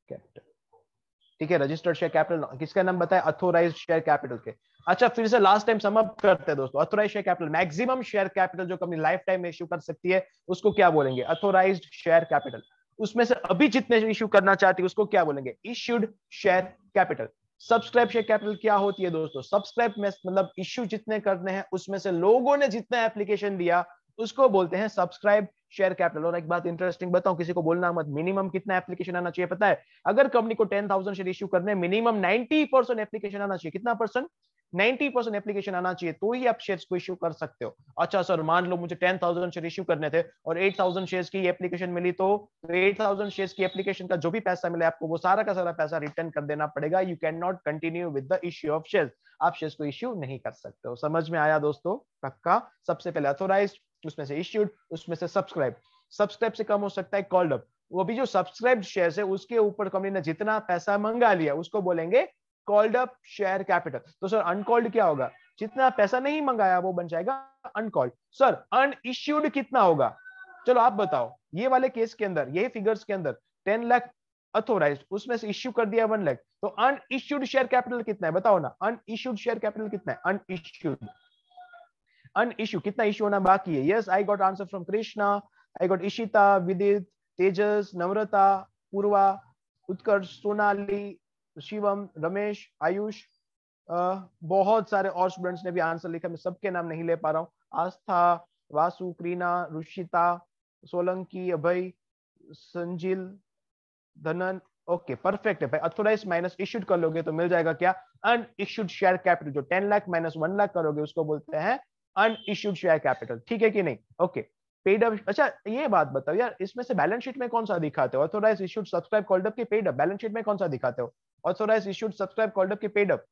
capital. ठीक है, रजिस्टर्ड शेयर कैपिटल किसका नाम बताया? ऑथोराइज शेयर कैपिटल के। अच्छा, फिर से लास्ट टाइम सम अप करते हैं दोस्तों। Authorise share capital, maximum share capital जो कंपनी लाइफ टाइम में इश्यू कर सकती है उसको क्या बोलेंगे? Authorised share capital. उसमें से अभी जितने इश्यू करना चाहती है उसको क्या बोलेंगे? Issued share capital. Subscribe share capital क्या होती है दोस्तों? सब्सक्राइब में मतलब इश्यू जितने करने हैं उसमें से लोगों ने जितना एप्लीकेशन दिया उसको बोलते हैं सब्सक्राइब शेयर कैपिटल। और एक बात इंटरेस्टिंग बताऊं, किसी को बोलना मत, मिनिमम कितना एप्लीकेशन आना चाहिए पता है? अगर कंपनी को 10,000 शेयर इश्यू करने मिनिमम 90% एप्लीकेशन आना चाहिए। कितना परसेंट? 90% एप्लीकेशन आना चाहिए, तो ही आप शेयर्स को इश्यू कर सकते हो। अच्छा सर, मान लो मुझे 10,000 शेयर इश्यू करने थे और 8,000 शेयर्स की एप्लीकेशन मिली, तो 8,000 शेयर्स की एप्लीकेशन का जो भी पैसा मिले आपको वो सारा का सारा पैसा रिटर्न कर देना पड़ेगा। You can not continue with the issue of shares, आप शेयर्स को इश्यू नहीं कर सकते हो। समझ में आया दोस्तों? पक्का? सबसे पहले ऑथोराइज्ड, उसमें से इश्यूड, उसमें से सब्सक्राइब। सब्सक्राइब से कम हो सकता है कॉल्ड अप। वो भी जो सब्सक्राइब शेयर्स है उसके ऊपर कंपनी ने जितना पैसा मंगा लिया उसको बोलेंगे कॉल्ड अप शेयर कैपिटल। तो सर अनकॉल्ड क्या होगा? जितना पैसा नहीं मंगाया वो बन जाएगा अनकॉल्ड। सर अनइश्यूड कितना होगा? चलो आप बताओ। ये वाले केस के अंदर, ये फिगर्स के अंदर 10 लाख ऑथोराइज्ड, उसमें से इश्यू कर दिया 1 लाख, तो अनइश्यूड शेयर कैपिटल कितना है बताओ ना? अनइश्यूड शेयर कैपिटल कितना है? अनइश्यूड, अनइश्यू कितना इश्यू होना बाकी है? Yes, I got answer from Krishna, I got Ishita, विदित, तेजस, नम्रता, पूर्वा, उत्कर्ष, सोनाली, शिवम, रमेश, आयुष, बहुत सारे और स्टूडेंट्स ने भी आंसर लिखा, मैं सबके नाम नहीं ले पा रहा हूँ। आस्था, वासु, क्रीना, रुशिता, सोलंकी, अभय, संजिल, धनन। ओके परफेक्ट है भाई। ऑथोराइज माइनस इश्यूड कर लोगे तो मिल जाएगा क्या? Unissued share capital. जो 10 लाख माइनस 1 लाख करोगे उसको बोलते हैं अनइश्यूड शेयर कैपिटल। ठीक है कि नहीं? Okay paid up. अच्छा ये बात बताओ यार, इसमें से बैलेंस शीट में कौन सा दिखाते हो? Authorise issued subscribe called up के पेड अप, बैलेंस शीट में कौन सा दिखाते हो? Authorise issued subscribe called up के पेड अप।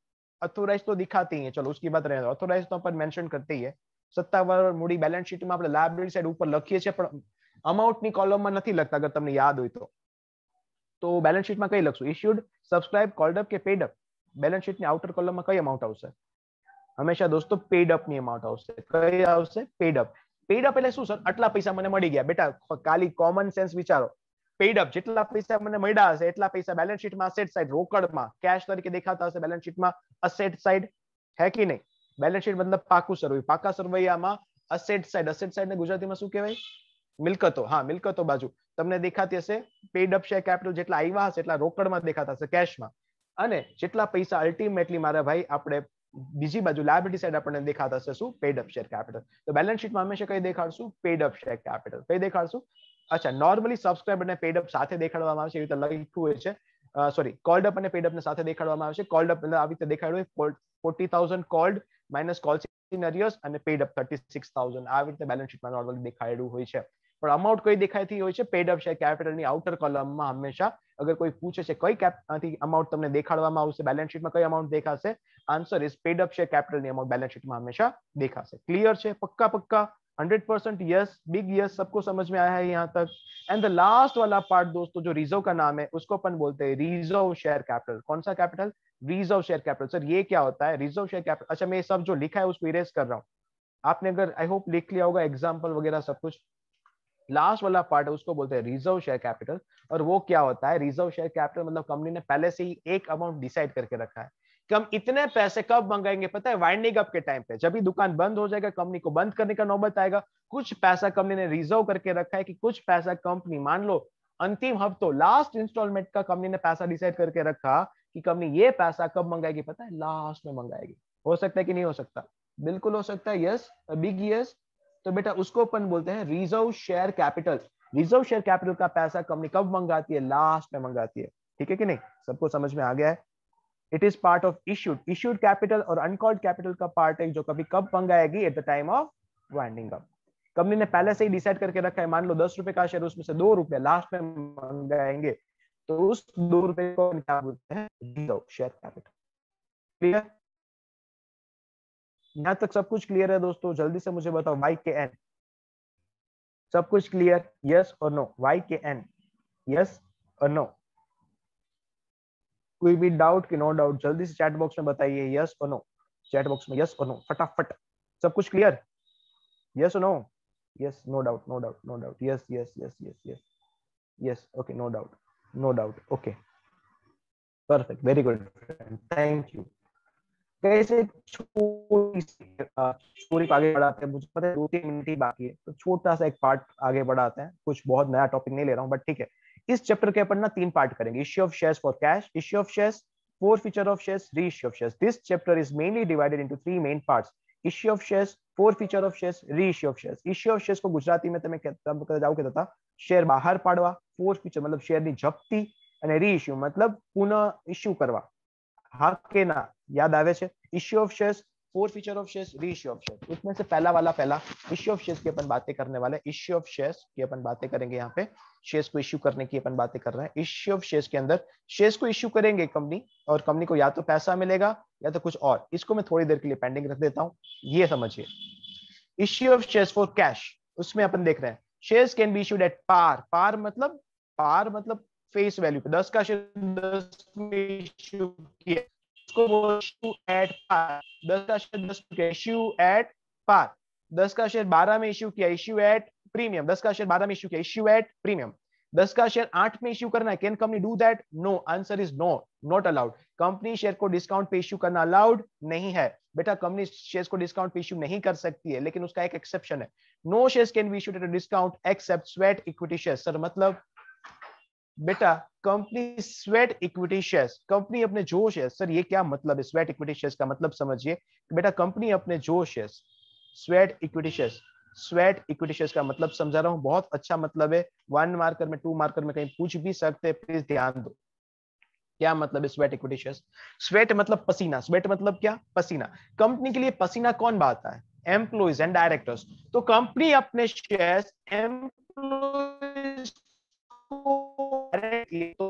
ऑथोराइज तो दिखाते ही है, चलो उसकी बात रहने दो। ऑथोराइज तो अपन मेंशन करते ही है। સત્તાવાર મૂડી બેલેન્સ શીટ માં આપણે લાયબિલિટી સાઈડ ઉપર લખીએ છીએ પણ અમાઉન્ટ ની કોલમમાં નથી લખતા, અગર તમને યાદ હોય તો બેલેન્સ શીટ માં કઈ લખશું? ઇશ્યુડ, સબસ્ક્રાઇબ, કોલ્ડ અપ કે પેડ અપ? બેલેન્સ શીટ ની આઉટર કોલમમાં કઈ અમાઉન્ટ આવશે? હંમેશા દોસ્તો પેડ અપ ની અમાઉન્ટ આવશે. કઈ આવશે? Pad up. પેડ અપ એટલે શું સર? આટલા પૈસા મને મળી ગયા. બેટા ખાલી કોમન સેન્સ વિચારો. પેડ અપ જેટલા પૈસા મને મળ્યા હશે એટલા પૈસા બેલેન્સ શીટ માં અસેટ સાઈડ રોકડમાં કેશ તરીકે દેખાતા હશે બેલેન્સ શીટ માં અસેટ સાઈડ, है कि नहीं? बैलेंस शीट मतलब पाकू सरवैया, पाका सरवैयाમાં અસેટ સાઈડ, અસેટ સાઈડ ને ગુજરાતીમાં શું કહેવાય? મિલકતો. હા મિલકતો બાજુ તમને દેખાતી હશે પેડ અપ શેર કેપિટલ જેટલા આવ્યા હશે એટલા રોકડમાં દેખાતા હશે કેશમાં, અને જેટલા પૈસા અલ્ટિમેટલી મારા ભાઈ આપણે બીજી બાજુ લાયબિલિટી સાઈડ આપણને દેખાતા હશે શું? Paid up share capital. તો બેલેન્સ શીટમાં હંમેશા કઈ દેખાડશું? Paid up share capital. કઈ દેખાડશું? अच्छा नॉर्मली सब्सक्राइब અને પેડ અપ સાથે દેખાડવામાં આવે છે, એવી રીતે લખ્યું હોય છે. સોરી કોલ્ડ અપ અને પેડ અપ ને સાથે દેખાડવામાં આવે છે. કોલ્ડ અપ એટલે આવી રીતે દેખાડ્યું હોય 40,000 કોલ્ડ માઇનસ કોલ્સ ઇન અરિયર્સ અને પેડ અપ 36,000 આવી રીતે બેલેન્સ શીટમાં નોર્મલી દેખાડ્યું હોય છે. પણ અમાઉન્ટ કઈ દેખાતી હોય છે? પેડ અપ શેર કેપિટલની આઉટર કોલમમાં હંમેશા અગર કોઈ પૂછે છે કઈ કેપમાંથી અમાઉન્ટ તમને દેખાડવામાં આવશે બેલેન્સ શીટમાં, કઈ અમાઉન્ટ દેખાશે? Answer is paid up share કેપિટલની અમાઉન્ટ બેલેન્સ શીટમાં હંમેશા દેખાશે. ક્લિયર છે? પક્કા પક્કા? 100% यस, बिग यस, सबको समझ में आया है यहाँ तक। एंड द लास्ट वाला पार्ट दोस्तों जो रिजर्व का नाम है उसको अपन बोलते हैं रिजर्व शेयर कैपिटल। कौन सा capital? Reserve share capital. Sir ये क्या होता है रिजर्व शेयर कैपिटल? अच्छा मैं सब जो लिखा है उसको इरेज कर रहा हूँ, आपने अगर आई होप लिख लिया होगा एग्जाम्पल वगैरह सब कुछ। लास्ट वाला पार्ट है उसको बोलते हैं रिजर्व शेयर कैपिटल। और वो क्या होता है? रिजर्व शेयर कैपिटल मतलब कंपनी ने पहले से ही एक अमाउंट डिसाइड करके रखा है कि हम इतने पैसे कब मंगाएंगे, पता है? वाइंडिंग अप के टाइम पे, जब भी दुकान बंद हो जाएगा, कंपनी को बंद करने का नौबत आएगा, कुछ पैसा कंपनी ने रिजर्व करके रखा है कि कुछ पैसा कंपनी, मान लो अंतिम हफ्तों लास्ट इंस्टॉलमेंट का कंपनी ने पैसा डिसाइड करके रखा कि कंपनी ये पैसा कब मंगाएगी, पता है? लास्ट में मंगाएगी। हो सकता है कि नहीं हो सकता? बिल्कुल हो सकता है, यस, बिग यस। तो बेटा उसको अपन बोलते हैं reserve share capital. Reserve share capital का पैसा कंपनी कब मंगाती है? लास्ट में मंगाती है। ठीक है कि नहीं? सबको समझ में आ गया है? It is part of issued capital और अनकॉल्ड कैपिटल का पार्ट है जो कभी कब मंगाएगी? At the time of winding up. Company ने पहले से ही डिसाइड करके रखा है, मान लो 10 रुपए का शेयर, उसमें से 2 रुपए लास्ट में मंगाएंगे, तो उस 2 रुपए को क्या बोलते हैं? Reserve share capital. क्लियर? यहां तक सब कुछ क्लियर है दोस्तों? जल्दी से मुझे बताओ वाई के एन, सब कुछ क्लियर? यस और नो? वाई के एन, यस और नो? कोई भी डाउट कि नो डाउट? जल्दी से चैट बॉक्स में बताइए यस और नो। चैट बॉक्स में यस और नो फटाफट। सब कुछ क्लियर? यस और no? Yes, no doubt, no doubt, no doubt, yes yes yes yes yes yes, okay, no doubt, no doubt, okay, perfect, very good, thank you. कैसे story आगे बढ़ाते हैं, मुझे पता है 2-3 मिनट ही बाकी है, तो छोटा सा एक पार्ट आगे बढ़ाते हैं। कुछ बहुत नया टॉपिक नहीं ले रहा हूँ, बट ठीक है। इस चैप्टर के अपन ना 3 पार्ट करेंगे। Issue of shares for cash, issue of shares, forfeiture of shares, reissue of shares. This chapter is mainly divided into 3 main parts: issue of shares, forfeiture of shares, reissue of shares. Issue of shares को ગુજરાતી में તમે જાવ કહેતા હતા share બહાર પાડવા, forfeiture मतलब શેરની જપ્તી, અને reissue मतलब પુનઃ ઇશ્યુ કરવા। હા કે ના? याद आवे छे? issue of shares, forfeiture of shares, reissue of shares। उसमें से पहला वाला issue of shares की अपन बातें करने वाले। issue of shares की अपन बातें करेंगे, यहाँ पे शेयर्स को इश्यू करने की अपन बातें कर रहे हैं। इश्यू ऑफ शेयर्स के अंदर शेयर्स को इश्यू करेंगे कंपनी, और कंपनी को या तो पैसा मिलेगा या तो कुछ और। इसको मैं थोड़ी देर के लिए पेंडिंग रख देता हूं, ये समझिए। Issue of shares for cash, उसमें अपन देख रहे हैं shares can be issued at par मतलब फेस वैल्यू पे। 10 का शेयर 10 में इश्यू किया, इसको वो इश्यू एट पार। 10 का शेयर 10 में इश्यू एट पार। 10 का शेयर 12 में इश्यू किया, इश्यू एट प्रीमियम। 10 का शेयर 12 में इश्यू किया, इश्यू एट प्रीमियम। 10 का शेयर 8 में इश्यू करना है, can company do that? No, answer is no, not allowed. Company share को डिस्काउंट पे इश्यू करना अलाउड नहीं है बेटा। कंपनी शेयर्स को डिस्काउंट पे इश्यू नहीं कर सकती है, लेकिन उसका एक एक्सेप्शन है। No shares can be issued at a discount except sweat equity shares. Sir मतलब बेटा company sweat equity shares, company अपने जो शेयर्स, सर ये क्या मतलब है स्वेट इक्विटी शेयर्स का? मतलब समझिए बेटा, कंपनी अपने जो shares, sweat equity shares, sweat equity shares का मतलब समझा रहा हूं, बहुत अच्छा मतलब है। 1 मार्कर में 2 मार्कर में कहीं पूछ भी सकते हैं, प्लीज ध्यान दो। क्या मतलब है स्वेट इक्विटी शेयर्स? स्वेट मतलब पसीना, स्वेट मतलब क्या? पसीना। कंपनी के लिए पसीना कौन बहाता है? Employees and directors. तो कंपनी अपने shares employees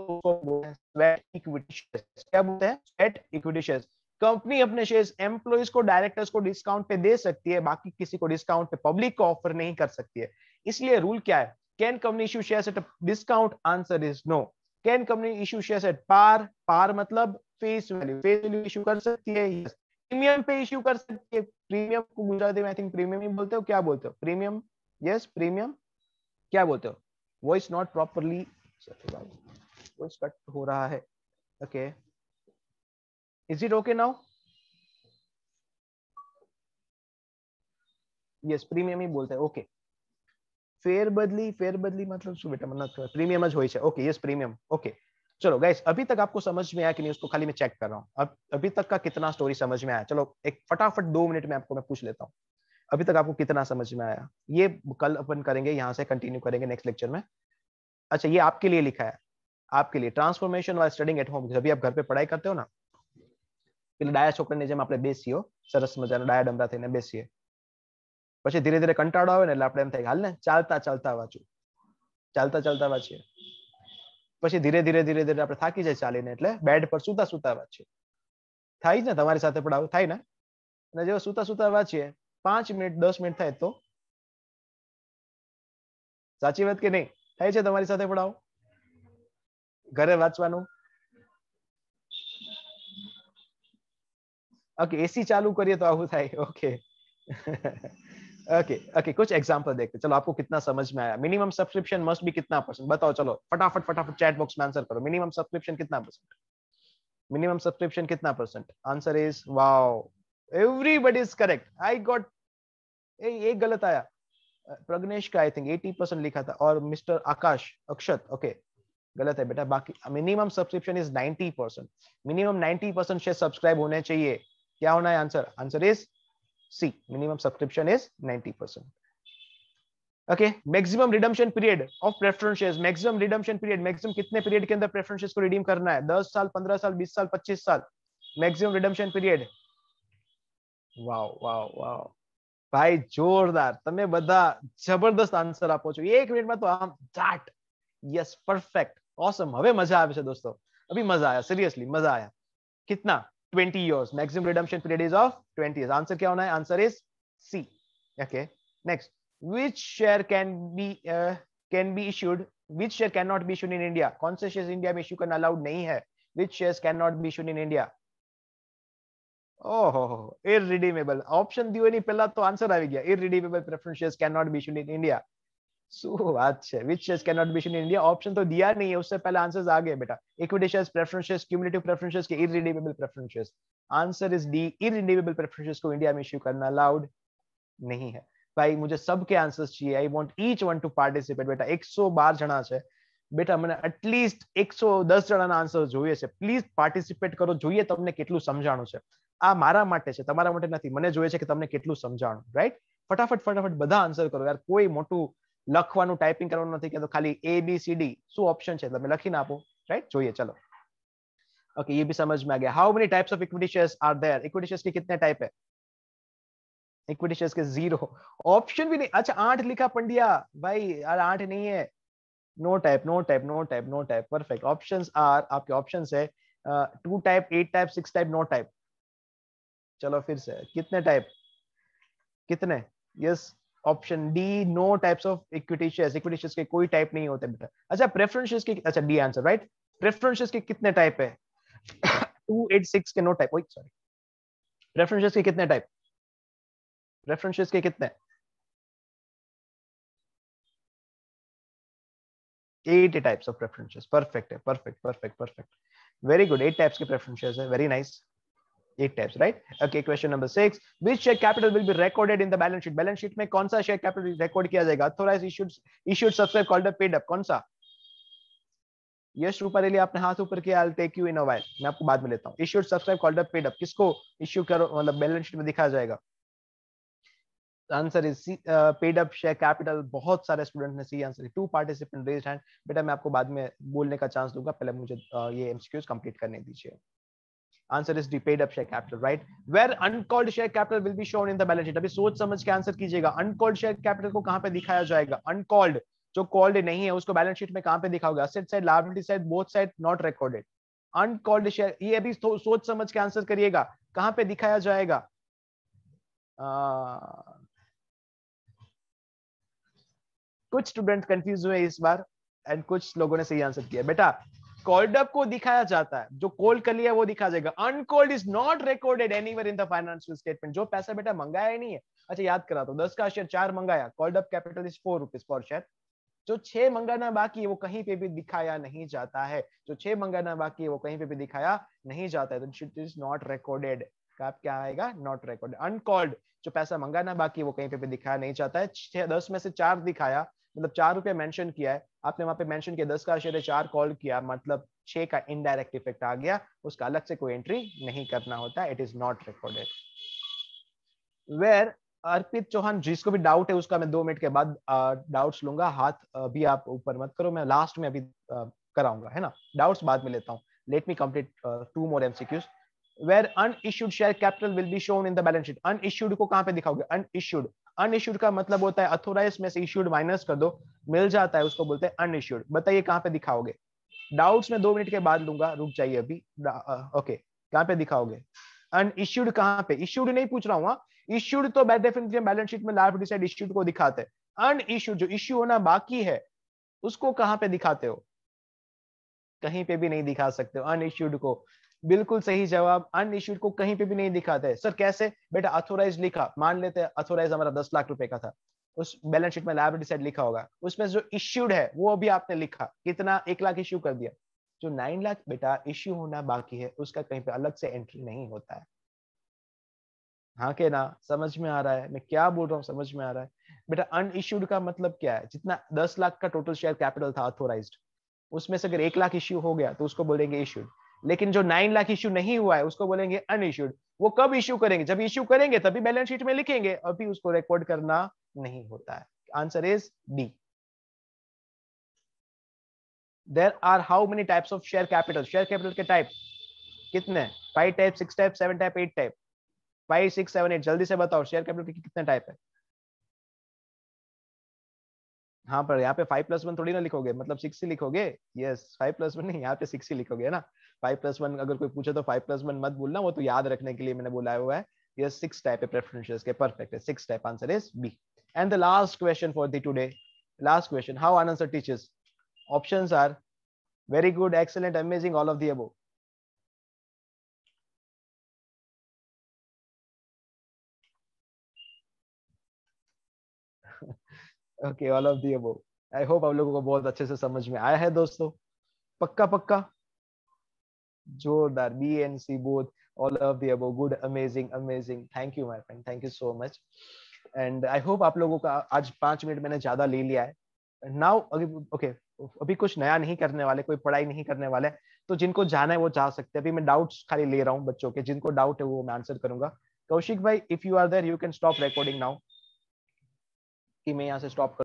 sweat equity shares. क्या बोलते हैं? Sweat equity shares. कंपनी अपने शेयर्स एम्प्लॉइज को, डायरेक्टर्स को डिस्काउंट पे दे सकती है, बाकी किसी को डिस्काउंट पे पब्लिक को ऑफर नहीं कर सकती है। इसलिए रूल क्या है? Can company issue shares at discount? Answer is no. Can company issue shares at par मतलब फेस वैल्यू इश्यू कर सकती है। प्रीमियम पे इश्यू कर सकती है। प्रीमियम को गुजराती में आई थिंक प्रीमियम ही बोलते हो, क्या बोलते हो? Premium, yes premium. क्या बोलते हो? Voice not properly, voice cut हो रहा है। Okay, Is it okay now? Yes, प्रीमियम ही बोलते हैं। ओके, फेर बदली मतलब શું बेटा? मतलब प्रीमियम જ હોય છે। Okay, yes premium. ओके, चलो गाइस, अभी तक आपको समझ में आया कि नहीं उसको खाली मैं चेक कर रहा हूँ। अब अभी तक का कितना स्टोरी समझ में आया? चलो एक फटाफट 2 मिनट में आपको मैं पूछ लेता हूँ, अभी तक आपको कितना समझ में आया? ये कल अपन करेंगे, यहाँ से कंटिन्यू करेंगे नेक्स्ट लेक्चर में। अच्छा, ये आपके लिए लिखा है, आपके लिए। Transformation while studying at home. जब भी आप घर पे पढ़ाई करते हो ना, પેલા ડાયા છોકરાની જેમ આપણે બેસીઓ, સરસ મજાના ડાયા ડમરા થઈને બેસીએ, પછી ધીરે ધીરે કંટાળો આવે ને એટલે આપણે એમ થાય હાલ ને ચાલતા વાંચીએ, પછી ધીરે ધીરે આપણે થાકી જાય ચાલીને, એટલે બેડ પર સુતા વાંચીએ। થાય જ ને તમારી સાથે પણ આવું થાય ને? અને જેવો સુતા વાંચીએ 5 મિનિટ 10 મિનિટ થાય તો સાચી વાત કે નહીં? થાય છે તમારી સાથે પડાવો ઘરે વાંચવાનું? ओके एसी चालू करिए तो आવું થાય. ओके ओके ओके कुछ एग्जांपल देखते चलो आपको कितना समझ में आया. मिनिमम सब्सक्रिप्शन मस्ट बी कितना परसेंट बताओ. चलो फटाफट फटाफट चैट बॉक्स में आंसर करो. मिनिमम सब्सक्रिप्शन कितना परसेंट? मिनिमम सब्सक्रिप्शन कितना percent? Answer is wow everybody is correct. I got एक गलत आया. प्रग्नेश का आई थिंक 80% लिखा था और मिस्टर आकाश अक्षत ओके गलत है बेटा. बाकी minimum subscription is 90%. Minimum 90% share subscribe होने चाहिए. क्या होना है answer? Answer is C. Minimum subscription is 90%. Okay maximum redemption period of preference shares. Maximum redemption period maximum कितने पीरियड के अंदर प्रेफरेंस शेयर्स को रिडीम करना है? 10 साल 15 साल 20 साल 25 साल. Maximum redemption period. Wow wow wow भाई जोरदार. તમે બધા જબરદસ્ત આન્સર આપો છો. 1 મિનિટમાં તો આમ ચાટ. Yes perfect awesome. હવે મજા આવે છે દોસ્તો. अभी मजा आया सीरियसली मजा आया. कितना? 20 years. Maximum redemption period is of 20 years. Answer क्या होना है? Answer is C. Okay next. Which share can be issued which share can not be issued in India? कौन से शेयर्स इंडिया में इशू करना अलाउड नहीं है? Which shares can not be issued in India? ओहो इररिडीमेबल ऑप्शन दियो नहीं पहला तो आंसर આવી ગયા. Irredeemable preference shares can not be issued in India. सो बात है. Which shares can not be issued in India option तो दिया नहीं है. उससे पहले आंसर्स आ गए बेटा. Equity shares preference shares cumulative preference shares के irredeemable preference shares. Answer is D. Irredeemable preference shares को इंडिया में इशू करना अलाउड नहीं है. भाई मुझे सबके आंसर्स चाहिए. I want each one to participate. बेटा 112 જણા છે બેટા. મને એટલીસ્ટ 110 જણાના આન્સર જોઈએ છે. પ્લીઝ પાર્ટિસિપેટ કરો. જોઈએ તમને કેટલું સમજાણું છે. આ મારા માટે છે તમારા માટે નથી. મને જોઈએ છે કે તમને કેટલું સમજાણું. રાઈટ ફટાફટ ફટાફટ બધા આન્સર કરો યાર. કોઈ મોટું લખવાનું ટાઈપિંગ કરવાનું નથી કે તો ખાલી A B C D શું ઓપ્શન છે તમે લખીને આપો. રાઈટ જોઈએ चलो. ओके ये भी समझ में आ गया. How many types of equity shares are there? Equity shares के कितने टाइप है? इक्विटी शेयर्स के 0 ऑप्शन भी नहीं. अच्छा 8 लिखा पंड्या भाई यार 8 नहीं है. No type no type no type no type. Perfect. Options are आपके ऑप्शंस है 2 type 8 type 6 type no type. चलो फिर से कितने टाइप कितने? Yes option D no types of equity shares. Equity shares के कोई टाइप नहीं होते बेटा. अच्छा प्रेफरेंस शेयर्स के अच्छा D answer right. Preference shares के कितने टाइप है? 2 8 6 के नो टाइप. ओए सॉरी. प्रेफरेंस शेयर्स के कितने टाइप? प्रेफरेंस शेयर्स के कितने? 8 types of preference shares. Perfect है. Perfect perfect perfect. Very good. 8 types के प्रेफरेंस शेयर्स है. Very nice. 8 types right. Okay question number 6. Which share capital will be recorded in the balance sheet? Balance sheet में कौन सा share capital record किया जाएगा? Authorised issued subscribe called up paid up. कौन सा? यश रूपारेली आपने हाथ ऊपर किया. I will take you in a while. मैं आपको बाद में लेता हूं. Issued subscribe called up paid up किसको इश्यू करो मतलब बैलेंस शीट में दिखाया जाएगा? Answer is paid up share capital. बहुत सारे स्टूडेंट ने C answer. 2 participant raised hand. बेटा मैं आपको बाद में बोलने का चांस दूंगा. पहले मुझे ये एमसीक्यूज कंप्लीट करने दीजिए. Answer is paid up share capital right. Where uncalled share capital will be shown in the balance sheet. अभी सोच समझ के आंसर कीजिएगा. अनकॉल्ड शेयर कैपिटल को कहां पे दिखाया जाएगा? अनकॉल्ड जो कॉल्ड नहीं है उसको बैलेंस शीट में कहां पे दिखाओगे? Asset side liability side both side not recorded. Uncalled share ये अभी सोच समझ के आंसर करिएगा. कहां पे दिखाया जाएगा? कुछ स्टूडेंट कंफ्यूज हुए इस बार एंड कुछ लोगों ने सही आंसर किया. बेटा कॉल्ड अप को दिखाया जाता है. जो कॉल कर लिया वो दिखाया जाएगा. Uncalled is not recorded anywhere in the financial statement. जो पैसा बेटा मंगाया ही नहीं है. अच्छा याद करा तो 10 का शेयर 4 मंगाया. Called up capital is 4 rupees per share. जो 6 मंगाना बाकी है वो कहीं पे भी दिखाया नहीं जाता है. जो 6 मंगाना बाकी है वो कहीं पे भी दिखाया नहीं जाता है. तो इट इज नॉट रिकॉर्डेड. क्या आएगा? Not recorded. अनकॉल्ड जो पैसा मंगाना बाकी है वो कहीं पे भी दिखाया नहीं जाता है. 10 में से 4 दिखाया मतलब 4 रुपया मेंशन किया है आपने वहां पे मेंशन किया. 10 का शेयर 4 कॉल किया मतलब 6 का इनडायरेक्ट इफेक्ट आ गया. उसका अलग से कोई एंट्री नहीं करना होता. It is not recorded. Where Arpit Chauhan जिसको भी डाउट है उसका मैं 2 मिनट के बाद डाउट्स लूंगा. हाथ अभी आप ऊपर मत करो. मैं लास्ट में अभी कराऊंगा है ना. डाउट्स बाद में लेता हूँ. Let me complete 2 more MCQs. Where unissued share capital will be shown in the balance sheet. Unissued को कहां पे दिखाओगे? अनइश्यूड. अनइश्यूड का मतलब होता है अथोराइज्ड में से इश्यूड माइनस कर दो मिल जाता है उसको बोलते हैं अनइश्यूड. बताइए कहां पे दिखाओगे? डाउट्स में 2 मिनट के बाद लूंगा. रुक जाइए अभी. ओके कहां पे दिखाओगे? अनइश्यूड कहां पे? इश्यूड नहीं पूछ रहा हूँ. इश्यूड तो बाय डेफिनेशन बैलेंस शीट में लायबिलिटी साइड इश्यूड को दिखाते हैं. अनइश्यूड जो इश्यू होना बाकी है उसको कहां पे दिखाते हो? कहीं पे भी नहीं दिखा सकते हो अनइश्यूड को। बिल्कुल सही जवाब, अनइश्यूड को कहीं पे भी नहीं दिखाते। सर कैसे? बेटा अथोराइज लिखा, मान लेते हैं अथोराइज हमारा 10 लाख रुपए का था, उस बैलेंस शीट में लायबिलिटी साइड लिखा होगा, उसमें जो इश्यूड है वो अभी आपने लिखा, कितना 1 लाख इश्यू कर दिया। जो 9 लाख बेटा इश्यू होना बाकी है उसका कहीं पे अलग से एंट्री नहीं होता है। हाँ के ना? समझ में आ रहा है मैं क्या बोल रहा हूँ? समझ में आ रहा है बेटा? अनइश्यूड का मतलब क्या है? जितना 10 लाख का टोटल शेयर कैपिटल था अथोराइज्ड, उसमें से अगर 1 लाख इश्यू हो गया तो उसको बोलेंगे इश्यूड, लेकिन जो 9 लाख इश्यू नहीं हुआ है उसको बोलेंगे अनइश्यूड। वो कब इश्यू करेंगे? जब इश्यू करेंगे तभी बैलेंस शीट में लिखेंगे, अभी उसको रिकॉर्ड करना नहीं होता है। Answer is D. There are how many types of share capital? Share capital के टाइप कितने? 5 टाइप, 6 टाइप, 7 टाइप, 8 टाइप? 5, 6, 7, 8 जल्दी से बताओ शेयर कैपिटल के कितने टाइप है? हाँ पर यहाँ पे 5+1 थोड़ी ना लिखोगे, मतलब 6 ही लिखोगे। यस 5+1 नहीं, यहाँ पे 6 ही लिखोगे ना। 5+1 अगर कोई पूछे तो 5+1 मत बोलना, वो तो याद रखने के लिए मैंने बोला हुआ है। यस 6 टाइप है प्रेफरेंसेस के। परफेक्ट है, 6 type. Answer is B. And the last question for the today, last question, how Anand sir teaches? Options are very good, excellent, amazing, all of the above. Okay, all of the above. I hope आप लोगों को बहुत अच्छे से समझ में आया है दोस्तों। पक्का पक्का? जोरदार। B and C both, all of the above, good, amazing, amazing. Thank you my friend, thank you so much. And I hope आप लोगों का आज 5 मिनट मैंने ज्यादा ले लिया है। नाउ ओके, अभी कुछ नया नहीं करने वाले, कोई पढ़ाई नहीं करने वाले, तो जिनको जाना है वो जा सकते हैं। अभी मैं डाउट्स खाली ले रहा हूँ बच्चों के, जिनको डाउट है वो मैं आंसर करूंगा। कौशिक भाई, if you are there you can stop recording now, कि मैं यहाँ से स्टॉप